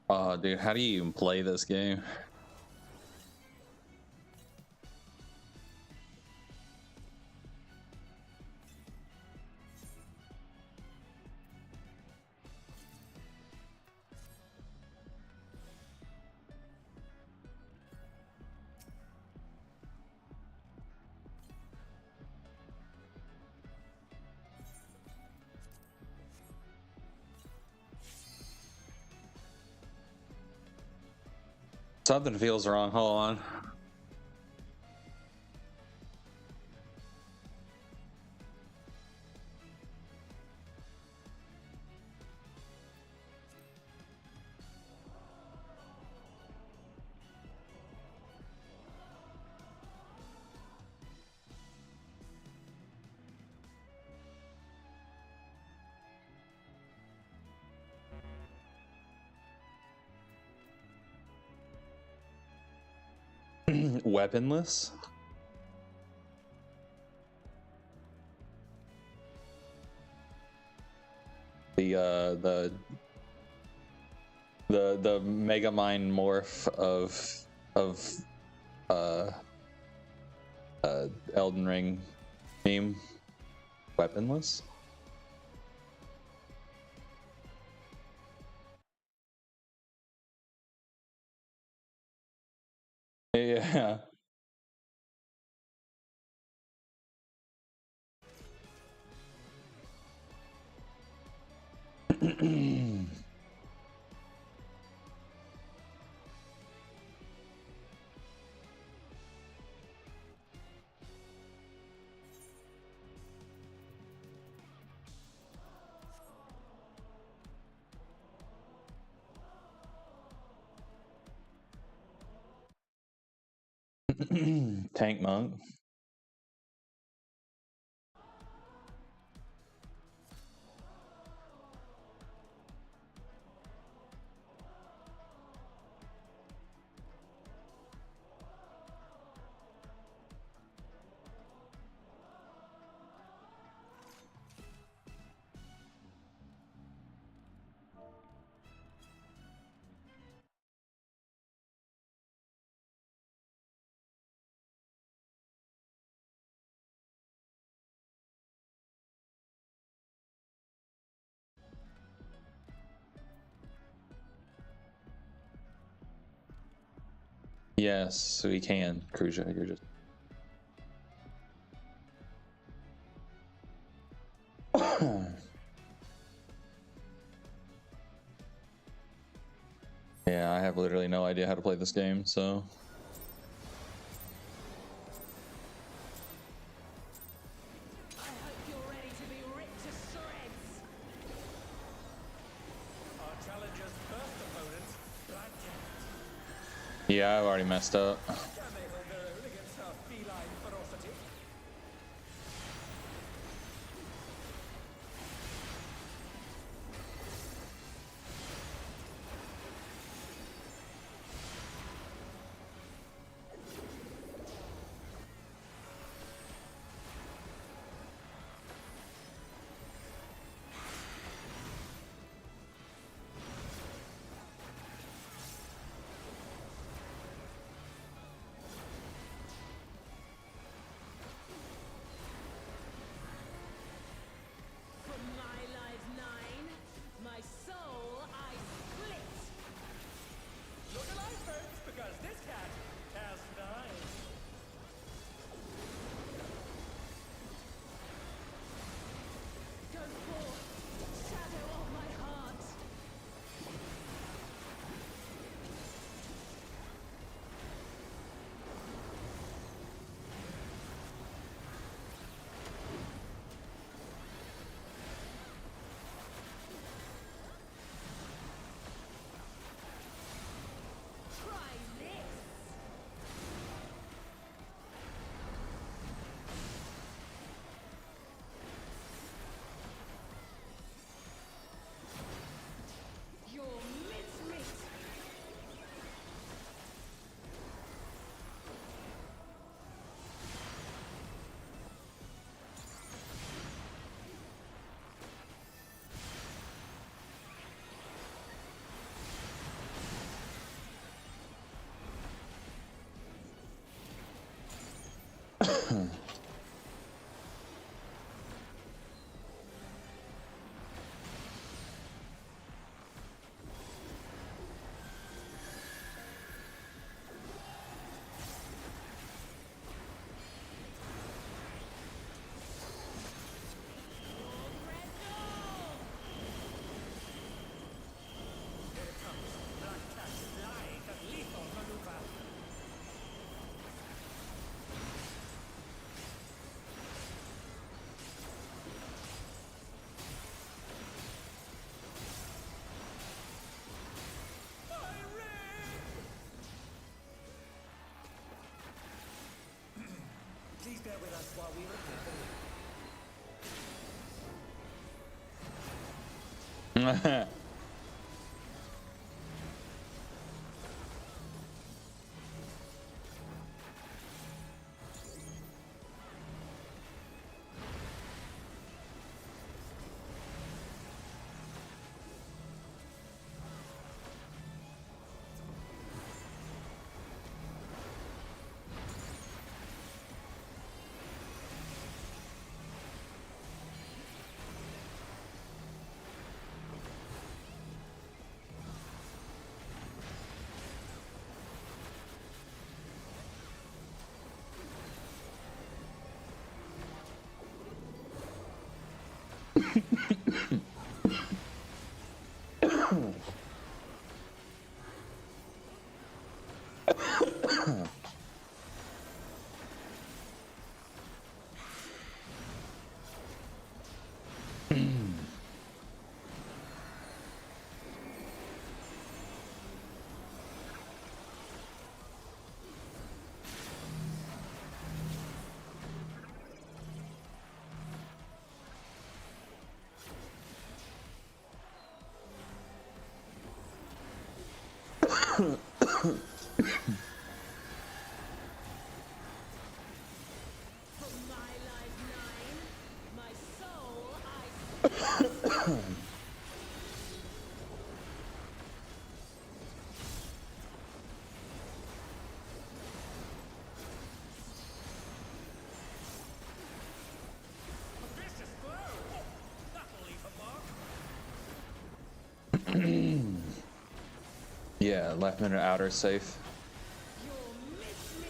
Dude, how do you even play this game? Something feels wrong. Hold on. Weaponless? The Mega Mind morph of Elden Ring theme. Weaponless? Yeah. Tank Monk. Yes, we can. Kruja, you're just. Yeah, I have literally no idea how to play this game, so. I hope you're ready to be ripped to shreds. Our challenger's first opponent, Black Cat. Yeah, I've already messed up. Can they hold their own against our feline ferocity? Please bear with us while we repair the loop. From my life 9, my soul I A vicious blow! That'll leave a mark. Yeah, left minute outer safe. you'll miss me.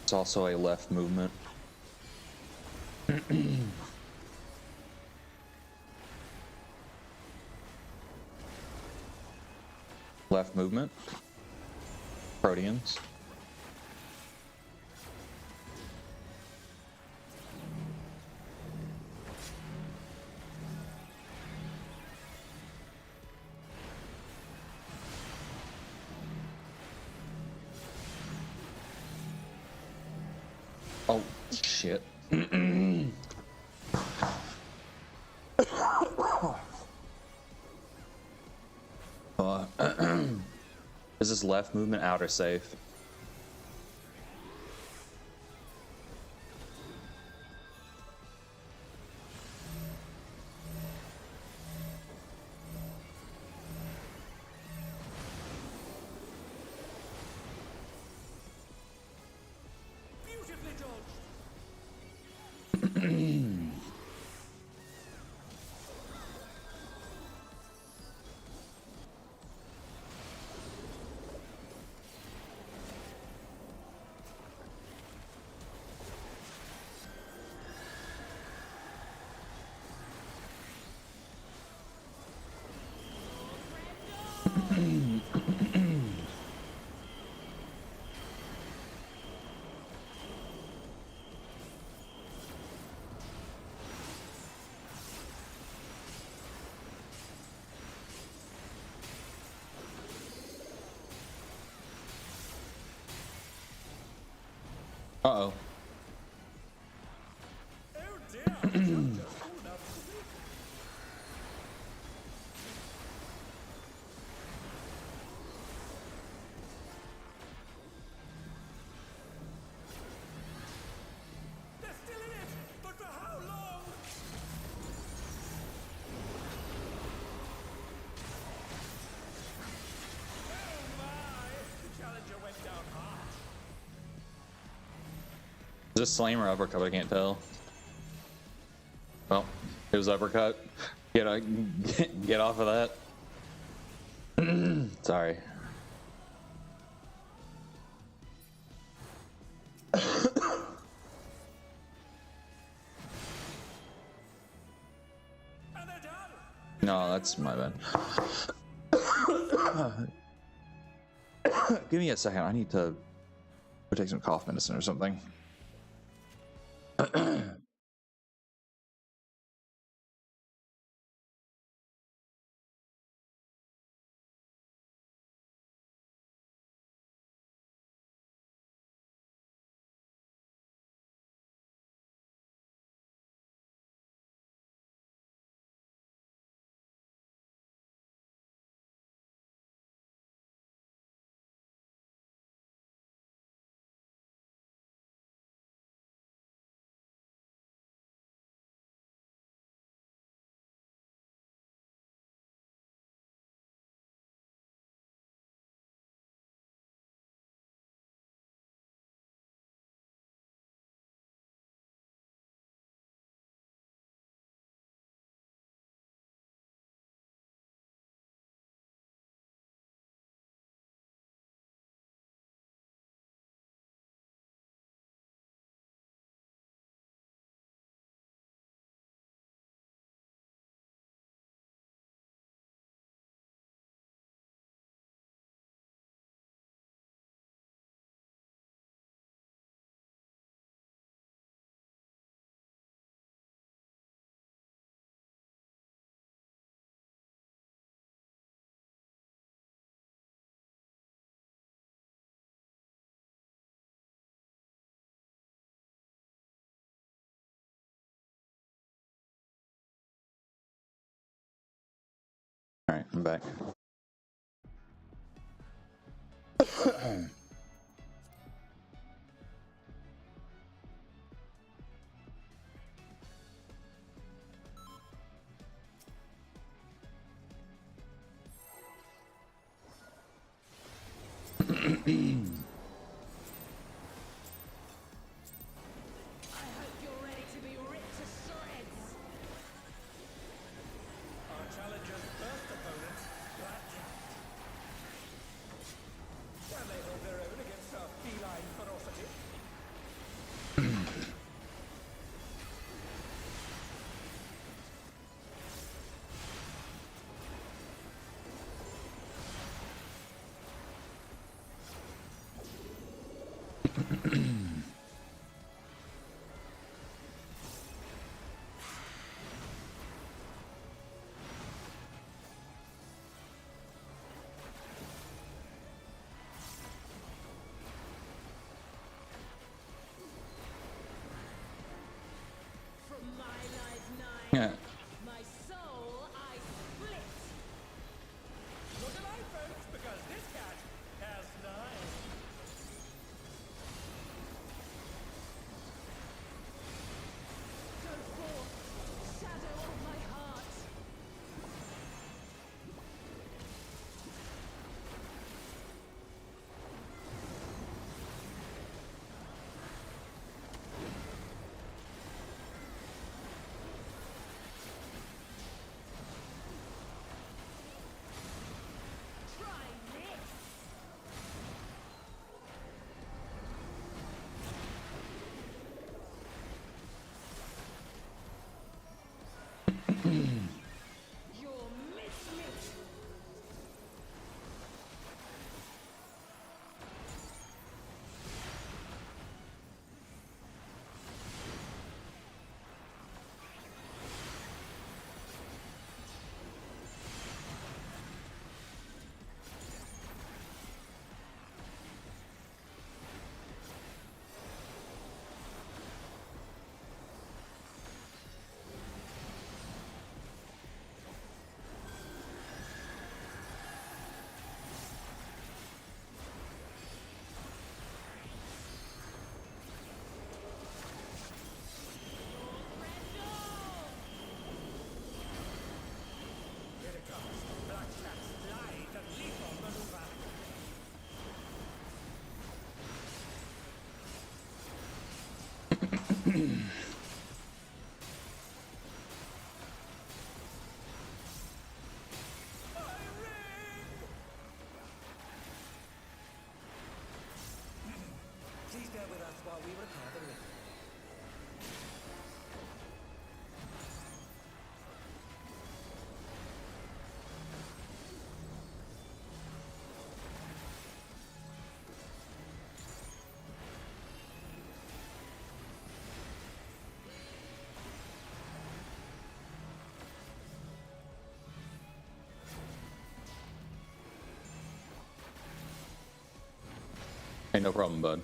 It's also a left movement. Left movement. Proteans. Oh, shit. Is this left movement outer safe? Beautifully dodged! Uh-oh. Oh dear! Just cool enough. this slam or uppercut? I can't tell. Well, it was uppercut. Get off of that. Sorry. No, that's my bad. Give me a second. I need to go take some cough medicine or something. All right, I'm back. I hope you're ready to be ripped to shreds. Our challenger's first opponent, Black Cat. Can they hold their own against our feline ferocity? while we repair the ring. Hey, no problem, bud.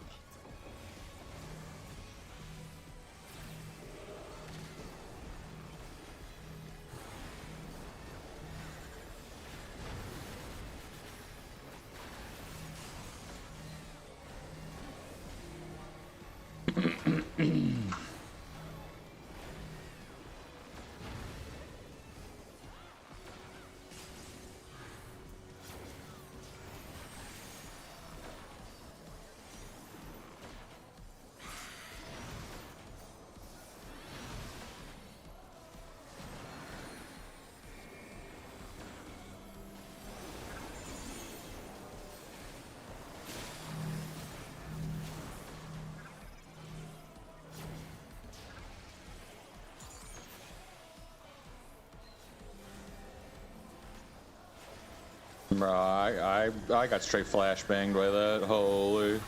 Bro, I got straight flashbanged by that. Holy. From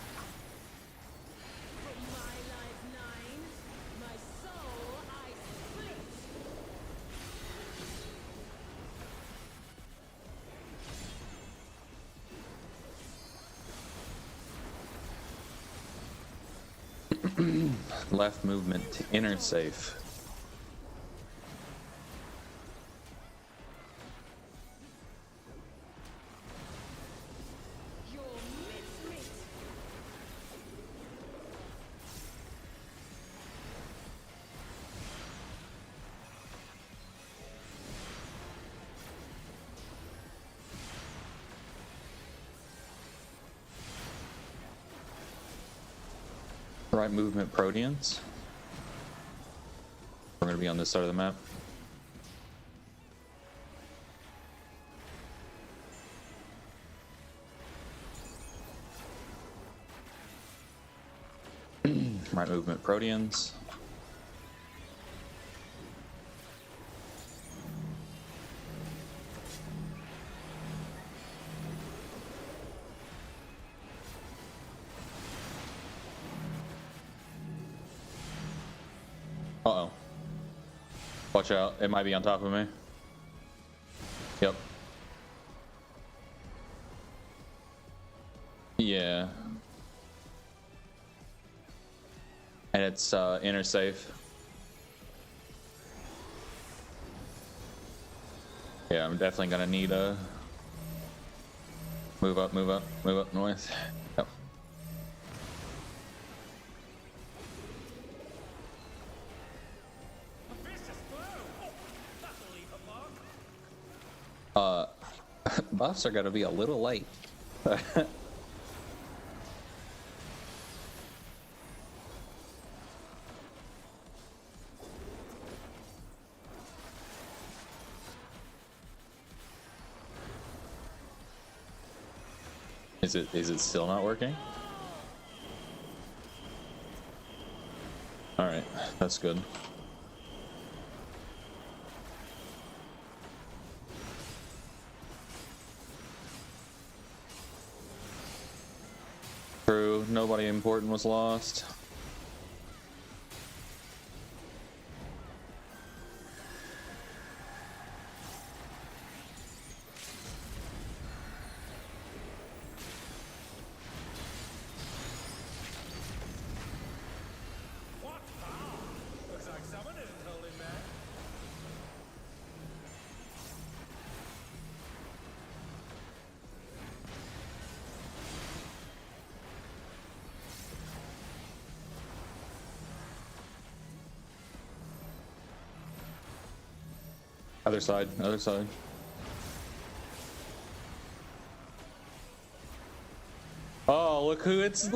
my life 9, my soul I split. Left movement, inner safe. Your mitt. Right movement, Proteans. We're gonna be on this side of the map. Right movement, Proteans. Uh-oh. Watch out, it might be on top of me. Yep. Yeah. And it's inner safe. Yeah, I'm definitely gonna need a move up north. Yep. A vicious blow! Oh, that'll leave a mark. Buffs are gonna be a little late. Is it still not working? All right, that's good. True, nobody important was lost. What power? Looks like someone isn't holding back. Other side, other side. Oh, look who it's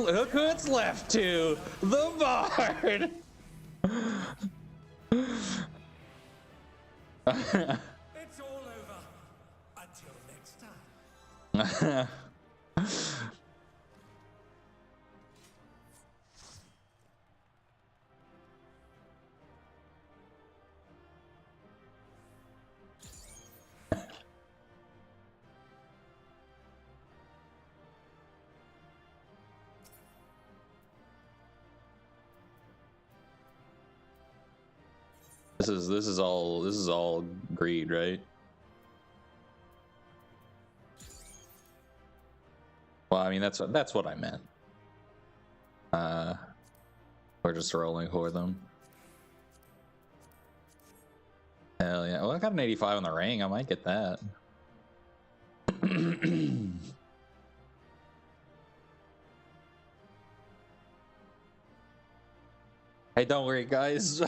left to. The Bard. It's all over. Until next time. This is all greed, right? Well, I mean that's what I meant. We're just rolling for them. Hell yeah! Well, I got an 85 on the ring. I might get that. Hey, don't worry, guys.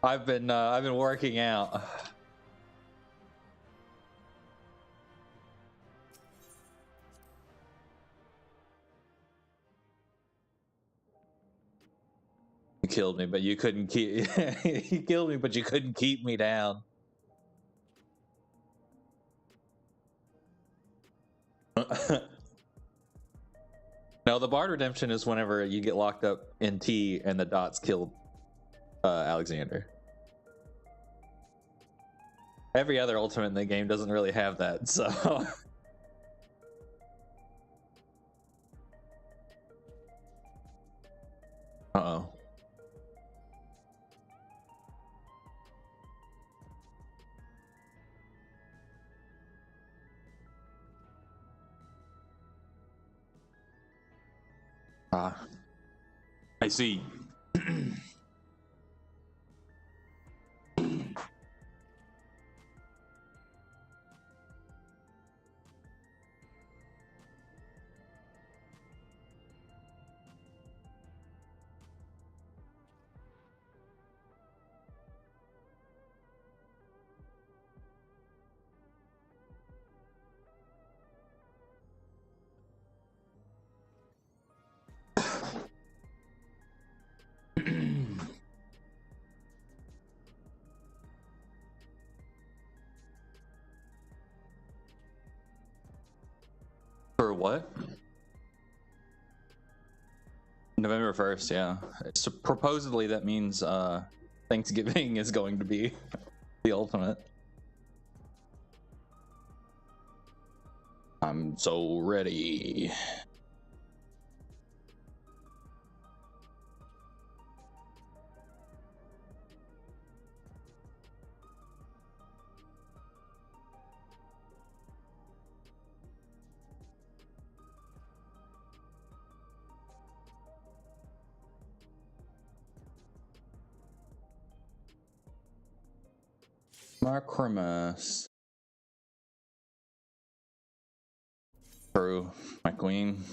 I've been working out. You killed me, but you couldn't keep. You killed me, but you couldn't keep me down. No, the Bard Redemption is whenever you get locked up in T and the dots killed Alexander. Every other ultimate in the game doesn't really have that, so. Uh-oh. Ah. I see. For what? November 1st, yeah. So supposedly that means Thanksgiving is going to be the ultimate. I'm so ready. Marcrimus. True, my queen.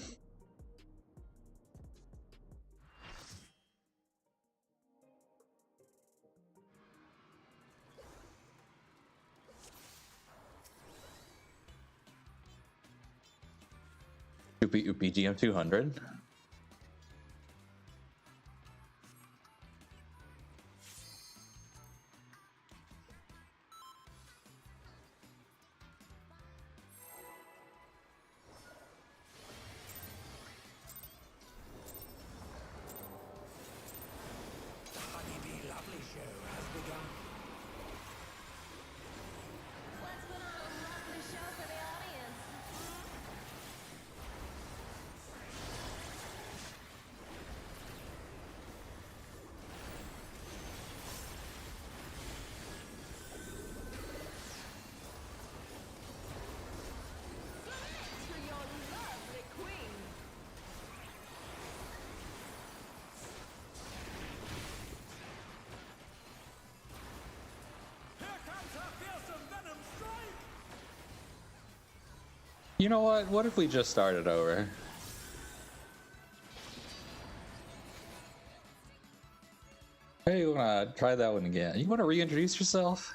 Oopie Oopie GM 200. Let's put on a lovely show for the audience. To your lovely queen. Here comes a fearsome venom strike! You know what? What if we just started over? Hey, you wanna try that one again? You wanna reintroduce yourself?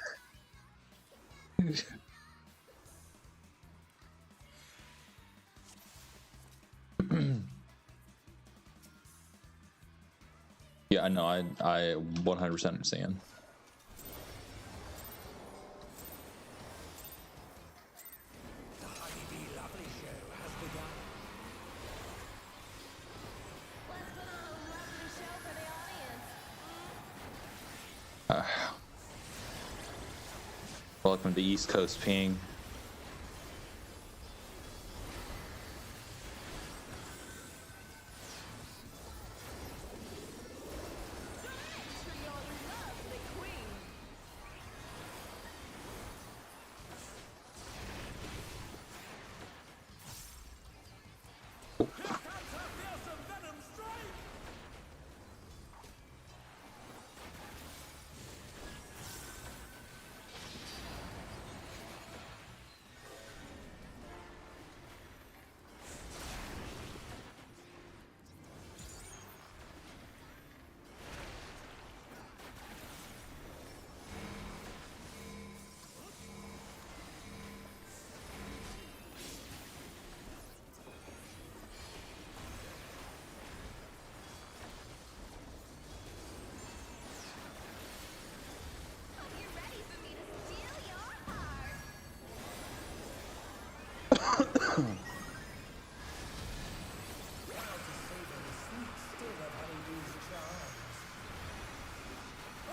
Yeah, I know. I 100% understand. The Honeybee Lovely Show has begun. Let's put on a lovely show for the audience. Welcome to East Coast Ping. To your lovely queen.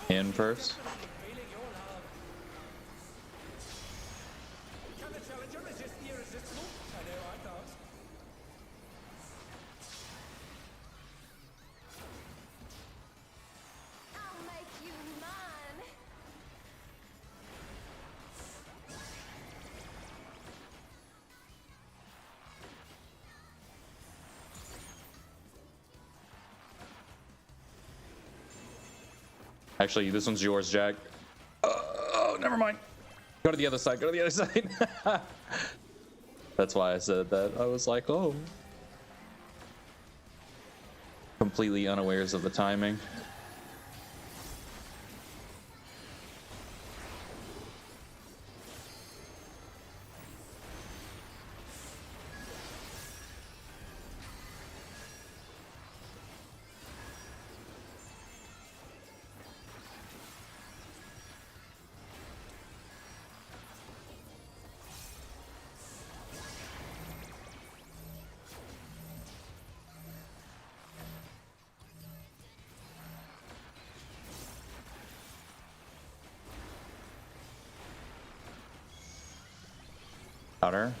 In first. Feeling your love. Can the challenger resist the irresistible? I know I can't. I'll make you mine. Actually, this one's yours, Jack. Oh, never mind. Go to the other side. Go to the other side. That's why I said that. I was like, oh. Completely unawares of the timing. Got her.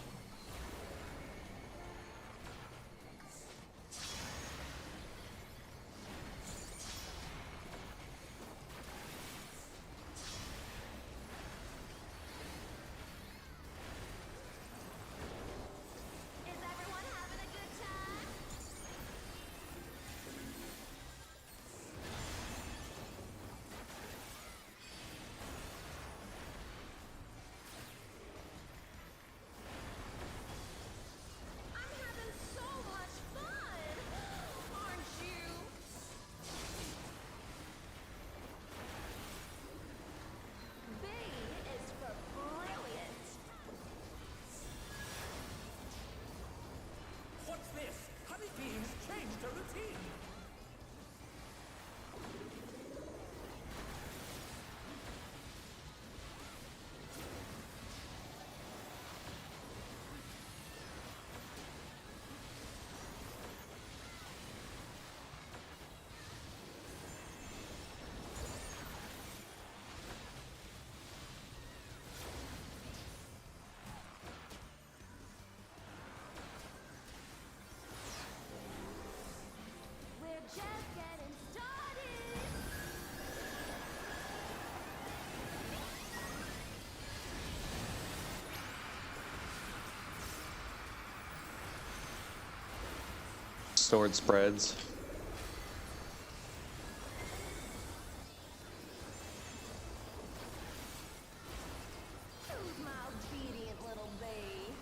Is everyone having a good time? I'm having so much fun, aren't you? B is for brilliant. What's this? Honeybee has changed her routine. We're just getting started. Sword spreads. Who's my obedient little bee?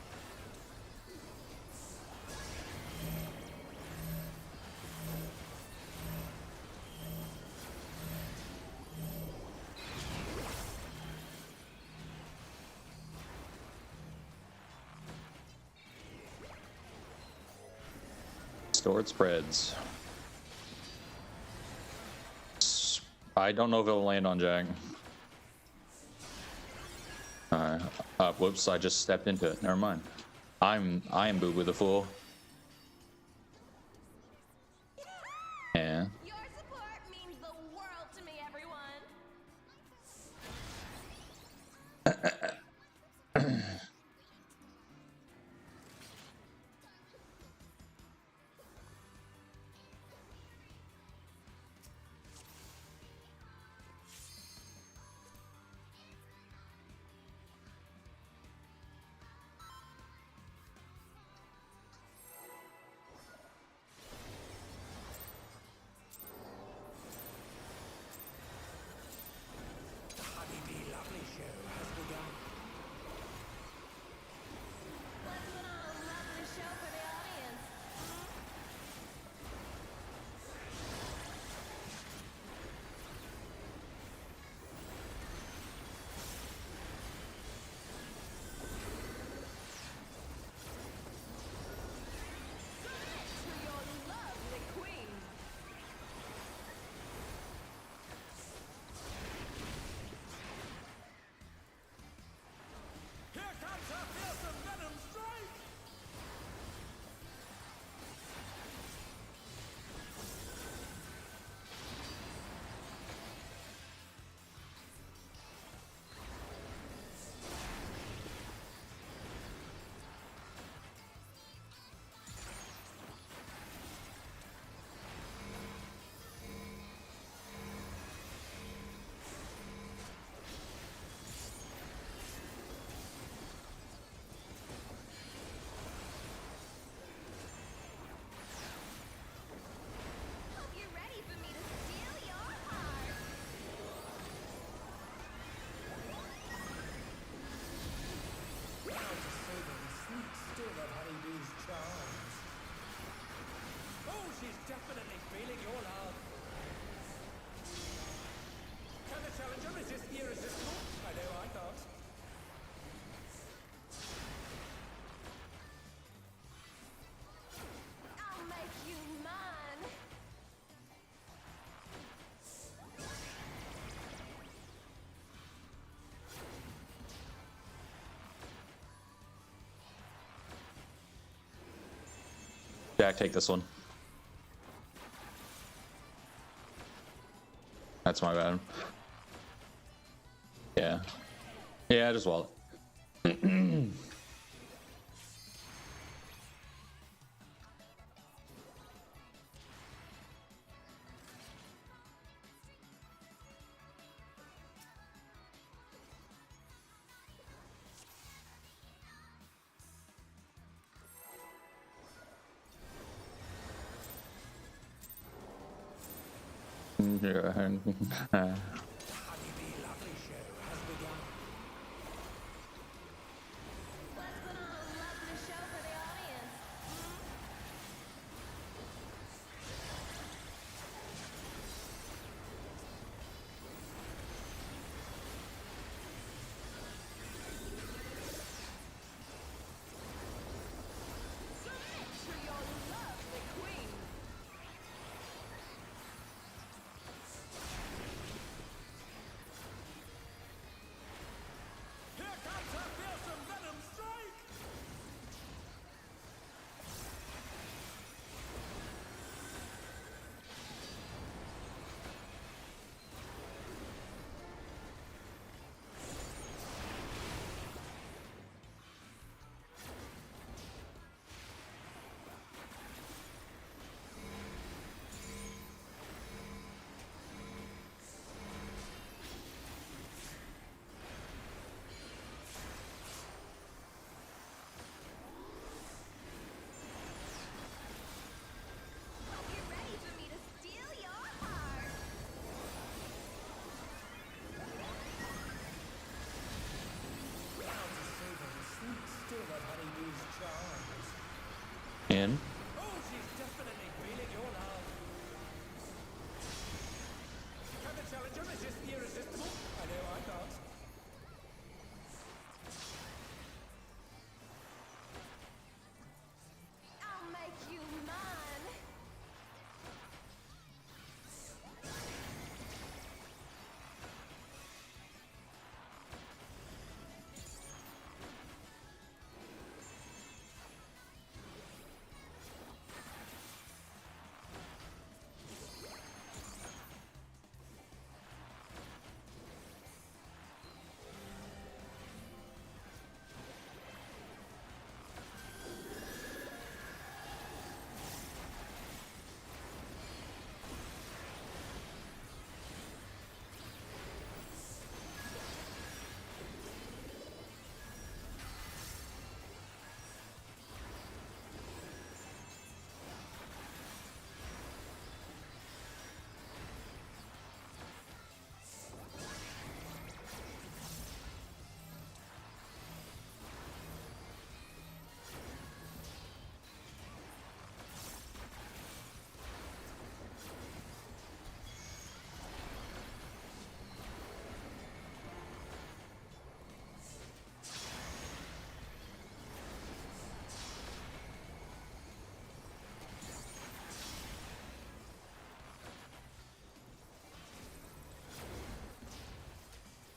Sword spreads. I don't know if it'll land on Jack. Whoops, I just stepped into it. Never mind. I am Boo with a fool. Yeah. Your support means the world to me, everyone. she's definitely feeling your love. Can the challenger resist the irresistible? I know I can't. I'll make you mine. Jack, take this one. That's my bad. Yeah. Yeah, just wallet. Honeybee Lovely Show has begun. Let's put on a lovely show for the audience. Submit to your lovely queen. Here comes her fearsome venom strike! Hope you're ready for me to steal your heart. Now to savor the sweet still of Honeybee's charms. In. Oh, she's definitely feeling your love. Can the challenger resist the irresistible? I know I can't. I'll make you mine.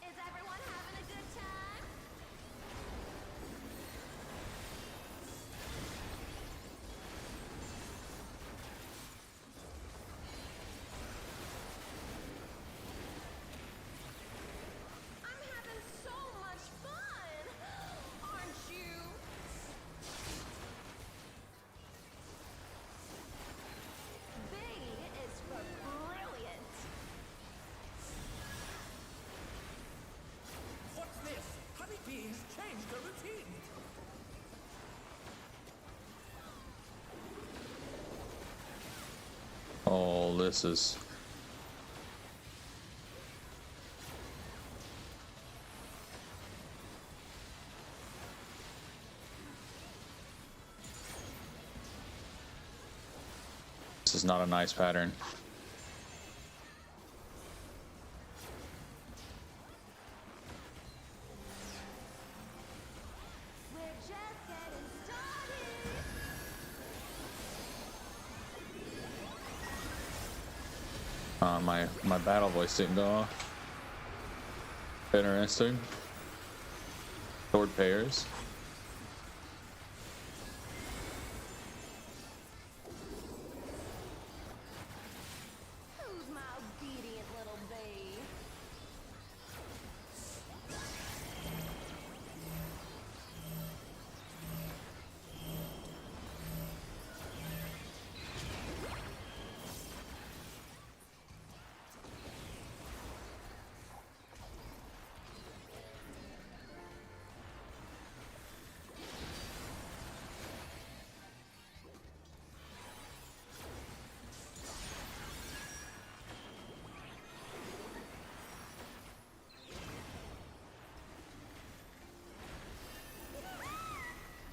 Is everyone having a good time? I'm having so much fun, aren't you? B is for brilliant. What's this? Honeybee's changed her routine. Oh, this is. This is not a nice pattern. We're just getting started. My battle voice didn't go off. Interesting. Sword pairs. Who's my obedient little bee?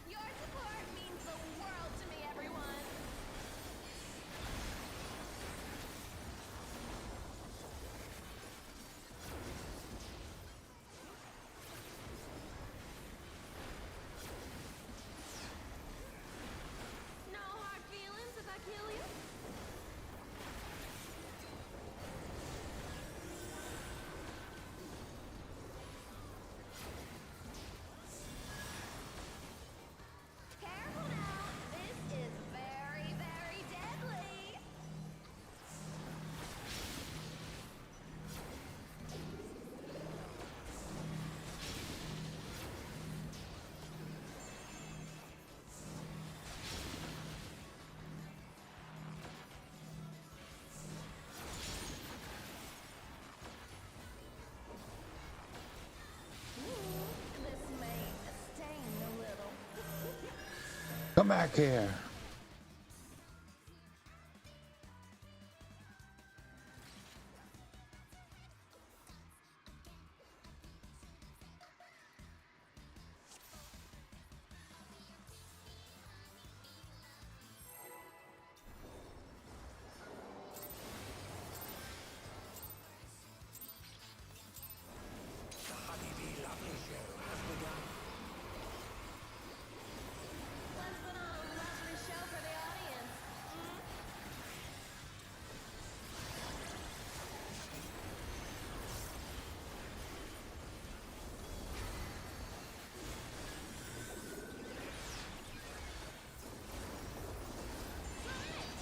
Your support means the world to me, everyone. No hard feelings if I kill you. Careful now. This is very, very deadly. This may sting a little. Come back here. The Honeybee Lovely Show has begun. Let's put on a lovely show for the audience.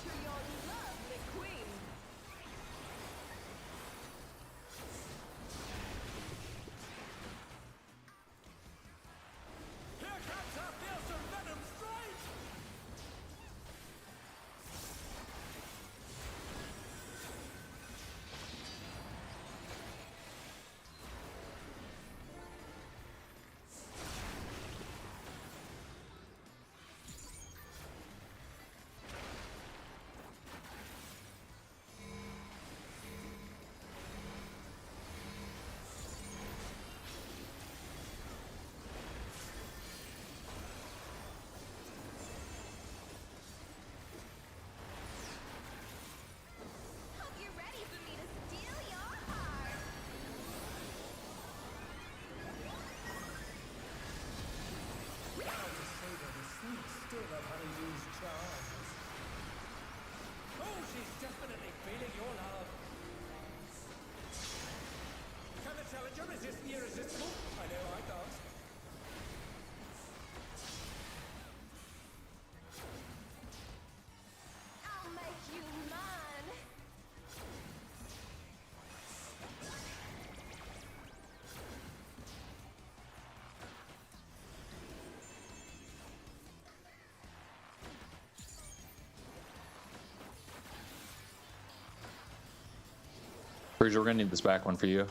To your lovely queen. Here comes our fearsome venom strike! Hope you're ready for me to steal your heart. How to savor the sweet still of honeydews charms. Oh, she's definitely feeling your love. Can the challenger resist the irresistible? I know I can't. I'll make you mine. Pretty sure we're gonna need this back one for you.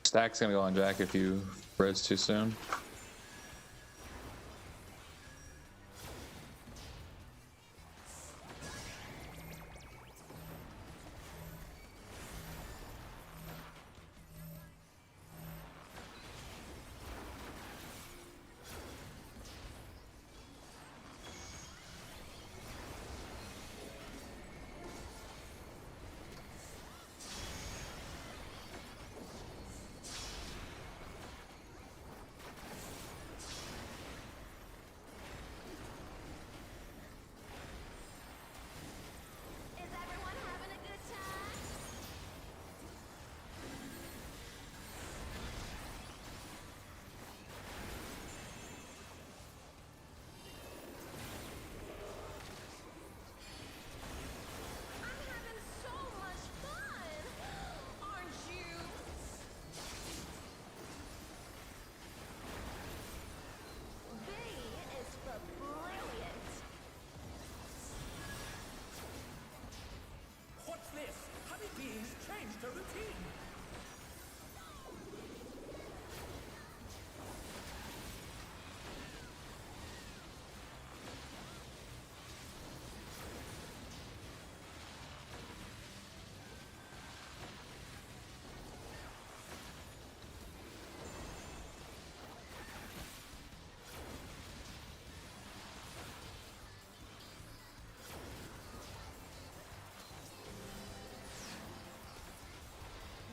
Stack's gonna go on Jack if you Red's too soon. Is everyone having a good time? I'm having so much fun, aren't you? B is for brilliant. What's this? Honeybees changed the routine.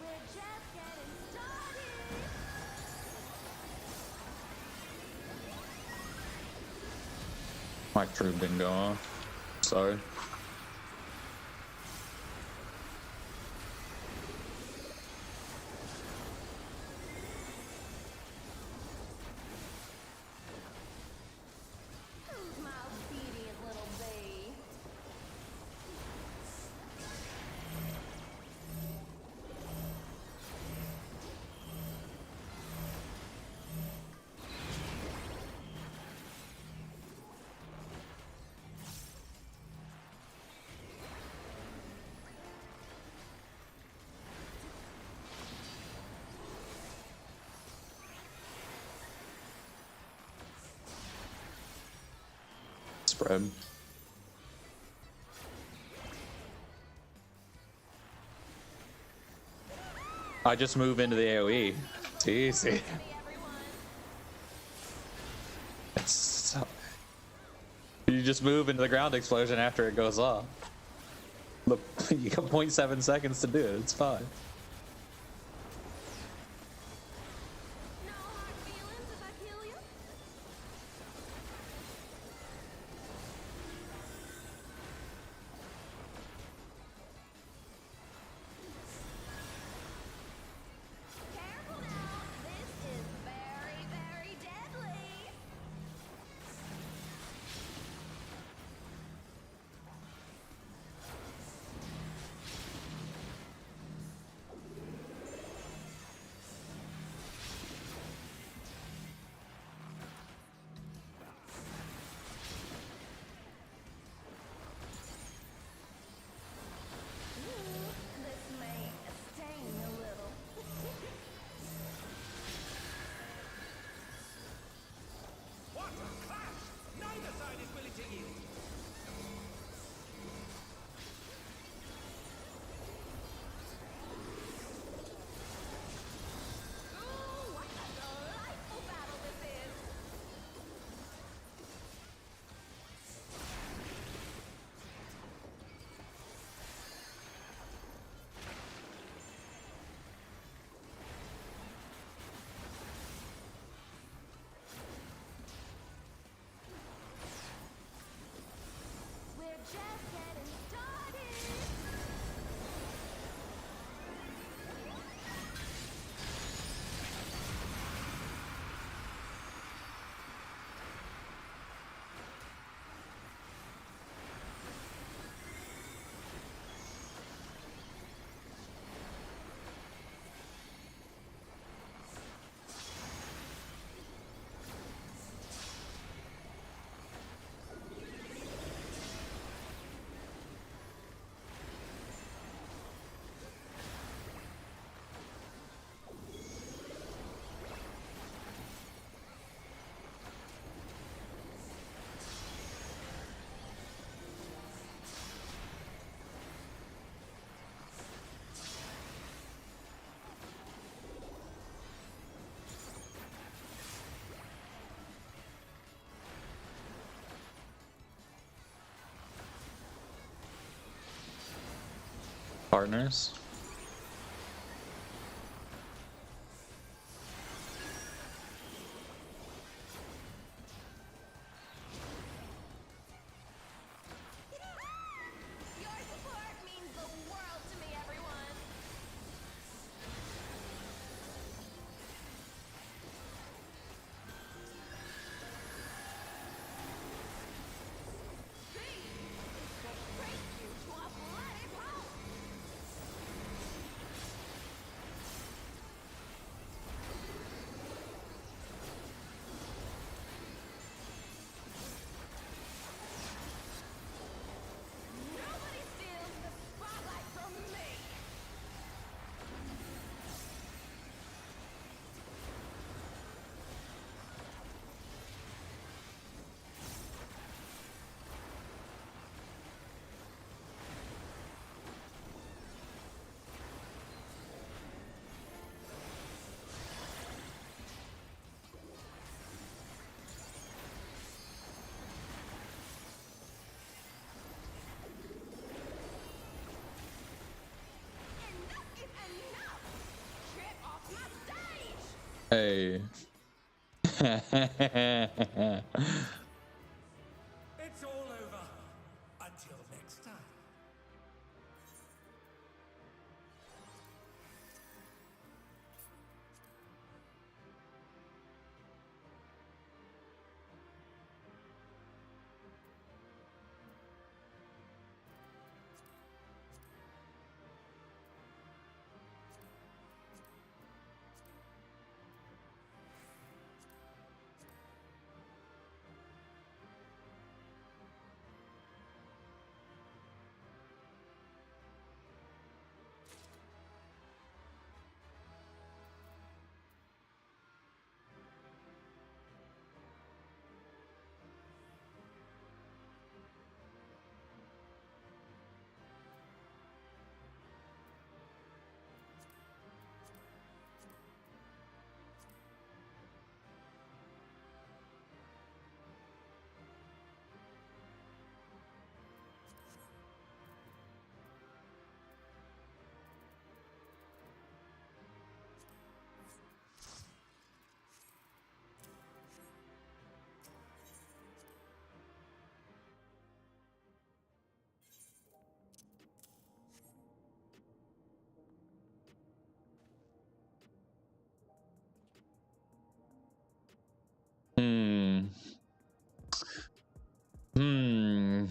We're just getting started. My troop didn't go off. Sorry. Who's my obedient little bee? Spread. I just move into the AoE. It's easy. Be everyone. It's so... You just move into the ground explosion after it goes off. Look, you got 0.7 seconds to do it. It's fine. No hard feelings if I kill you? Careful now. This is very, very deadly. Partners. Your support means the world to me, everyone. Break you to a bloody pulp. Nobody steals the spotlight from me. Enough is enough. Get off my stage. Hey. It's all over. Until next time. Hmm. Hmm.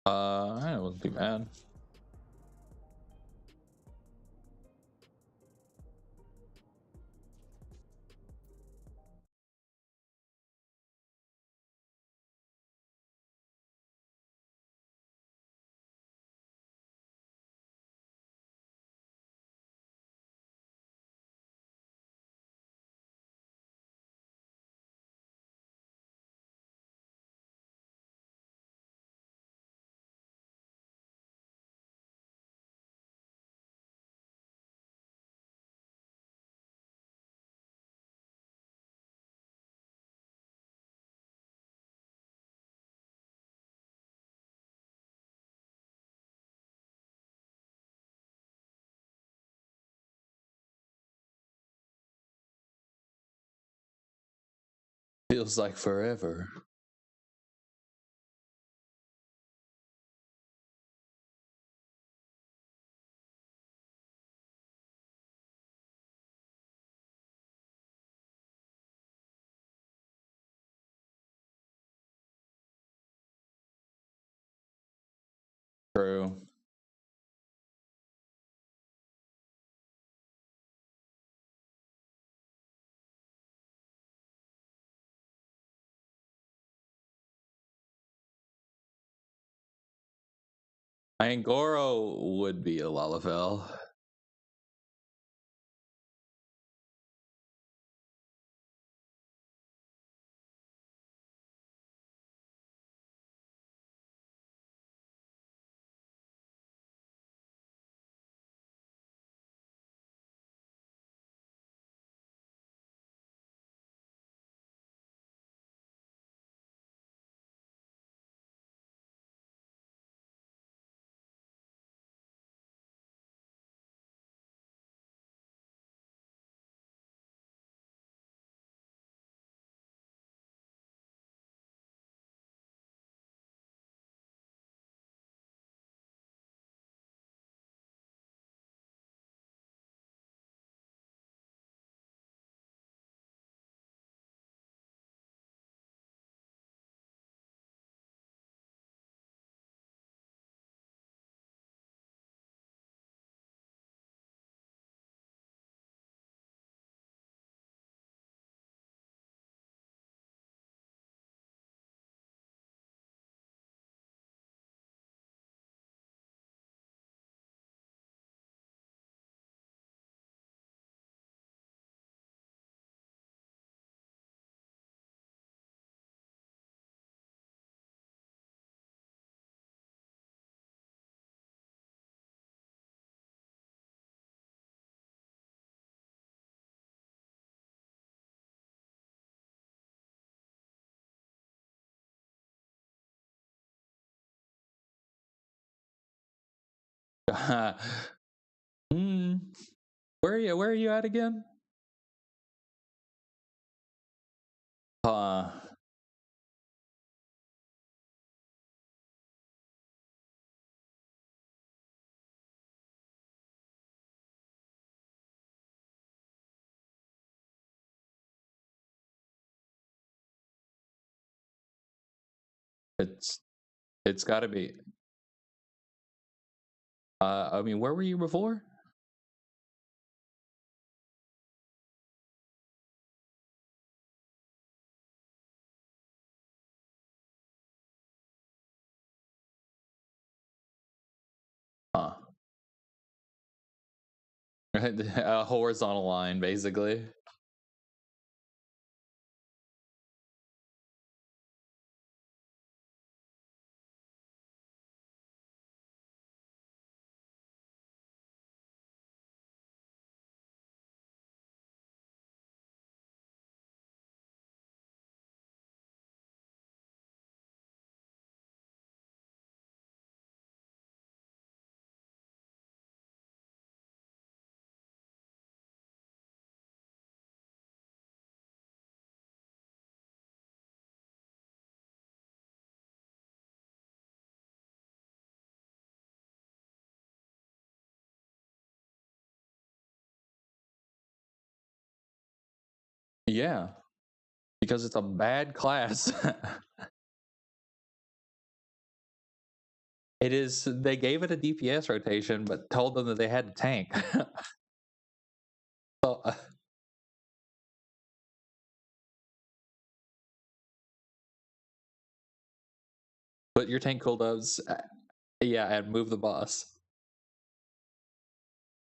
It wouldn't be bad. Feels like forever. True. I mean, Goro would be a Lalafell. Hmm. Where are you at again? Uh it's got to be. I mean, where were you before? Huh. A horizontal line, basically. Yeah, because it's a bad class. It is. They gave it a DPS rotation, but told them that they had to tank. So, put your tank cooldowns, yeah, and move the boss.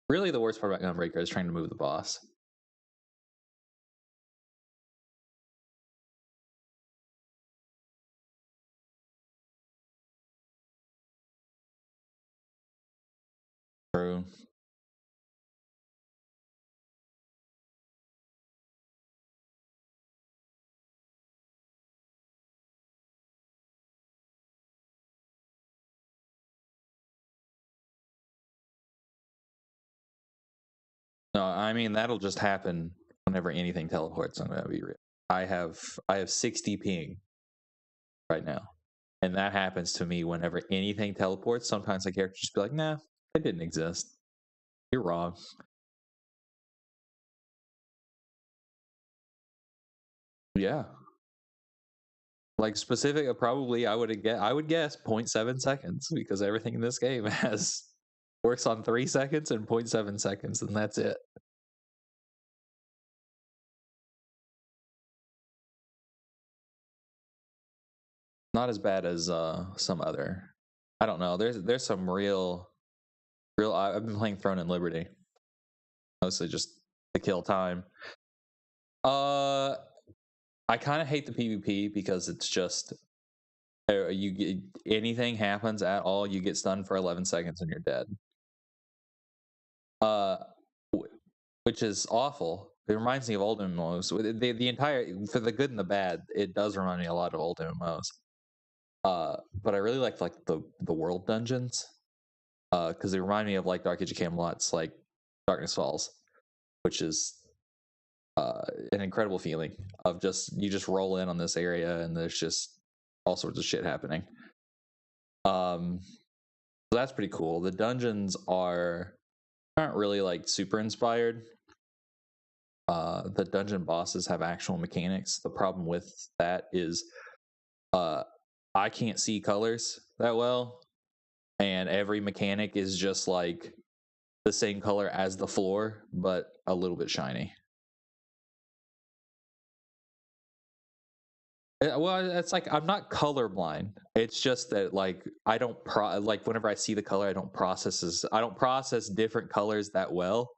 Really, the worst part about Gunbreaker is trying to move the boss. True. No, I mean that'll just happen whenever anything teleports. I'm gonna be real. I have 60 ping right now. And that happens to me whenever anything teleports. Sometimes the character just be like, nah, it didn't exist. You're wrong. Yeah. Like specific, probably I would guess 0.7 seconds, because everything in this game works on 3 seconds and 0.7 seconds, and that's it. Not as bad as some other. I don't know. There's some real. I've been playing Throne and Liberty, mostly just to kill time. I kind of hate the PvP because it's just you get, anything happens at all, you get stunned for 11 seconds and you're dead. Which is awful. It reminds me of old MMOs. The entire, for the good and the bad, it does remind me a lot of old MMOs. But I really like the world dungeons, because they remind me of like Dark Age of Camelot's like Darkness Falls, which is an incredible feeling of you just roll in on this area and there's just all sorts of shit happening. So that's pretty cool. The dungeons aren't really like super inspired. The dungeon bosses have actual mechanics. The problem with that is I can't see colors that well, and every mechanic is just like the same color as the floor but a little bit shiny. Well, it's like I'm not colorblind. It's just that like I don't like whenever I see the color, I don't process different colors that well.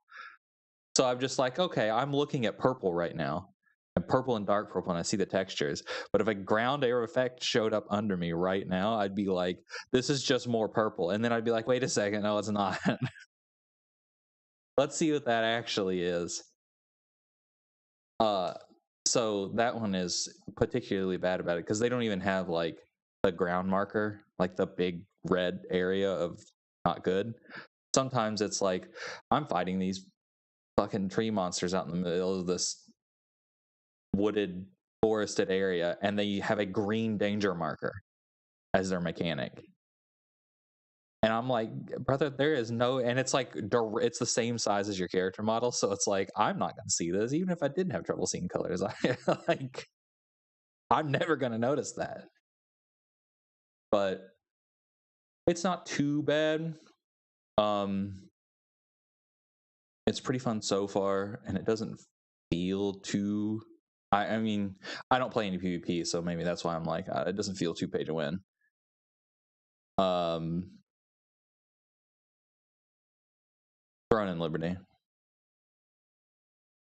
So I'm just like, okay, I'm looking at purple right now, and purple and dark purple, and I see the textures. But if a ground air effect showed up under me right now, I'd be like, this is just more purple, and then I'd be like, wait a second, no, it's not. Let's see what that actually is. So that one is particularly bad about it because they don't even have like the ground marker, like the big red area of not good. Sometimes it's like I'm fighting these fucking tree monsters out in the middle of this wooded, forested area, and they have a green danger marker as their mechanic. And I'm like, brother, there is no, and it's like, it's the same size as your character model. So it's like, I'm not going to see this, even if I didn't have trouble seeing colors. I'm never going to notice that. But it's not too bad. It's pretty fun so far, and it doesn't feel too, I mean, I don't play any PvP, so maybe that's why I'm like, it doesn't feel too pay to win. Throne and Liberty.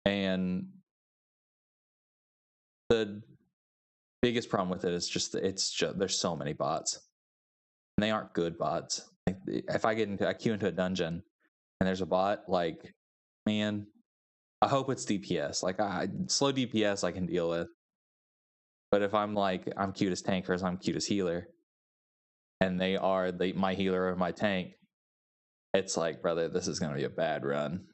And the biggest problem with it is just there's so many bots, and they aren't good bots. Like if I queue into a dungeon and there's a bot, like, man, I hope it's DPS. Like slow DPS I can deal with, but if I'm like I'm cute as tank versus I'm cute as healer, and they are my healer or my tank, it's like, brother, this is going to be a bad run.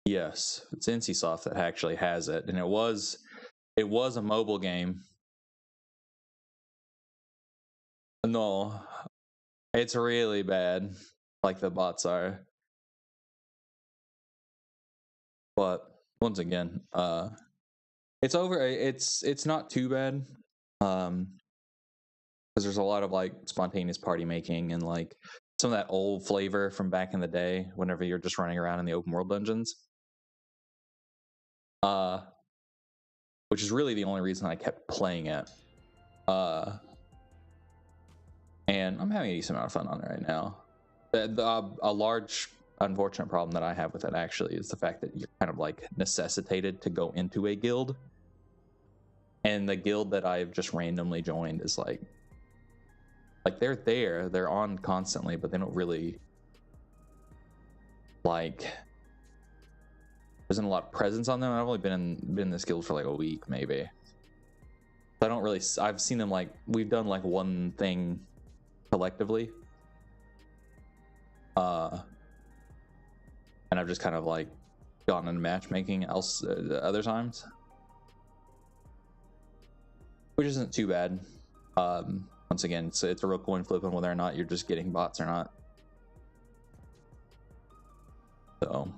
Yes, it's NCSoft that actually has it, and it was a mobile game. No, it's really bad, like the bots are. But once again, it's over. It's not too bad. Because there's a lot of like spontaneous party making and like some of that old flavor from back in the day whenever you're just running around in the open world dungeons. Which is really the only reason I kept playing it. And I'm having a decent amount of fun on it right now. A large unfortunate problem that I have with it actually is the fact that you're kind of like necessitated to go into a guild. And the guild that I've just randomly joined is like they're on constantly, but they don't really like, there isn't a lot of presence on them. I've only been in this guild for like a week maybe. I don't really, I've seen them like, we've done like one thing collectively. And I've just kind of like gone into matchmaking other times, which isn't too bad. Once again, it's a real coin flip on whether or not you're just getting bots or not. So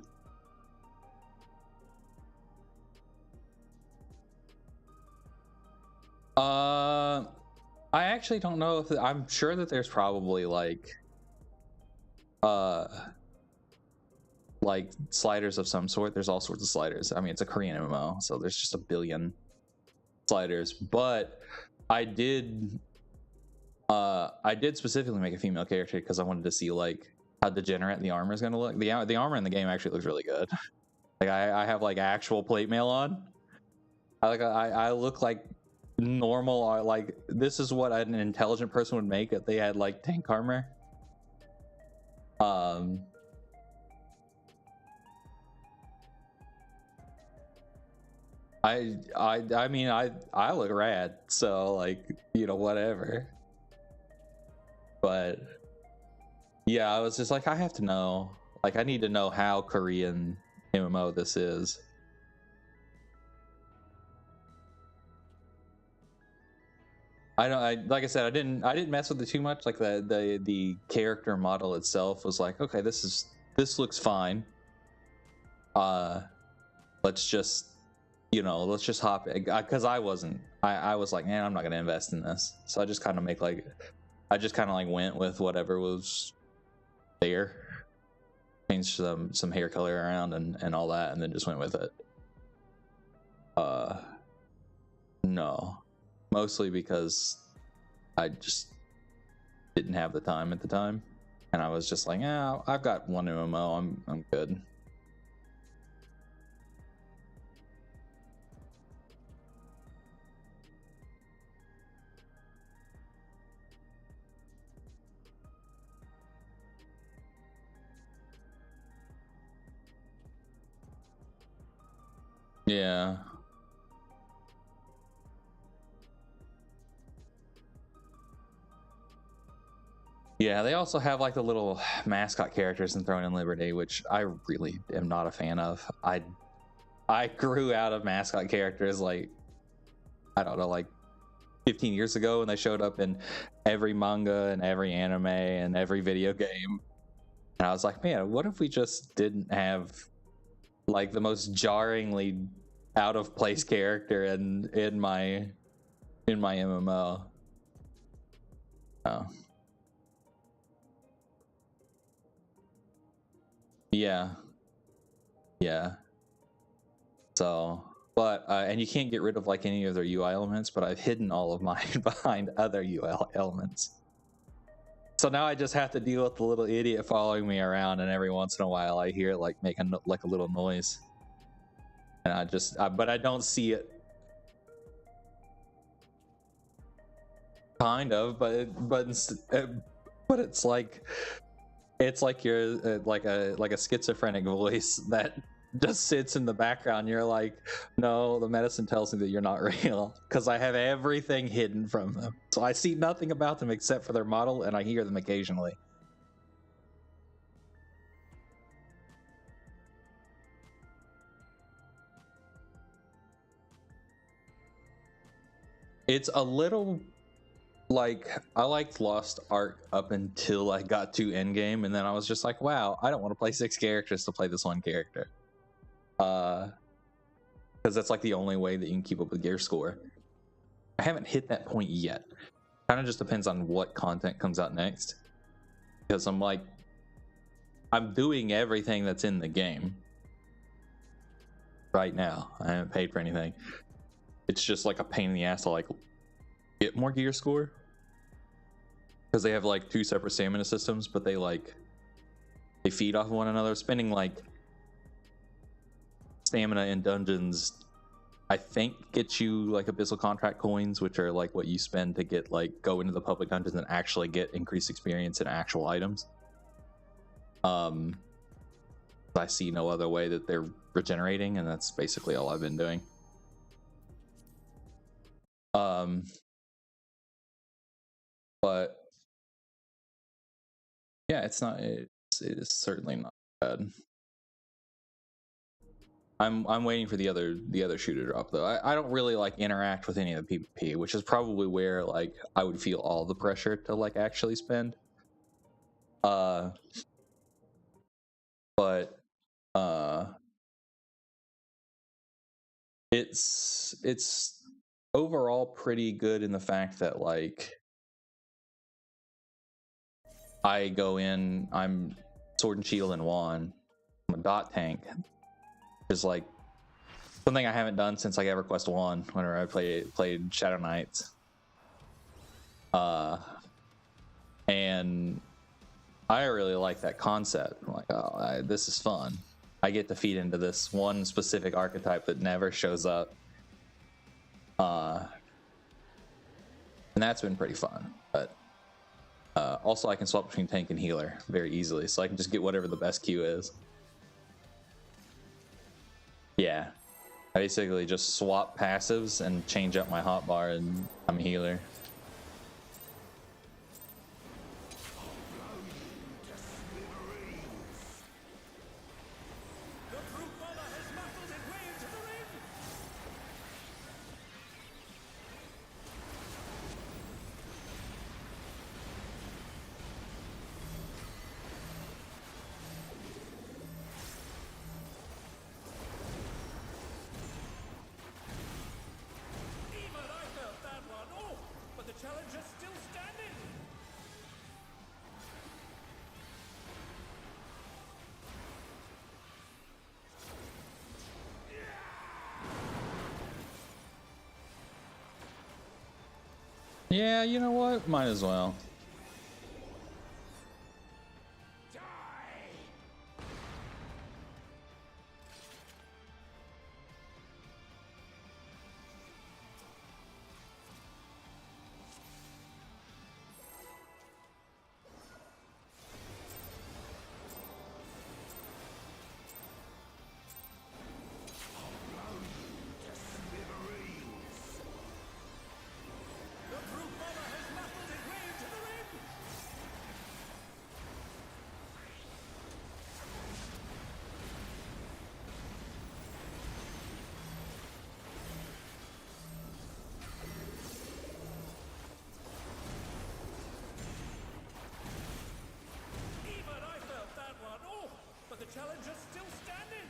I actually don't know if I'm sure that there's probably like sliders of some sort. There's all sorts of sliders. I mean, it's a Korean MMO, so there's just a billion sliders. But I did specifically make a female character because I wanted to see like how degenerate the armor is going to look. The armor in the game actually looks really good. Like I have like actual plate mail on. I look like normal. Like this is what an intelligent person would make if they had like tank armor. I mean I look rad, so like, you know, whatever. But yeah, I was just like, I have to know. Like I need to know how Korean MMO this is. Like I said, I didn't mess with it too much. Like the character model itself was like, okay, this looks fine. Let's just hop in, because I was like, man, I'm not gonna invest in this. So I just kind of went with whatever was there, changed some hair color around and all that, and then just went with it. No, mostly because I just didn't have the time at the time, and I was just like, yeah, I've got one MMO, I'm good. Yeah. Yeah, they also have like the little mascot characters in Throne and Liberty, which I really am not a fan of. I grew out of mascot characters like, I don't know, like 15 years ago, when they showed up in every manga and every anime and every video game. And I was like, man, what if we just didn't have like the most jarringly out of place character in my MMO? Oh. Yeah. So, but and you can't get rid of like any of their UI elements, but I've hidden all of mine behind other UI elements. So now I just have to deal with the little idiot following me around, and every once in a while I hear it like make a little noise, and but I don't see it. Kind of, but it's like you're like a schizophrenic voice that just sits in the background. You're like, no, the medicine tells me that you're not real, because I have everything hidden from them. So I see nothing about them except for their model, and I hear them occasionally. It's a little like, I liked Lost Ark up until I got to Endgame, and then I was just like, wow, I don't want to play 6 characters to play this one character. Because that's like the only way that you can keep up with gear score. I haven't hit that point yet. Kind of just depends on what content comes out next. Because I'm doing everything that's in the game right now. I haven't paid for anything. It's just like a pain in the ass to like get more gear score, because they have like 2 separate stamina systems, but they feed off of one another. Spending like stamina in dungeons, I think, gets you like abyssal contract coins, which are like what you spend to get like go into the public dungeons and actually get increased experience in actual items. I see no other way that they're regenerating, and that's basically all I've been doing. But yeah, it is certainly not bad. I'm waiting for the other shoe to drop though. I don't really like interact with any of the PvP, which is probably where like I would feel all the pressure to like actually spend. But it's overall pretty good in the fact that like I go in, I'm sword and shield and wand, I'm a dot tank. It's like something I haven't done since like EverQuest 1 whenever I played Shadow Knights. And I really like that concept. I'm like, oh, this is fun. I get to feed into this one specific archetype that never shows up. And that's been pretty fun. But also I can swap between tank and healer very easily, so I can just get whatever the best Q is. Yeah. I basically just swap passives and change up my hotbar and I'm a healer. Yeah, you know what? Might as well. Challenger's still standing!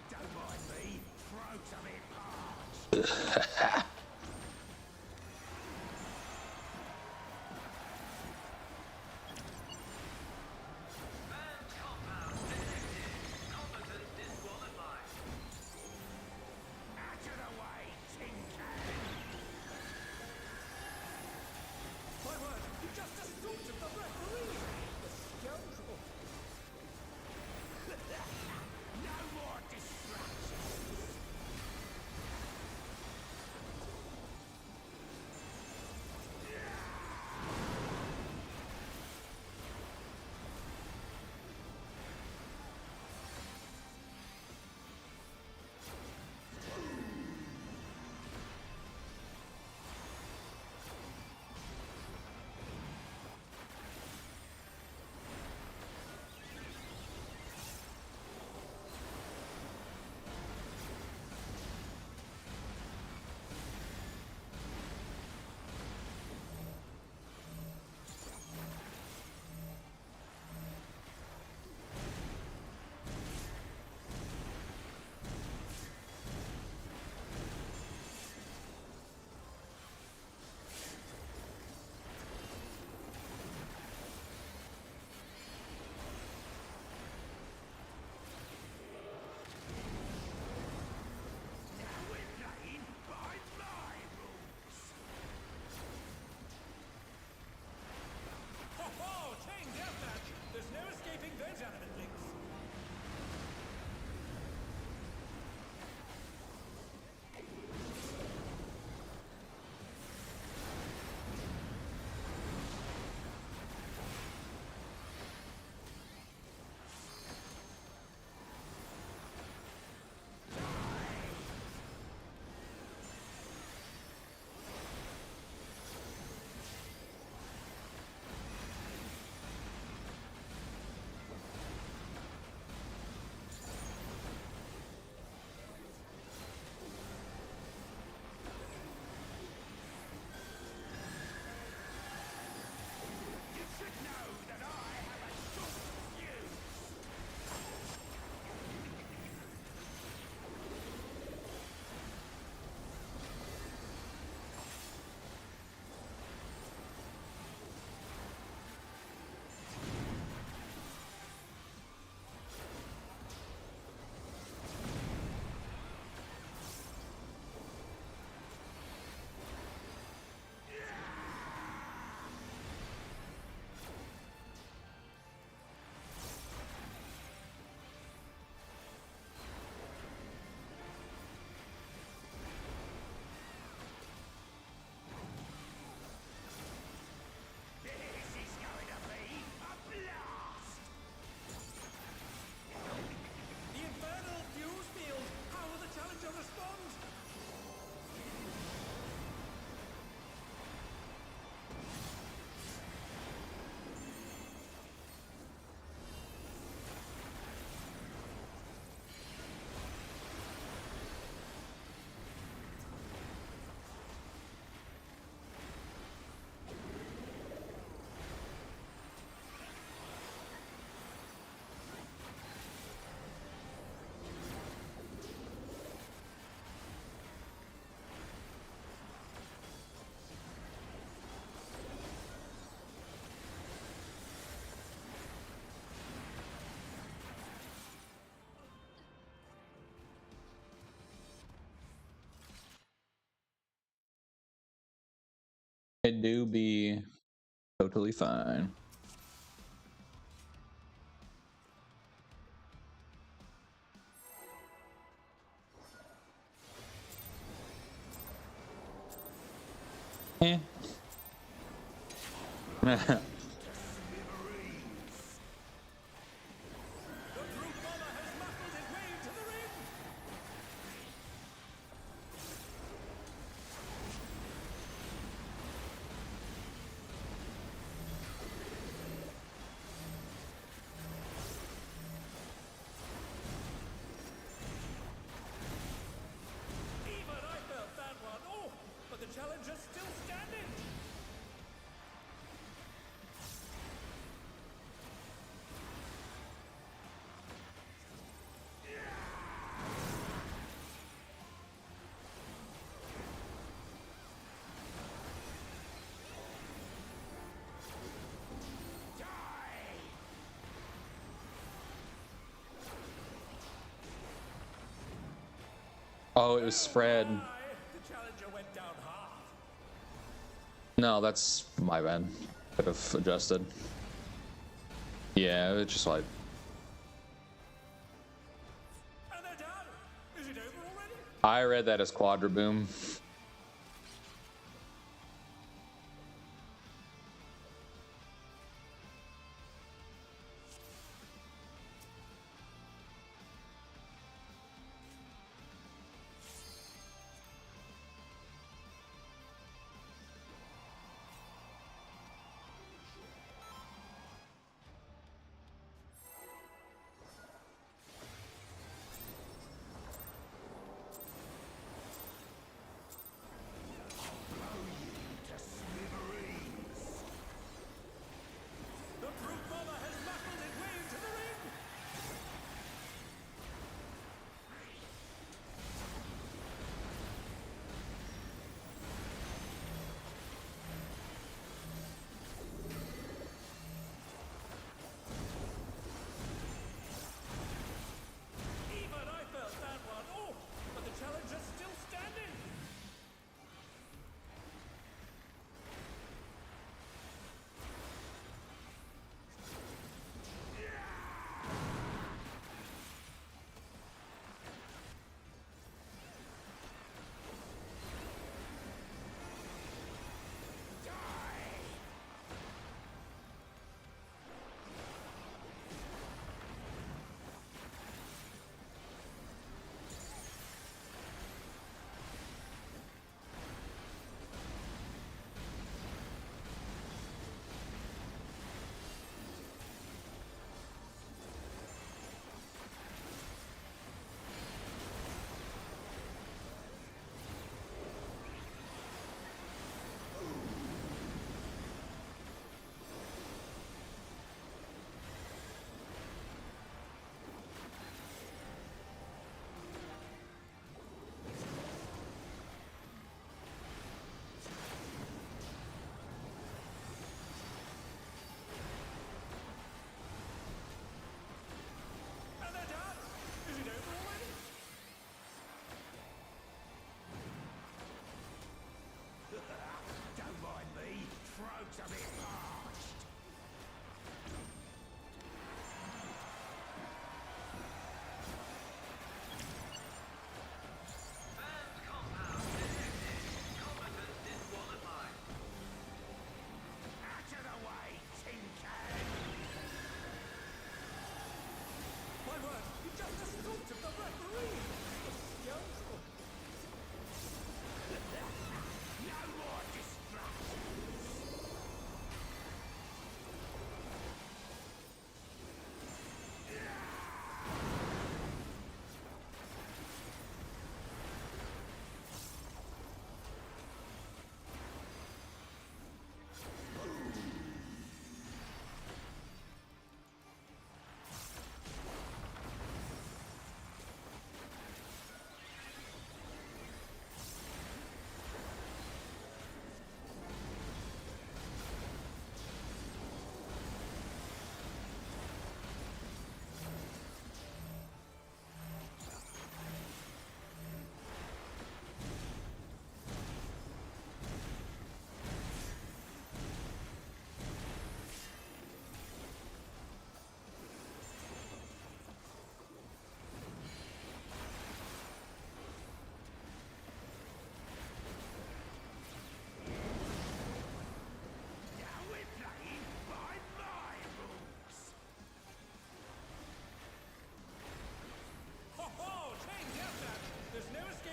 Don't mind me, throw something large. Revenge animate links. You should know that I have a short fuse. This is going to be a blast! The infernal fuse field! How will the challenger respond? It do be totally fine. Eh. The brute bomber has muscled his way to the ring! Even I felt that one! Oh, but the challenger's still standing! Oh, it was spread. The challenger went down hard. No, that's my bad. Could have adjusted. Yeah, it's just like And they're done! Is it over already? I read that as Quadra Boom.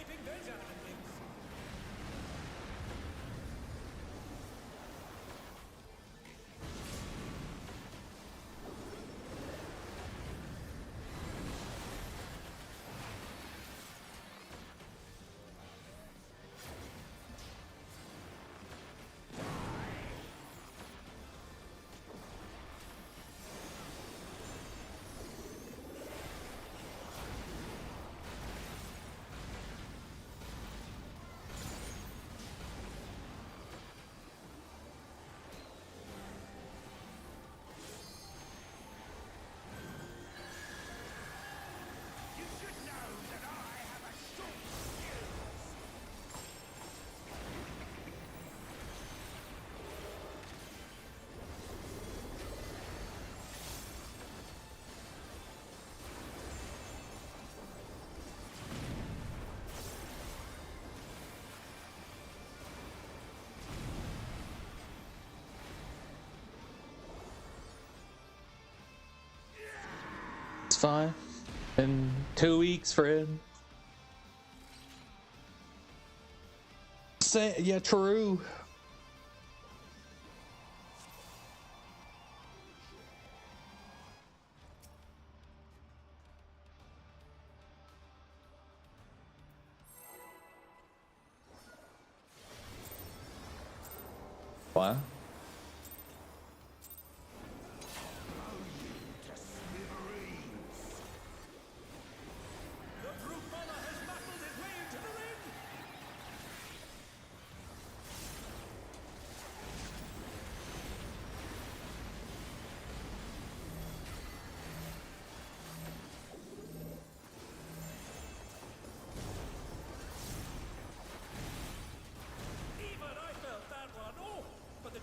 keeping veg out of things. It's fine. In 2 weeks, friend. Say, yeah, true. What? The brute mauler has muscled his way into the ring. Even I felt that one. Oh, but the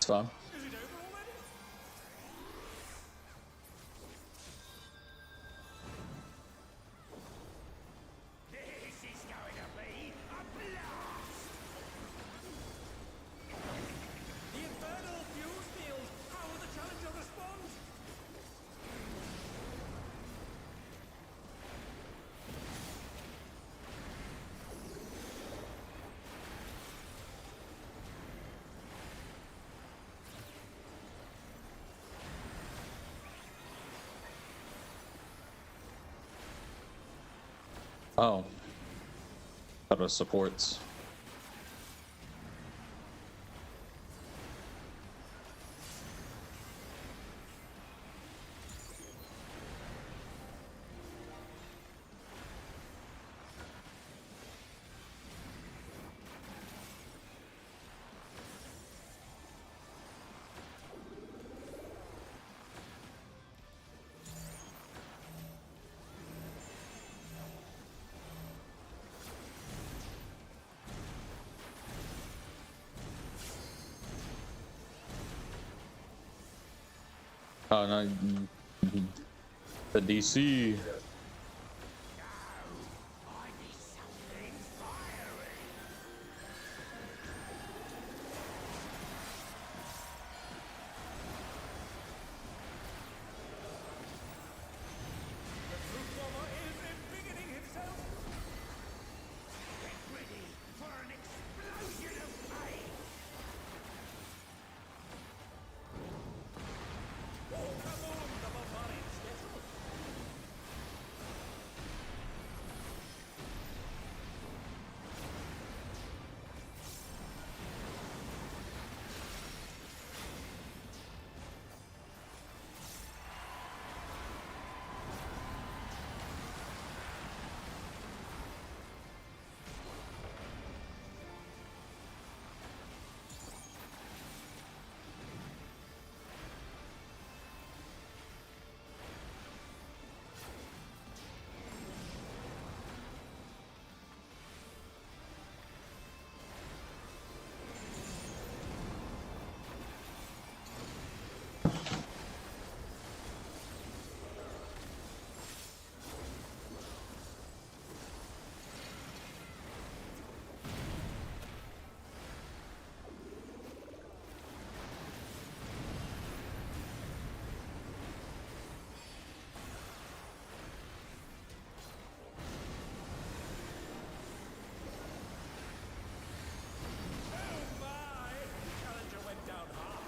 It's fine. Is it over already? This is going to be a blast! The infernal fuse field! How will the challenger respond? Oh. Thought it was supports. Oh no, the DC. The truth bomber is embiggening himself! Get ready for an explosion of pain! Oh, come on, the barbarian schedule! Oh my! Challenger went down hard.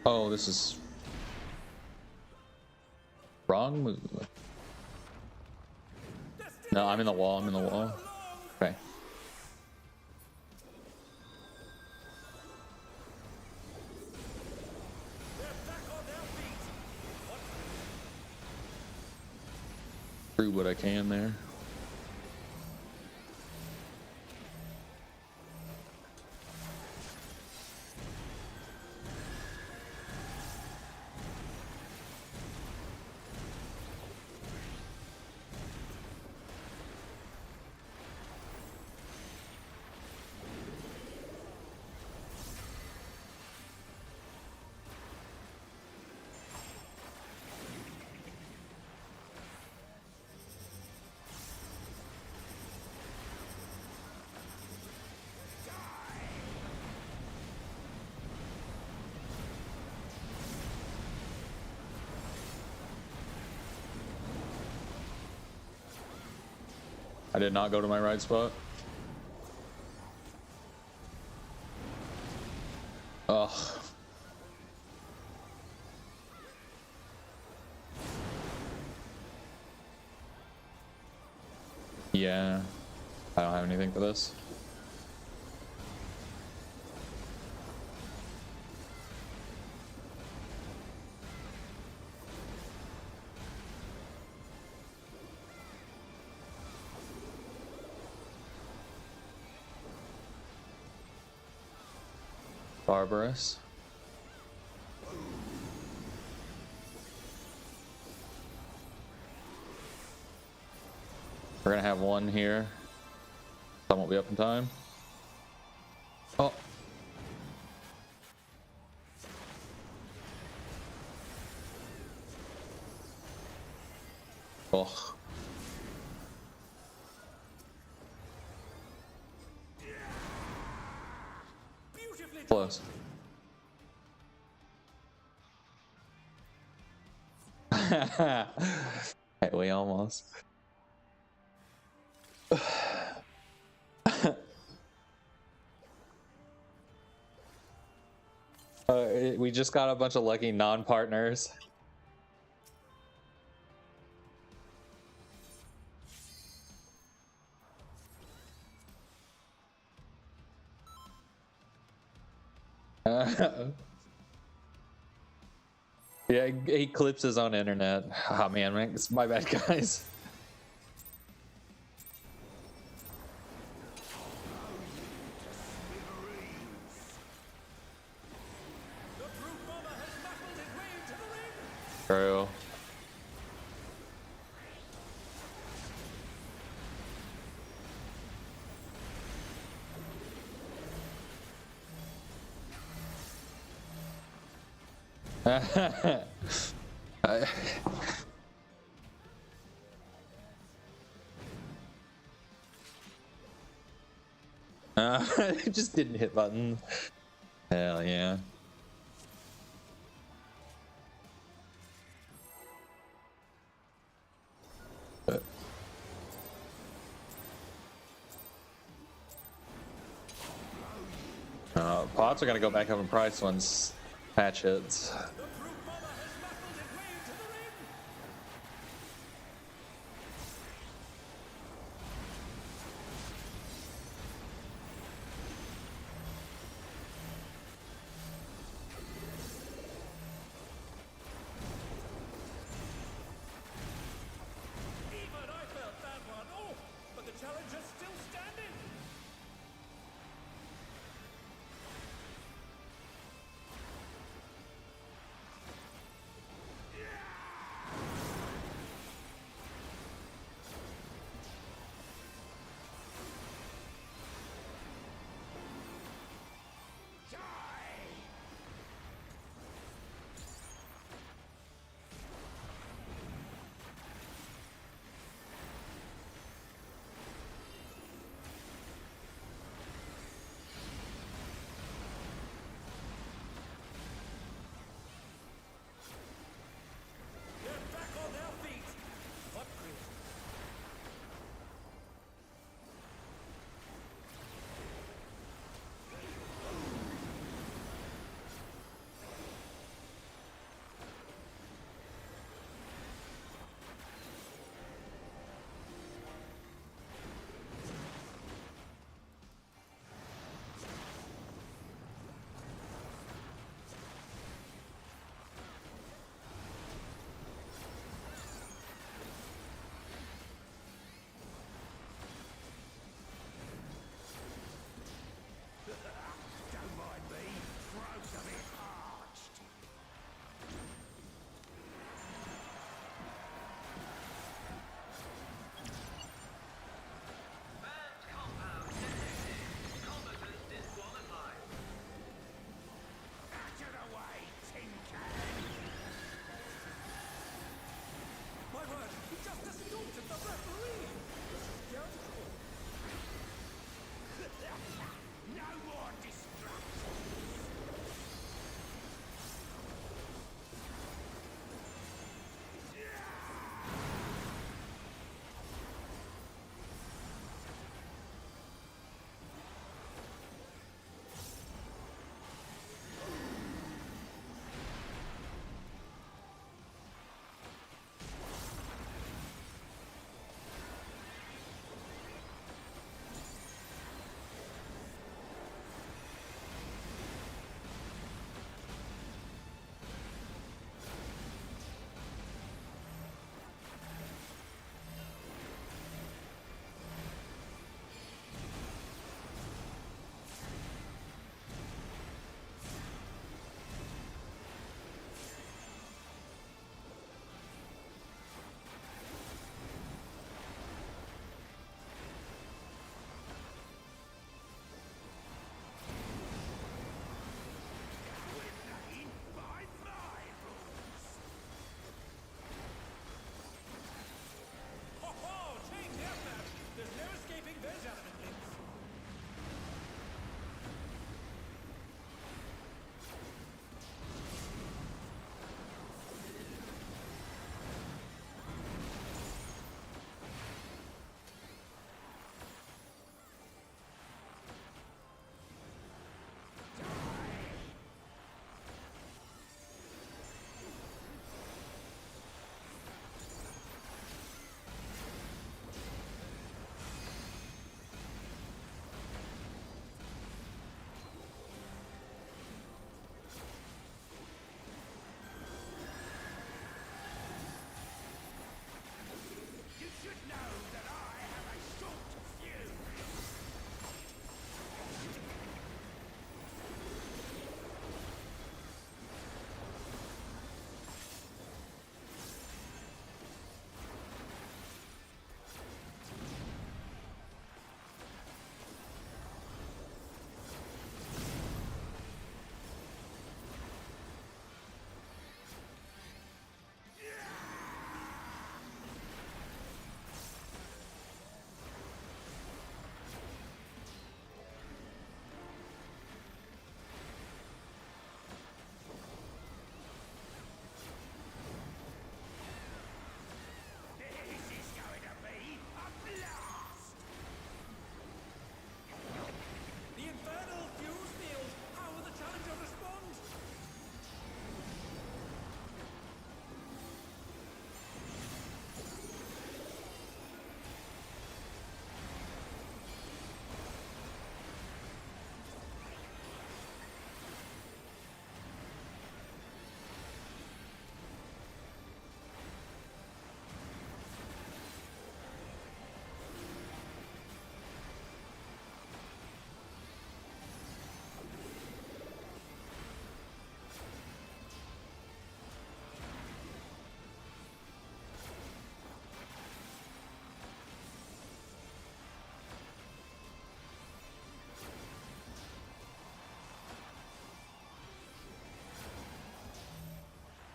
Oh, this is wrong move. No, I'm in the wall. I'm in the wall. Okay. They're back on their feet! What? Do what I can there. I did not go to my right spot. Ugh. Yeah. I don't have anything for this. Barbarous. We're gonna have one here. I won't be up in time. Oh. Oh. Beautifully done. Close. Hey, we almost. We just got a bunch of lucky non-partners. Yeah, he clips his own internet. Oh man, it's my bad, guys. The brute bomber has muffled his way into the ring. True. I- it just didn't hit button. Hell yeah. Pots are gonna go back up in price once patch hits. The brute bomber has muffled his way into the ring. Even I felt that one. Oh, but the challenger's still standing.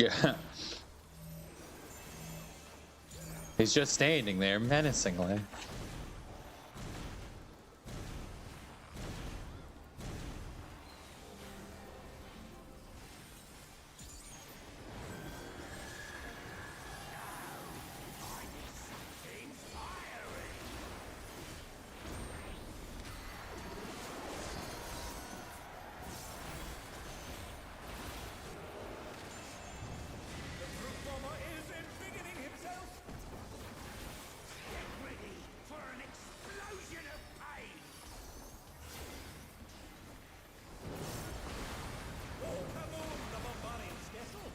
Yeah. He's just standing there menacingly. The fruit bomber is embiggening himself. Get ready for an explosion of pain! Oh, kaboom! The bombardier's castle.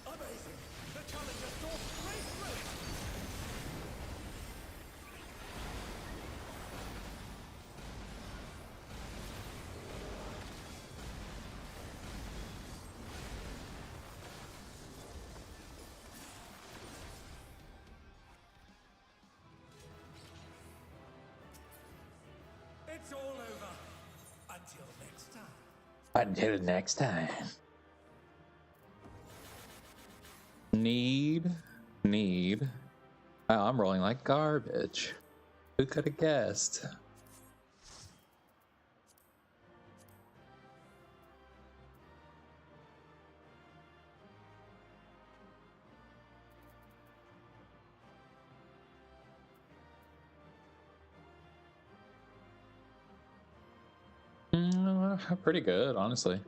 Amazing! The challenger saw straight through it. It's all over. Until next time. Until next time. Need. Wow, I'm rolling like garbage. Who could have guessed? Pretty good, honestly.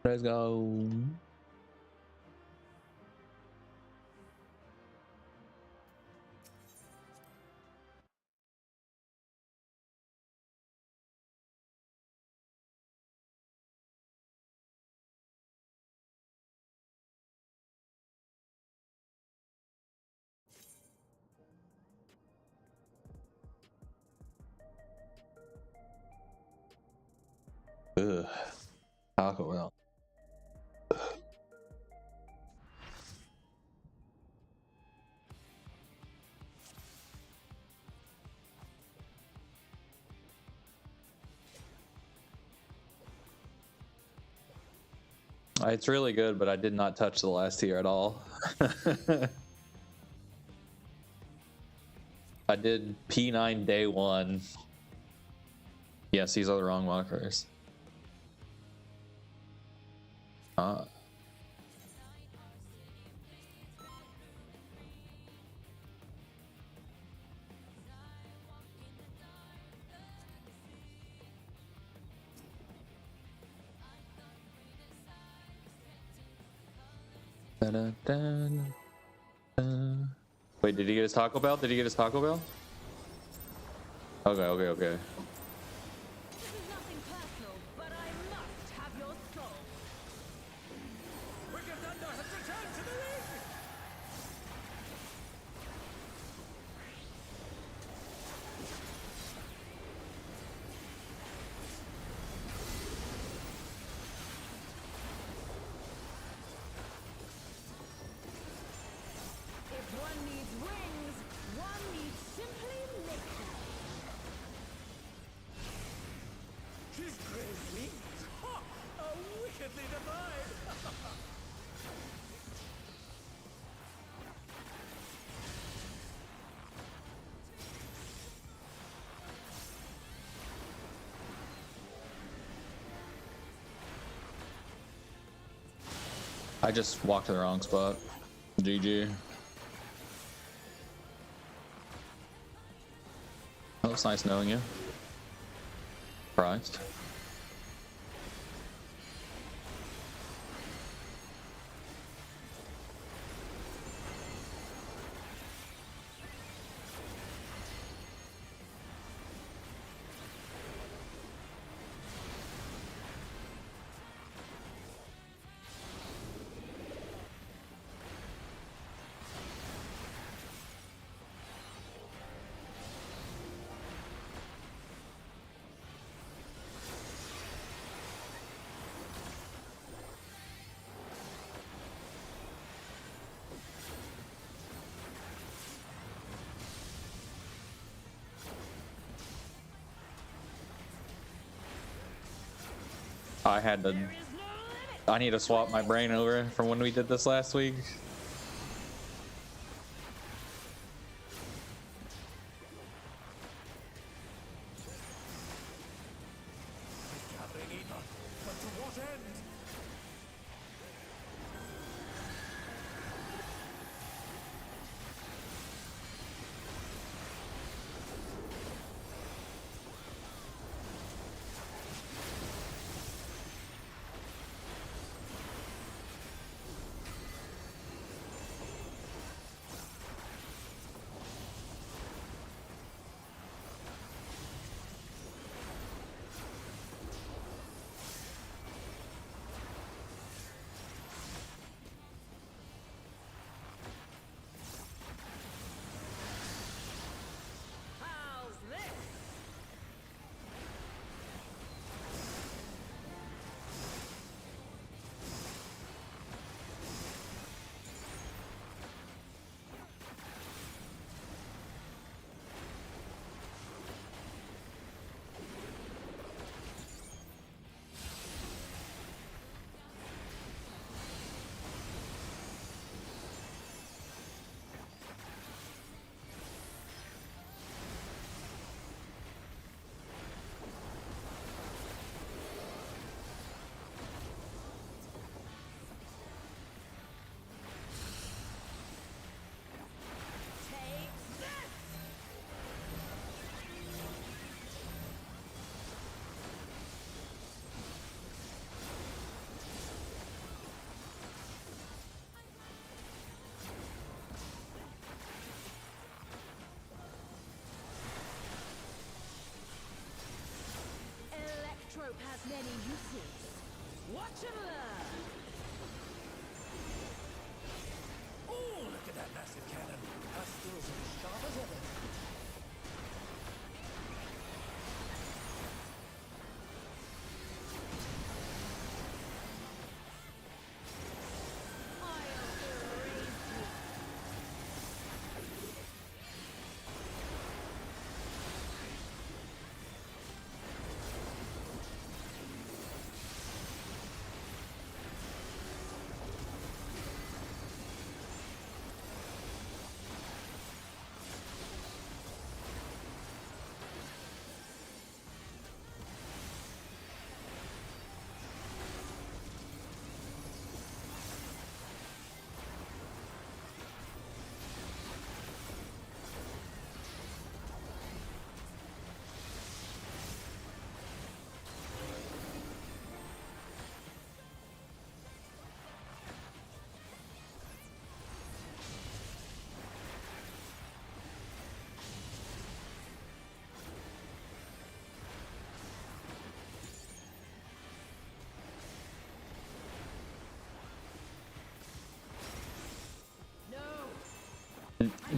Let's go. Ugh. Taco Bell. It's really good, but I did not touch the last tier at all. I did P9 day 1. Yes, these are the wrong markers. Wait, did he get his Taco Bell? Did he get his Taco Bell? Okay, okay, okay. This is nothing personal, but I must have your soul. Wicked Thunder has returned to the ring! If one needs wings, one needs simply liquor. She's great wings! Ha! How wickedly divine! I just walked to the wrong spot. GG. Oh, it's nice knowing you. Surprised. I had to. I need to swap my brain over from when we did this last week. Gathering ether, but to what end? How's this? Take this! Electrope has many uses. Watch and learn. Oh, look at that massive cannon! Her skills are as sharp as ever. I'll erase you.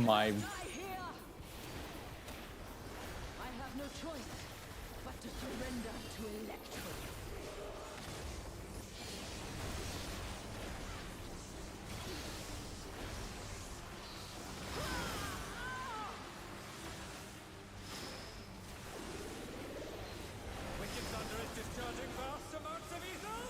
My Die here! I have no choice but to surrender to Electro. Wicked Thunder is discharging vast amounts of ether!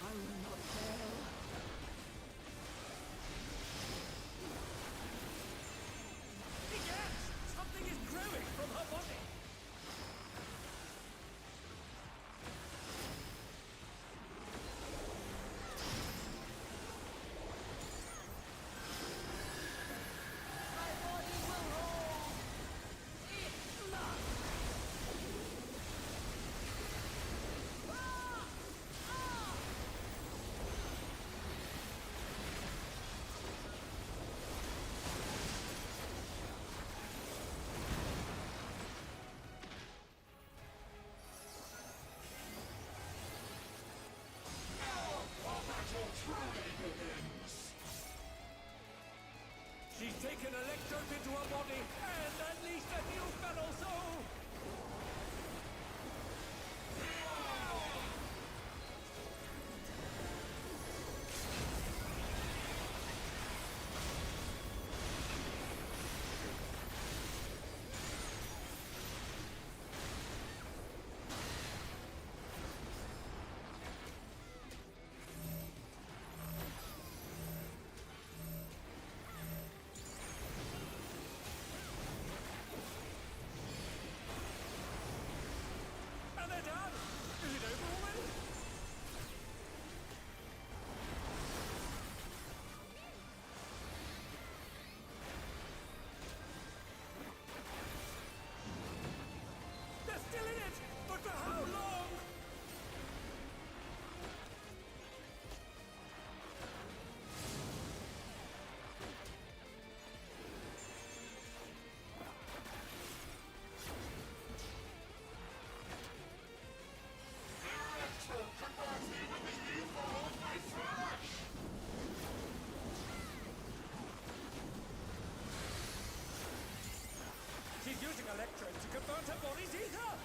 I will not fail. Egad! Something is growing from her body! My body will hold its love. She's taken electrodes into her body and unleashed a new battle soul! And they're done! Is it over already? They're still in it! But for how long? She's using electrodes to convert her body's ether!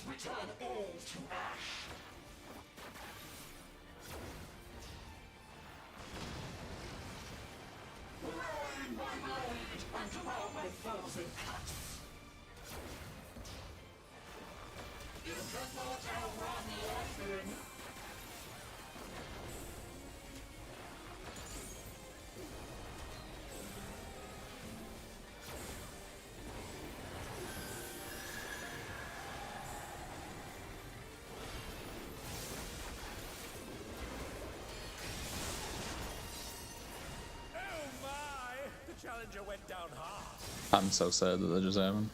Return all to ash. Ruin my blade and devour my foes in cuts. You cannot outrun the orphan. challenger went down hard. I'm so sad that that just happened.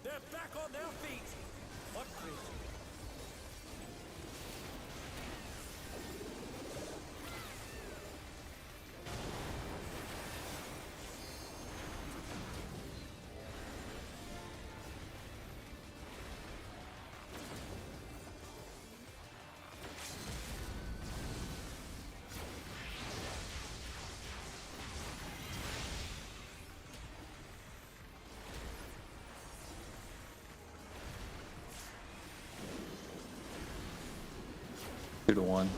They're back on their feet. What crazy? Two to one.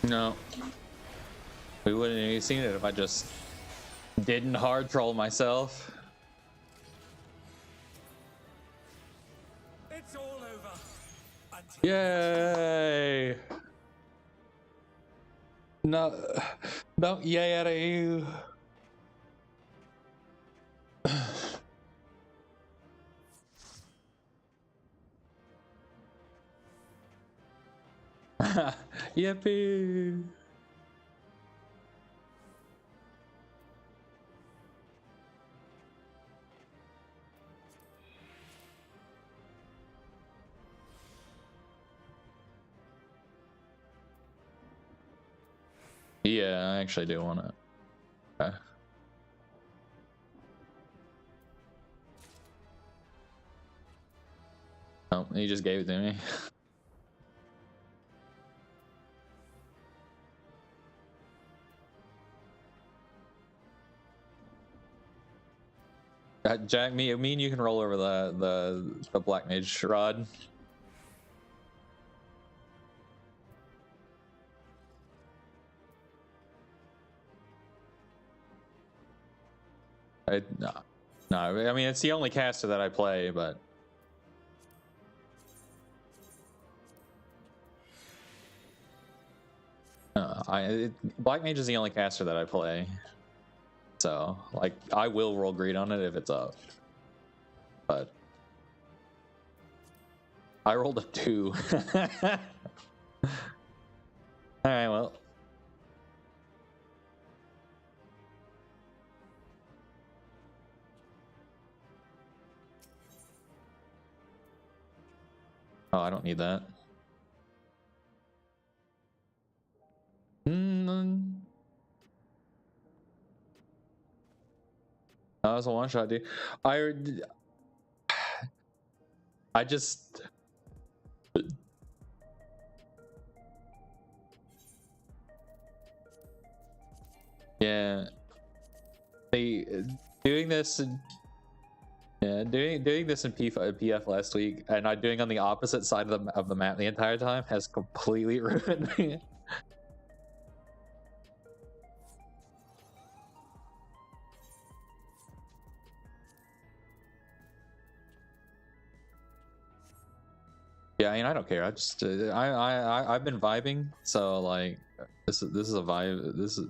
No. We wouldn't have even seen it if I just didn't hard troll myself. It's all over. Until Yay! No, don't yay out of you. Yippee! Yeah, I actually do want it. Okay. Oh, he just gave it to me. Jack, me and you can roll over the black mage rod. No, I mean it's the only caster that I play, but black mage is the only caster that I play. So like I will roll greed on it if it's up, but I rolled a 2. All right, well. Oh, I don't need that. That was a one shot, dude. I just. Yeah. Doing this. Yeah, doing this in PF last week, and not doing on the opposite side of the map the entire time has completely ruined me. Yeah, I mean I don't care. I just I've been vibing, so like this is a vibe. This is.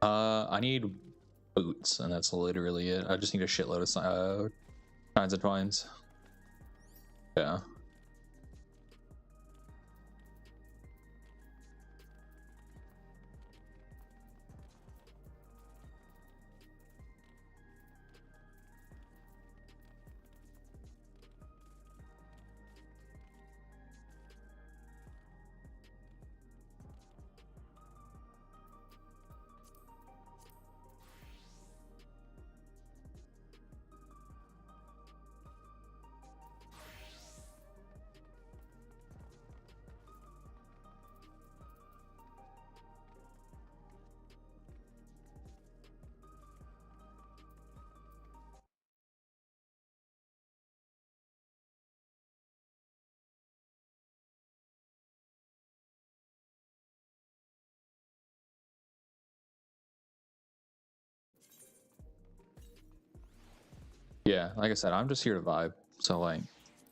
I need boots, and that's literally it. I just need a shitload of kinds of twines. Yeah. Yeah, like I said, I'm just here to vibe. So like,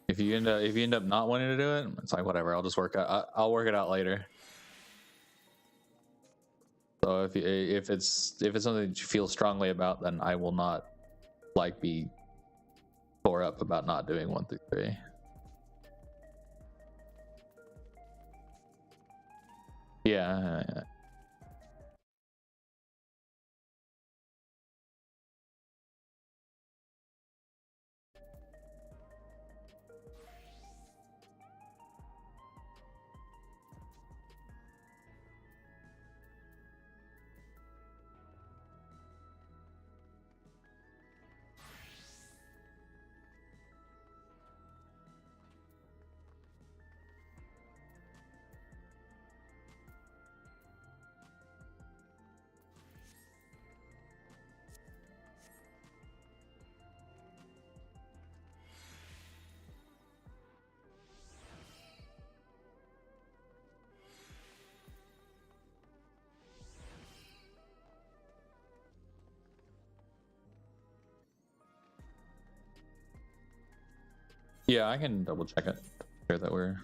if you end up not wanting to do it, it's like whatever. I'll just I'll work it out later. So if it's something that you feel strongly about, then I will not like be tore up about not doing 1 through 3. Yeah. Yeah, I can double check it. Sure that we're.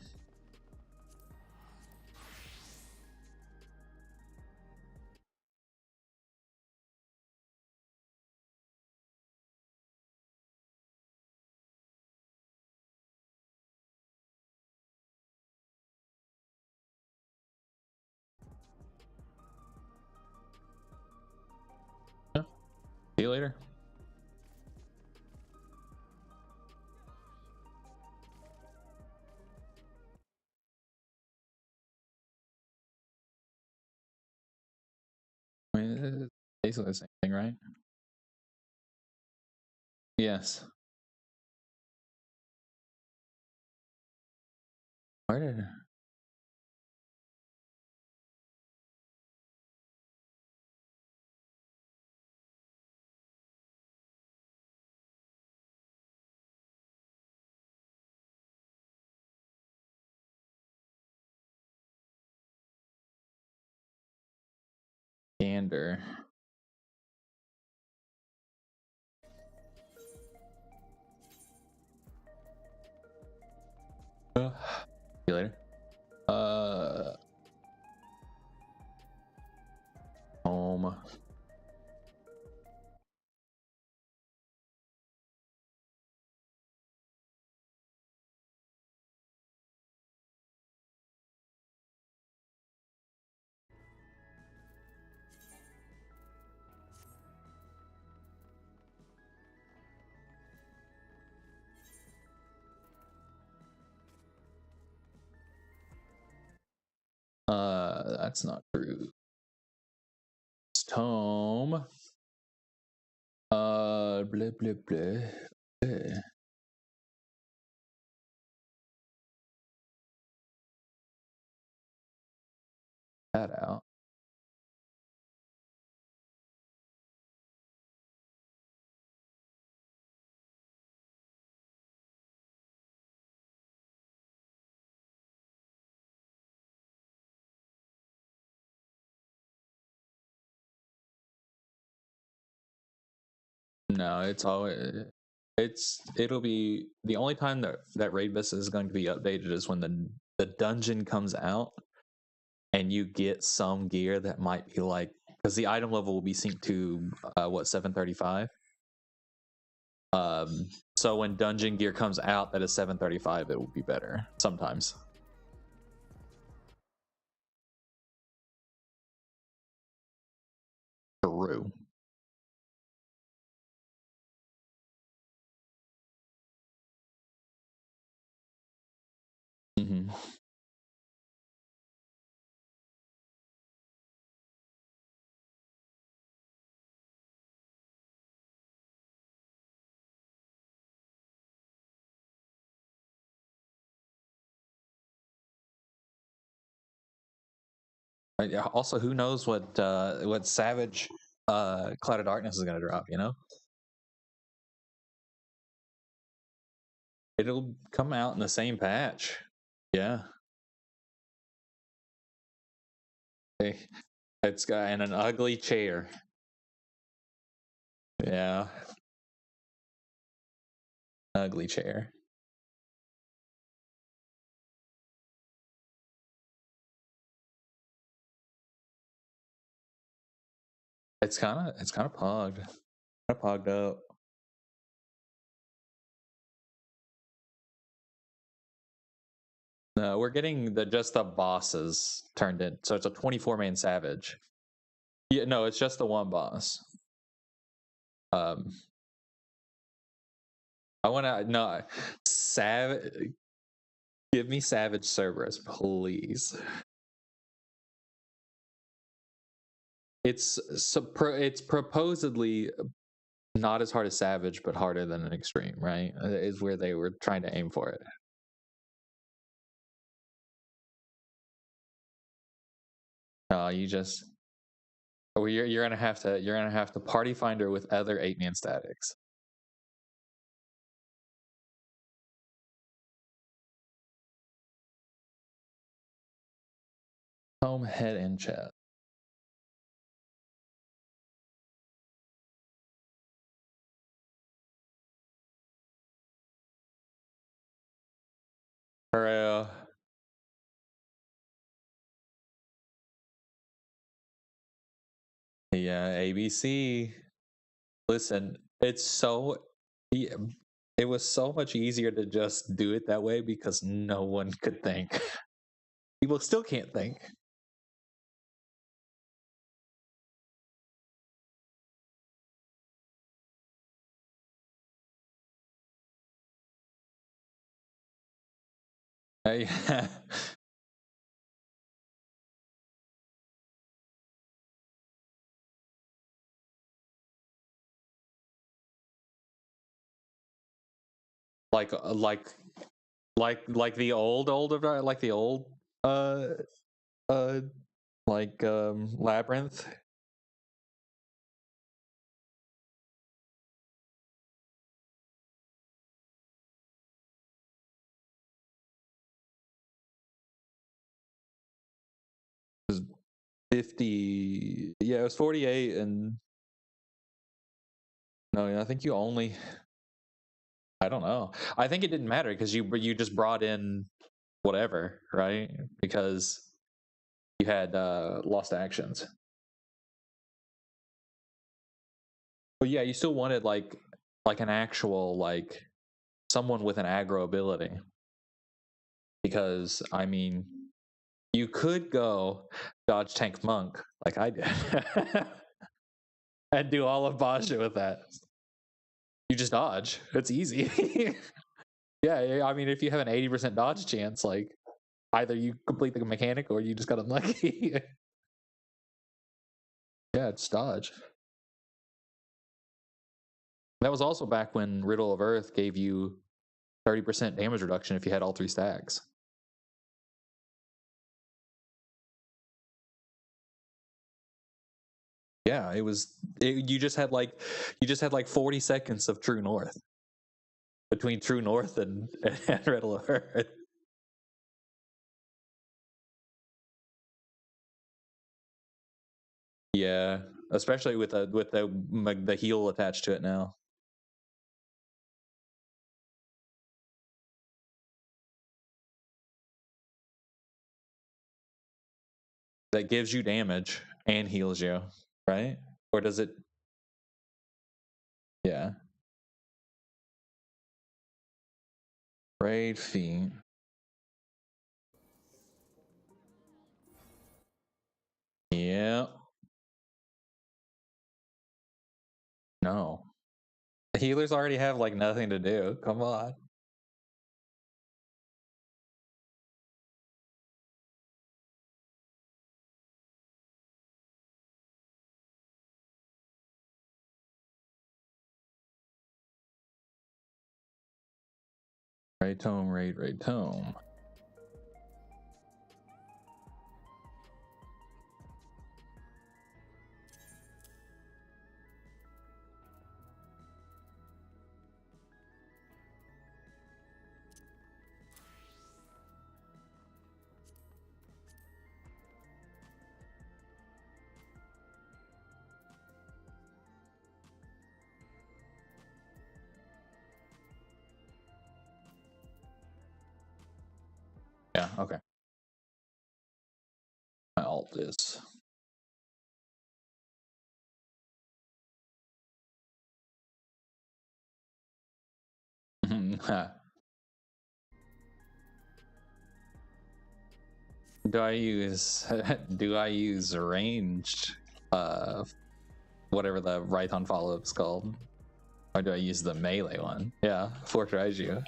Yeah. See you later. I mean, it's basically the same thing, right? Yes. Where did? Gander. See you later. Home. That's not true. It's home. Blah blah blah. Blah. That out. No, it's always it'll be the only time that raid bus is going to be updated is when the dungeon comes out and you get some gear that might be like because the item level will be synced to what 735. So when dungeon gear comes out that is 735, it will be better sometimes. True. Mm-hmm. Also, who knows what Savage Cloud of Darkness is gonna drop? You know, it'll come out in the same patch. Yeah. It's got and an ugly chair. Yeah. Ugly chair. It's kind of pogged. Kind of pogged up. No, we're getting just the bosses turned in. So it's a 24-man Savage. Yeah, no, it's just the one boss. I want to no Savage. Give me Savage Cerberus, please. It's proposedly not as hard as Savage, but harder than an Extreme, right? Is where they were trying to aim for it. You just you're gonna have to party finder with other 8-man statics. Home, head, and chest. For yeah, ABC. Listen, it's so it was so much easier to just do it that way because no one could think. People still can't think. like the old like the old Labyrinth. It was 50. Yeah, it was 48, and no, I think you only. I don't know. I think it didn't matter because you just brought in whatever, right? Because you had lost actions. But yeah, you still wanted like an actual like someone with an aggro ability. Because I mean, you could go dodge tank monk like I did. And do all of Basha with that. You just dodge. It's easy. Yeah, I mean, if you have an 80% dodge chance, like either you complete the mechanic or you just got unlucky. Yeah, it's dodge. That was also back when Riddle of Earth gave you 30% damage reduction if you had all 3 stacks. Yeah, you just had like 40 seconds of True North between True North and Riddle of Earth. Yeah, especially with the heal attached to it now. That gives you damage and heals you. right? Or does it? Yeah. Raid fee. Yeah. No. The healers already have like nothing to do. Come on. Raid tome, raid tome. Yeah, okay. My alt is. Do I use ranged whatever the Rhython follow-up is called? Or do I use the melee one? Yeah, Fork Raiju.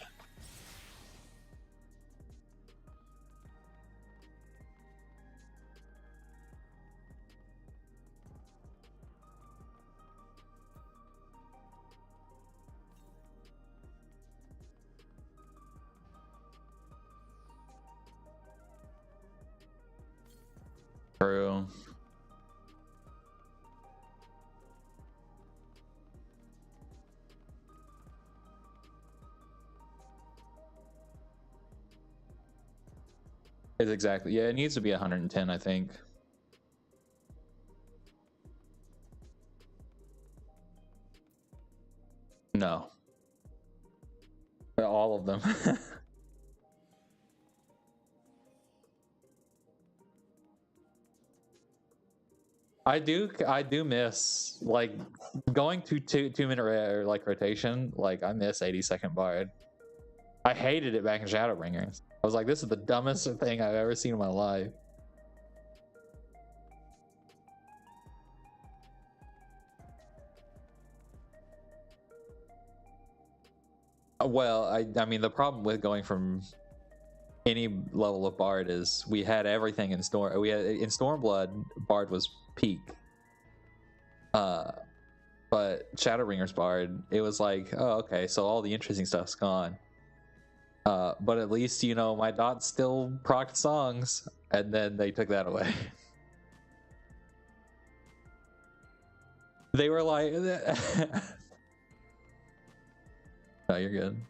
True. It's exactly, yeah, it needs to be 110, I think. No. All of them. I do miss like going to 2 minute like rotation. Like I miss 80-second Bard. I hated it back in Shadowbringers. I was like, this is the dumbest thing I've ever seen in my life. Well, I mean the problem with going from any level of Bard is we had everything in Storm. We had in Stormblood, Bard was peak. But Shadowbringers Bard, it was like, oh, okay, so all the interesting stuff's gone. But at least, you know, my dots still proc songs, and then they took that away. They were like, no, you're good.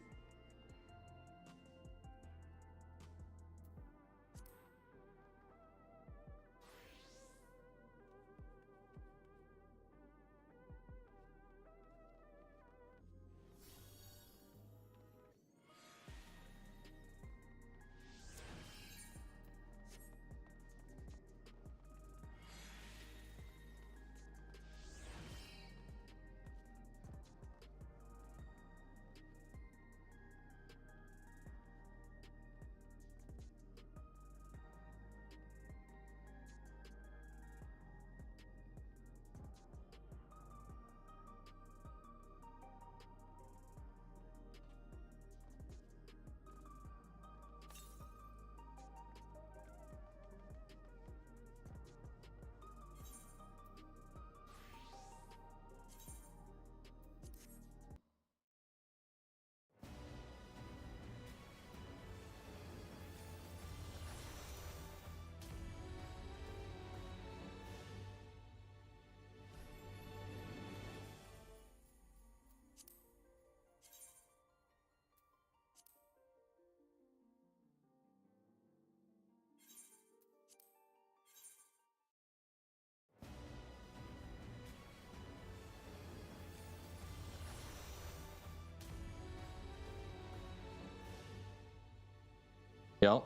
Yep.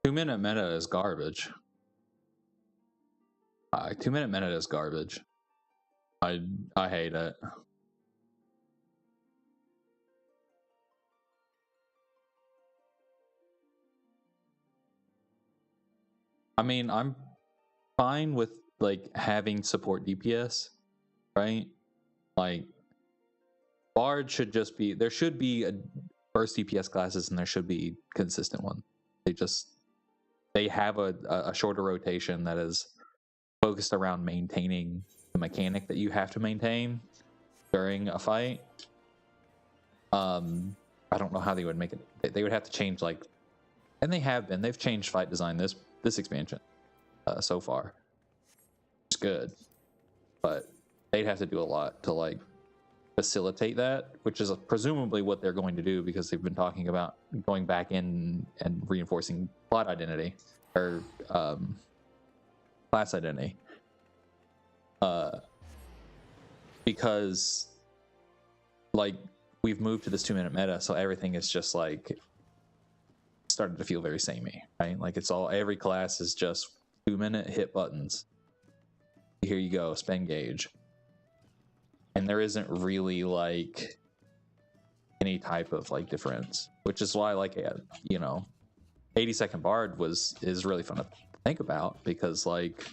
2-minute meta is garbage. 2-minute meta is garbage. I hate it. I mean, I'm fine with like having support DPS, right? Like Bard should just be, there should be a burst DPS classes and there should be consistent one. They have a shorter rotation that is focused around maintaining the mechanic that you have to maintain during a fight. I don't know how they would make it. They would have to change, like, and they've changed fight design this expansion so far. It's good, but they'd have to do a lot to like facilitate that, which is presumably what they're going to do, because they've been talking about going back in and reinforcing plot identity or class identity, because like we've moved to this 2-minute meta, so everything is just like started to feel very samey, right? Like it's all, every class is just 2-minute hit buttons. Here you go, spend gauge. And there isn't really like any type of like difference, which is why like, you know, 80-second Bard is really fun to think about, because like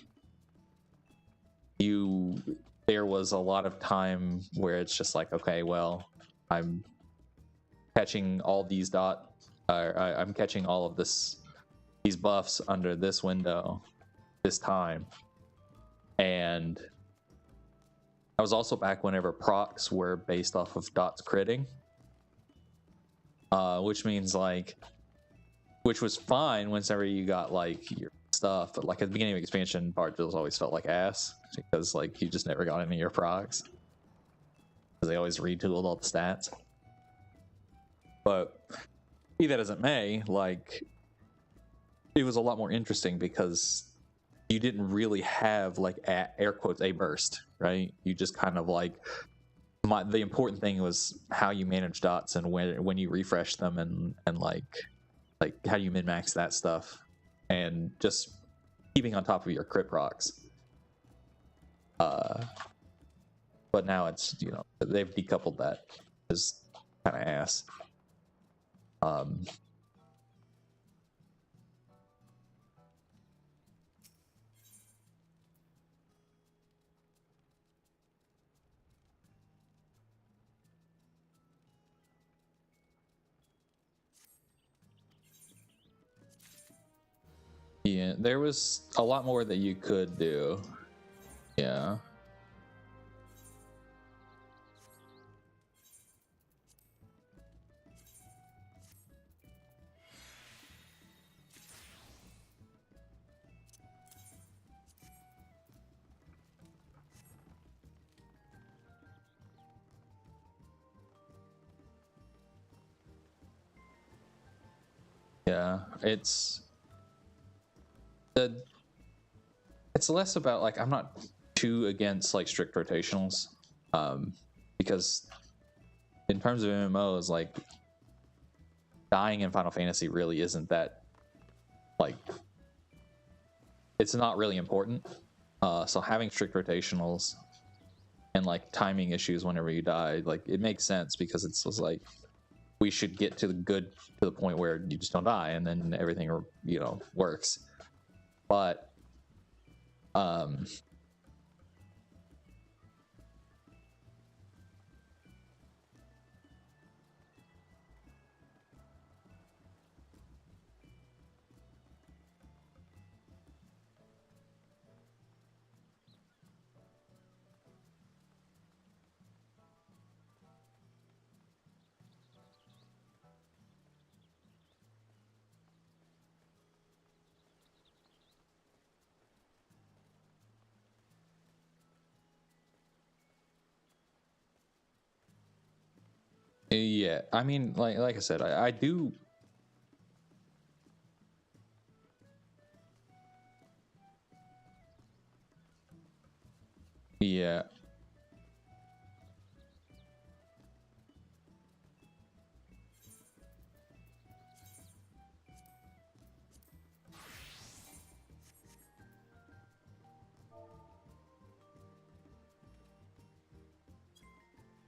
there was a lot of time where it's just like, okay, well, I'm catching all these I'm catching all of these buffs under this window, this time. And I was also back whenever procs were based off of dots critting, which means like, which was fine whenever you got like your stuff, but like at the beginning of expansion, Bard builds always felt like ass because like you just never got any of your procs because they always retooled all the stats. But be that as it may, like it was a lot more interesting because you didn't really have like air quotes a burst, right? You just kind of like, the important thing was how you manage dots and when you refresh them and like how you min-max that stuff and just keeping on top of your crit procs. But now it's, you know, they've decoupled that. Is kind of ass. Yeah, there was a lot more that you could do. Yeah. Yeah, it's less about like, I'm not too against like strict rotationals, because in terms of MMOs, like dying in Final Fantasy really isn't that, like, it's not really important. So having strict rotationals and like timing issues whenever you die, like it makes sense because it's just like, we should get to the point where you just don't die and then everything, you know, works. But yeah, I mean, like I said, I do. Yeah.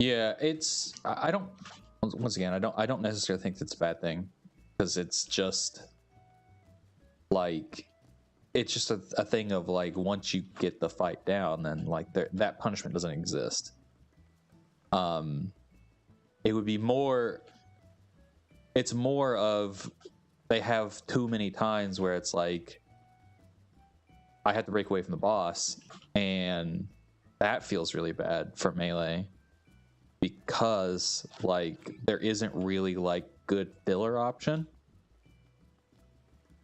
Yeah, it's I don't once again I don't necessarily think it's a bad thing, because it's just like it's just a thing of like once you get the fight down, then like that punishment doesn't exist. It would be more. It's more of they have too many times where it's like I had to break away from the boss, and that feels really bad for melee, because like there isn't really like good filler option,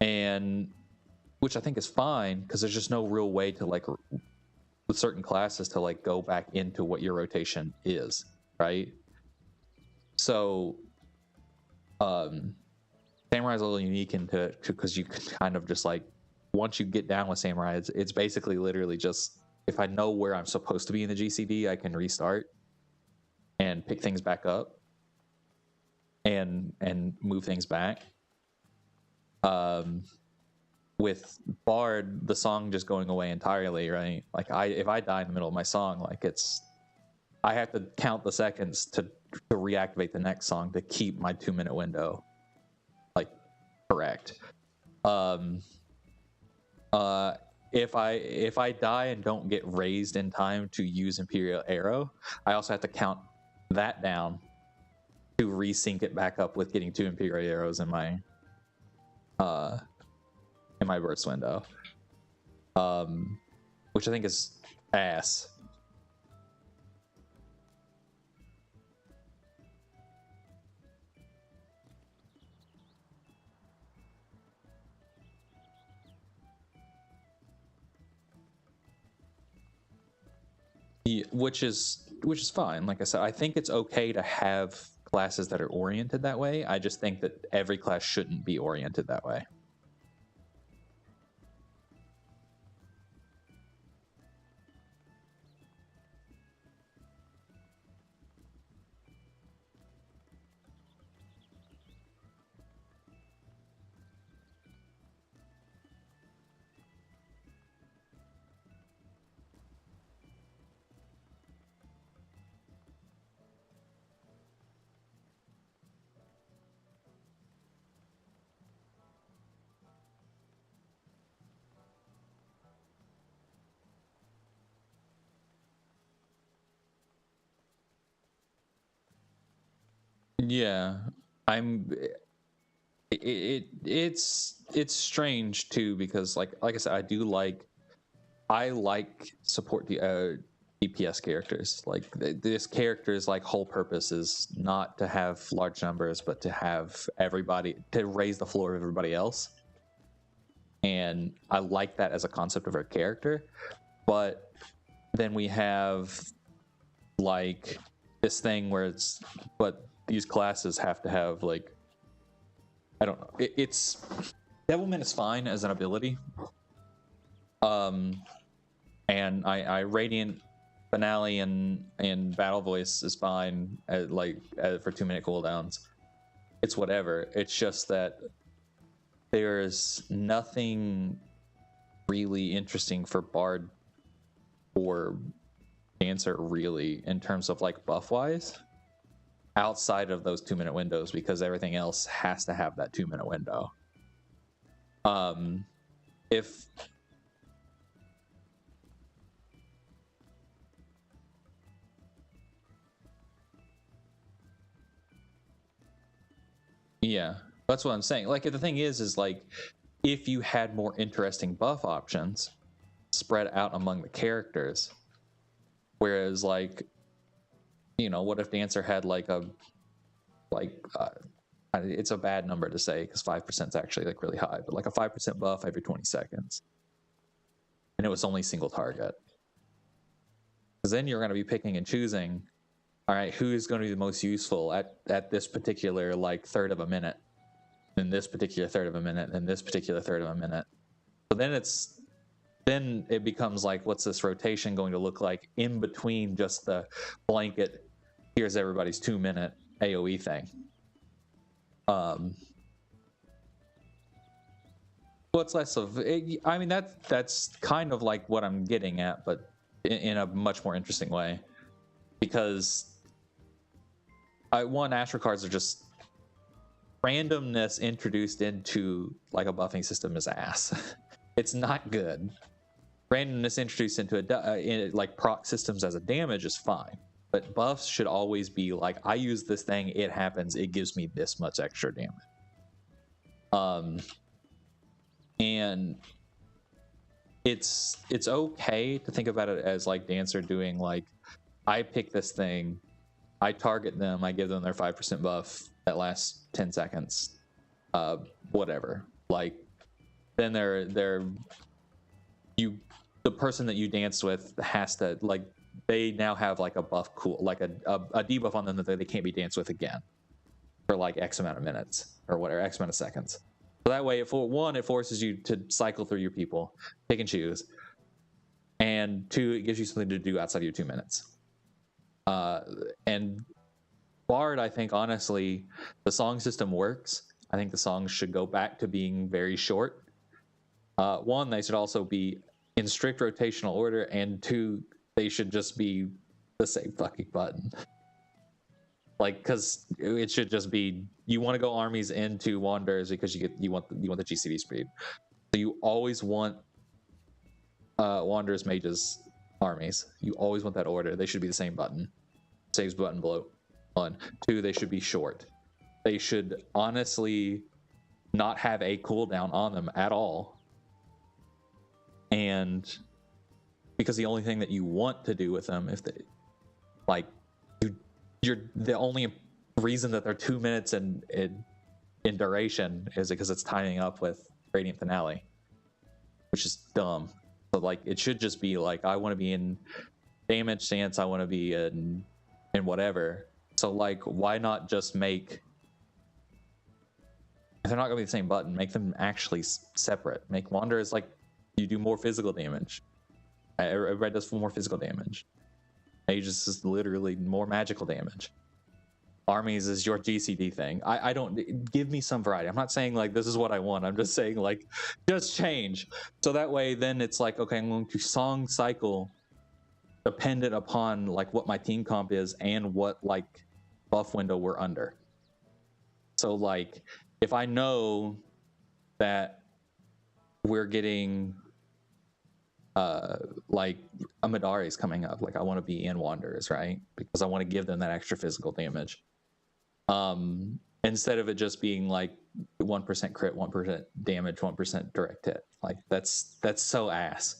and which I think is fine, because there's just no real way to like with certain classes to like go back into what your rotation is, right? So Samurai's a little unique into it because you can kind of just like once you get down with Samurai, it's basically literally just if I know where I'm supposed to be in the GCD, I can restart and pick things back up and move things back. With Bard, the song just going away entirely, right? Like if I die in the middle of my song, like I have to count the seconds to reactivate the next song to keep my 2-minute window like correct. If I die and don't get raised in time to use Imperial Arrow, I also have to count that down to resync it back up with getting 2 Imperial Arrows in my burst window, which I think is ass. Yeah, which is fine. Like I said, I think it's okay to have classes that are oriented that way. I just think that every class shouldn't be oriented that way. Yeah, I'm. It's strange too, because like I said, I like support the DPS characters. Like this character's like whole purpose is not to have large numbers, but to have everybody to raise the floor of everybody else. And I like that as a concept of her character, but then we have like this thing where these classes have to have like I don't know. It's Devilman is fine as an ability, and I Radiant Finale and Battle Voice is fine for 2-minute cooldowns. It's whatever. It's just that there's nothing really interesting for Bard or Dancer really in terms of like buff wise outside of those 2-minute windows, because everything else has to have that 2-minute window. If yeah, that's what I'm saying. Like the thing is like if you had more interesting buff options spread out among the characters, whereas like what if Dancer had it's a bad number to say because 5% is actually like really high, but like a 5% buff every 20 seconds, and it was only single target. Because then you're going to be picking and choosing. All right, who is going to be the most useful at this particular like third of a minute, in this particular third of a minute, and this particular third of a minute. So then it becomes like, what's this rotation going to look like in between just the blanket? Here's everybody's 2-minute AOE thing. What's less of it, I mean that's kind of like what I'm getting at, but in a much more interesting way, because one, Astro cards are just randomness introduced into like a buffing system is ass. It's not good. Randomness introduced into like proc systems as a damage is fine, but buffs should always be like, I use this thing, it happens, it gives me this much extra damage. And it's okay to think about it as like Dancer doing like, I pick this thing, I target them, I give them their 5% buff that lasts 10 seconds, whatever. Like, then the person that you danced with has to, like, they now have like a buff cool, like a debuff on them that they can't be danced with again for like X amount of minutes or whatever, X amount of seconds. So that way, it forces you to cycle through your people, pick and choose, and 2, it gives you something to do outside of your 2 minutes. And Bard, I think honestly, the song system works. I think the songs should go back to being very short. 1, they should also be in strict rotational order, and 2, they should just be the same fucking button. Like, because it should just be, you want to go armies into Wanderers because you want the GCD speed. So you always want Wanderers, Mages, armies. You always want that order. They should be the same button. Saves button below. 1. 2, they should be short. They should honestly not have a cooldown on them at all. And because the only thing that you want to do with them, if they like, you're the only reason that they're 2 minutes in duration is because it's tying up with Radiant Finale, which is dumb. So like, it should just be like, I want to be in damage stance, I want to be in whatever. So like, why not just make, if they're not gonna be the same button, make them actually separate. Make Wanderers like, you do more physical damage. Everybody does more physical damage. Mages is literally more magical damage. Armies is your GCD thing. I don't, give me some variety. I'm not saying like this is what I want. I'm just saying like, just change. So that way then it's like, okay, I'm going to song cycle dependent upon like what my team comp is and what like buff window we're under. So like, if I know that we're getting like a Madari is coming up, like I want to be in Wanderers, right? Because I want to give them that extra physical damage. Instead of it just being like 1% crit, 1% damage, 1% direct hit. Like that's so ass.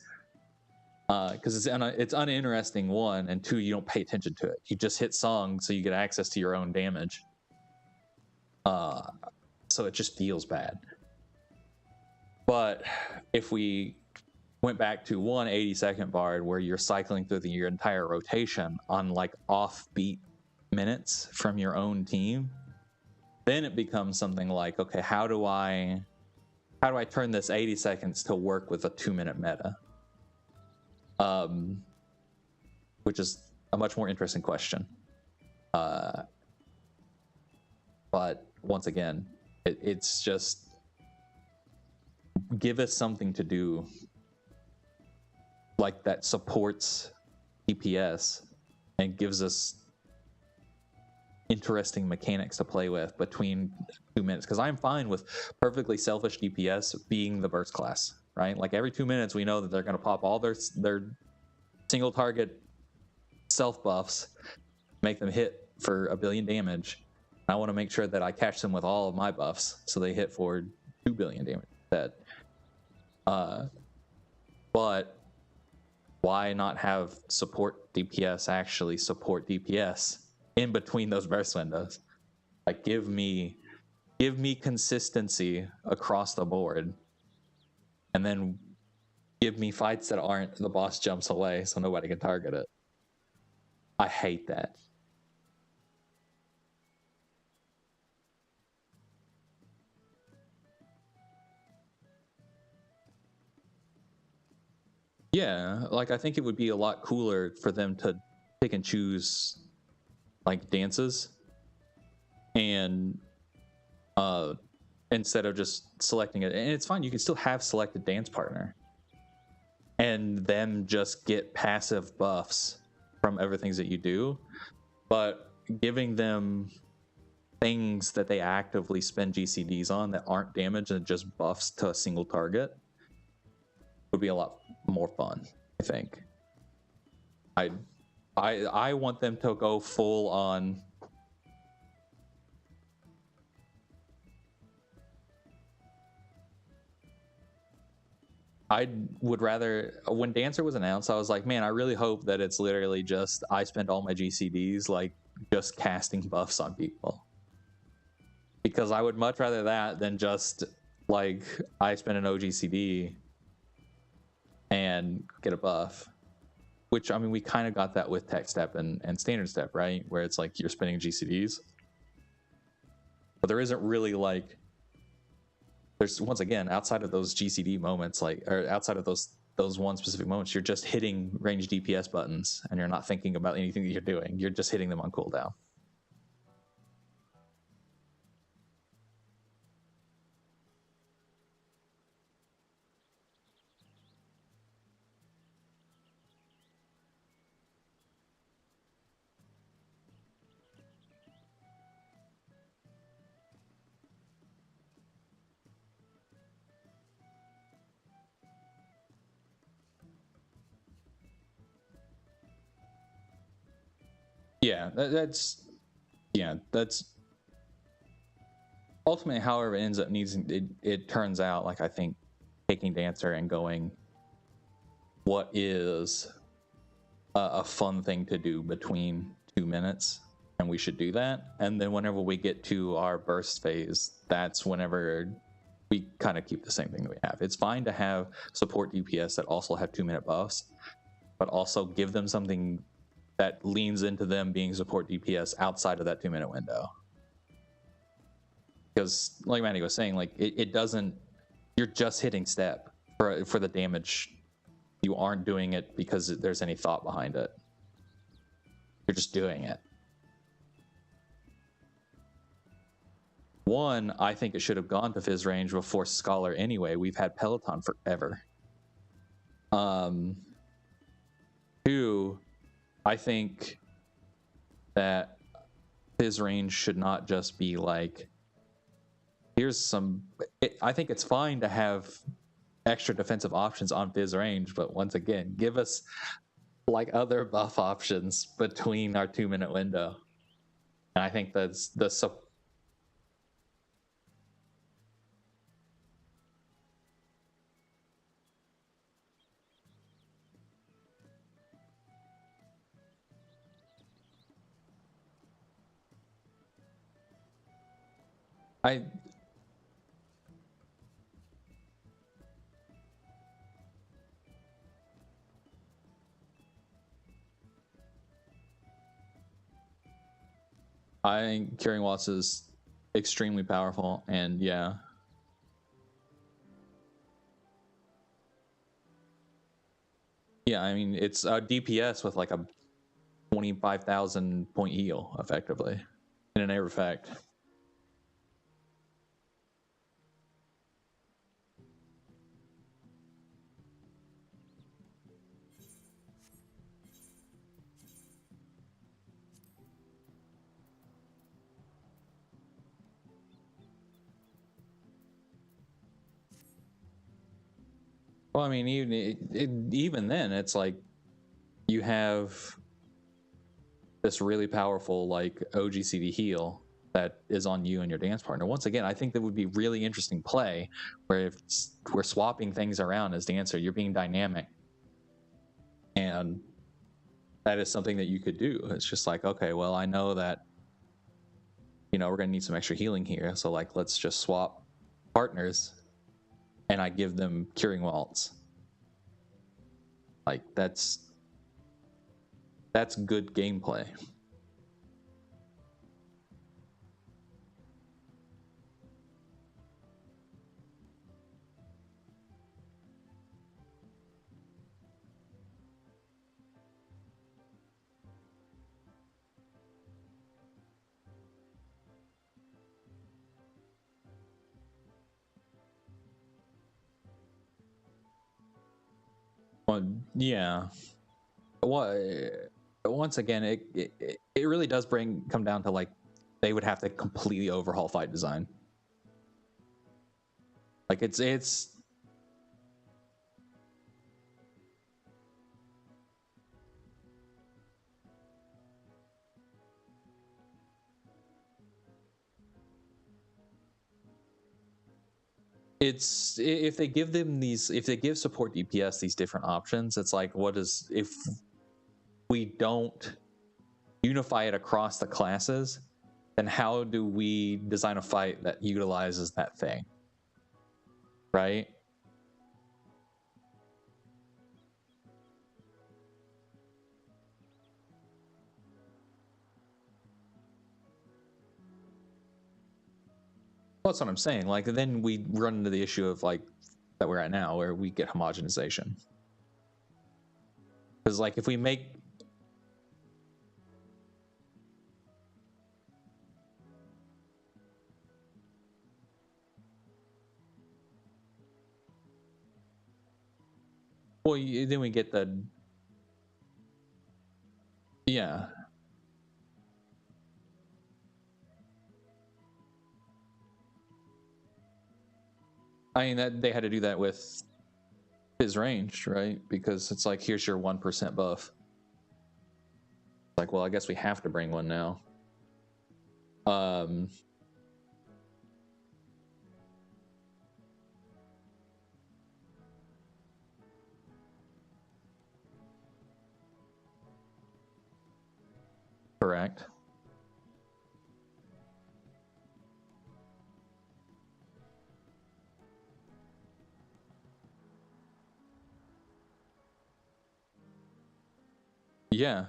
Because it's uninteresting, 1, and 2, you don't pay attention to it. You just hit song so you get access to your own damage. So it just feels bad. But if we went back to 1 80-second Bard where you're cycling through your entire rotation on like offbeat minutes from your own team, then it becomes something like, okay, how do I turn this 80 seconds to work with a 2-minute meta? Which is a much more interesting question. But once again, it's just, give us something to do like that supports DPS and gives us interesting mechanics to play with between 2 minutes. Because I'm fine with perfectly selfish DPS being the burst class, right? Like every 2 minutes we know that they're going to pop all their single target self buffs, make them hit for 1 billion damage. I want to make sure that I catch them with all of my buffs so they hit for 2 billion damage instead. But why not have support DPS actually support DPS in between those burst windows? Like, give me consistency across the board, and then give me fights that aren't the boss jumps away so nobody can target it. I hate that. Yeah, like I think it would be a lot cooler for them to pick and choose like dances, and instead of just selecting it. And it's fine, you can still have selected dance partner and them just get passive buffs from everything that you do. But giving them things that they actively spend GCDs on that aren't damage and just buffs to a single target would be a lot more fun, I think. I want them to go full on. I would rather, when Dancer was announced, I was like, man, I really hope that it's literally just I spend all my GCDs like just casting buffs on people. Because I would much rather that than just like I spend an OGCD and get a buff. Which, I mean, we kind of got that with Tech Step and Standard Step, right? Where it's like you're spending GCDs. But there isn't really like, there's, once again, outside of those GCD moments, like, or outside of those one specific moments, you're just hitting ranged DPS buttons and you're not thinking about anything that you're doing. You're just hitting them on cooldown. Yeah, that's ultimately, however it ends up it turns out, like, I think taking Dancer and going, what is a fun thing to do between 2 minutes, and we should do that. And then whenever we get to our burst phase, that's whenever we kind of keep the same thing that we have. It's fine to have support DPS that also have 2-minute buffs, but also give them something that leans into them being support DPS outside of that 2-minute window. Because, like Manny was saying, like it doesn't. You're just hitting step for the damage. You aren't doing it because there's any thought behind it. You're just doing it. One, I think it should have gone to Fizz range before Scholar anyway. We've had Peloton forever. Two, I think that Fizz range should not just be like, here's some. I think it's fine to have extra defensive options on Fizz range, but once again, give us like other buff options between our 2-minute window. And I think that's the I think Curing Watts is extremely powerful, and yeah. Yeah, I mean, it's a DPS with like a 25,000 point heal, effectively, in an air effect. Well, I mean, even then, it's like you have this really powerful like OGCD heal that is on you and your dance partner. Once again, I think that would be really interesting play where if we're swapping things around as dancer, you're being dynamic, and that is something that you could do. It's just like, okay, well, I know that, you know, we're gonna need some extra healing here, so like let's just swap partners and I give them Curing Waltz. Like that's good gameplay. Well, yeah. What But once again, it really does come down to like they would have to completely overhaul fight design. Like it's if they give them these, if they give support DPS these different options, it's like, what is, if we don't unify it across the classes, then how do we design a fight that utilizes that thing, right? That's what I'm saying. Like, then we run into the issue of like that we're at now, where we get homogenization. Because like if we make then we get the yeah. I mean, that they had to do that with his range, right? Because it's like, here's your 1% buff. Like, well, I guess we have to bring one now. Correct. Yeah.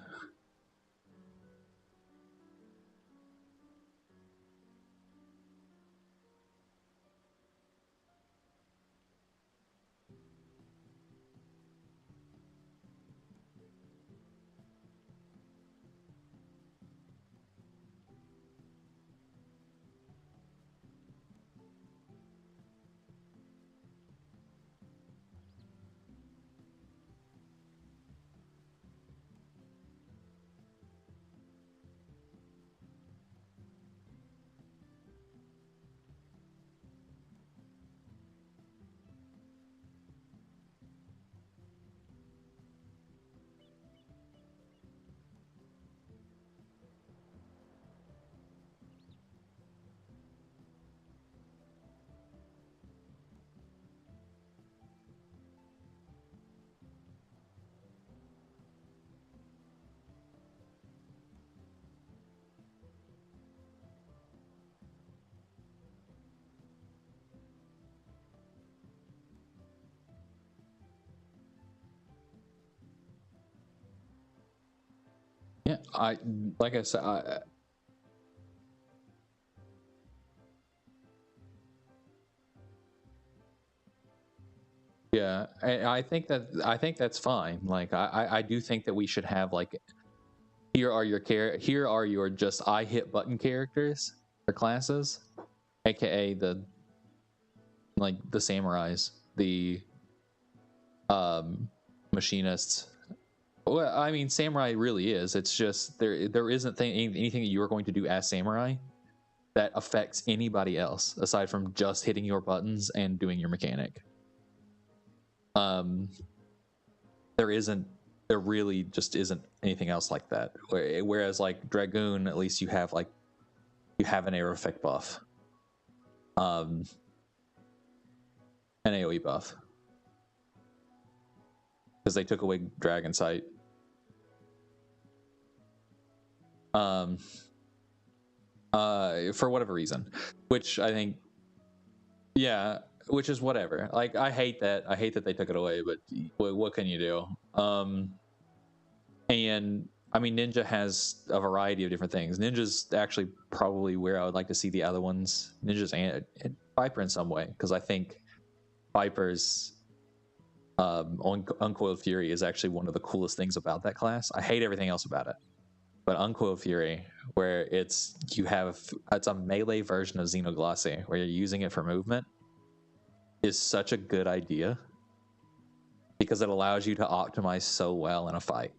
Yeah, like I said, yeah, I think that's fine. Like I do think that we should have like, here are your just I hit button characters or classes, aka the samurais, the machinists. Well, I mean, samurai really is. It's just there isn't anything that you are going to do as samurai that affects anybody else aside from just hitting your buttons and doing your mechanic. There really just isn't anything else like that. Whereas like Dragoon, at least you have an air effect buff, an AoE buff, because they took away Dragon Sight. For whatever reason, which I think, yeah, which is whatever. Like I hate that they took it away, but what can you do? And I mean, Ninja has a variety of different things. Ninja's actually probably where I would like to see the other ones. Ninja's and Viper in some way, because I think Viper's Uncoiled Fury is actually one of the coolest things about that class. I hate everything else about it, but Uncoiled Fury, where it's a melee version of Xenoglossy, where you're using it for movement, is such a good idea because it allows you to optimize so well in a fight.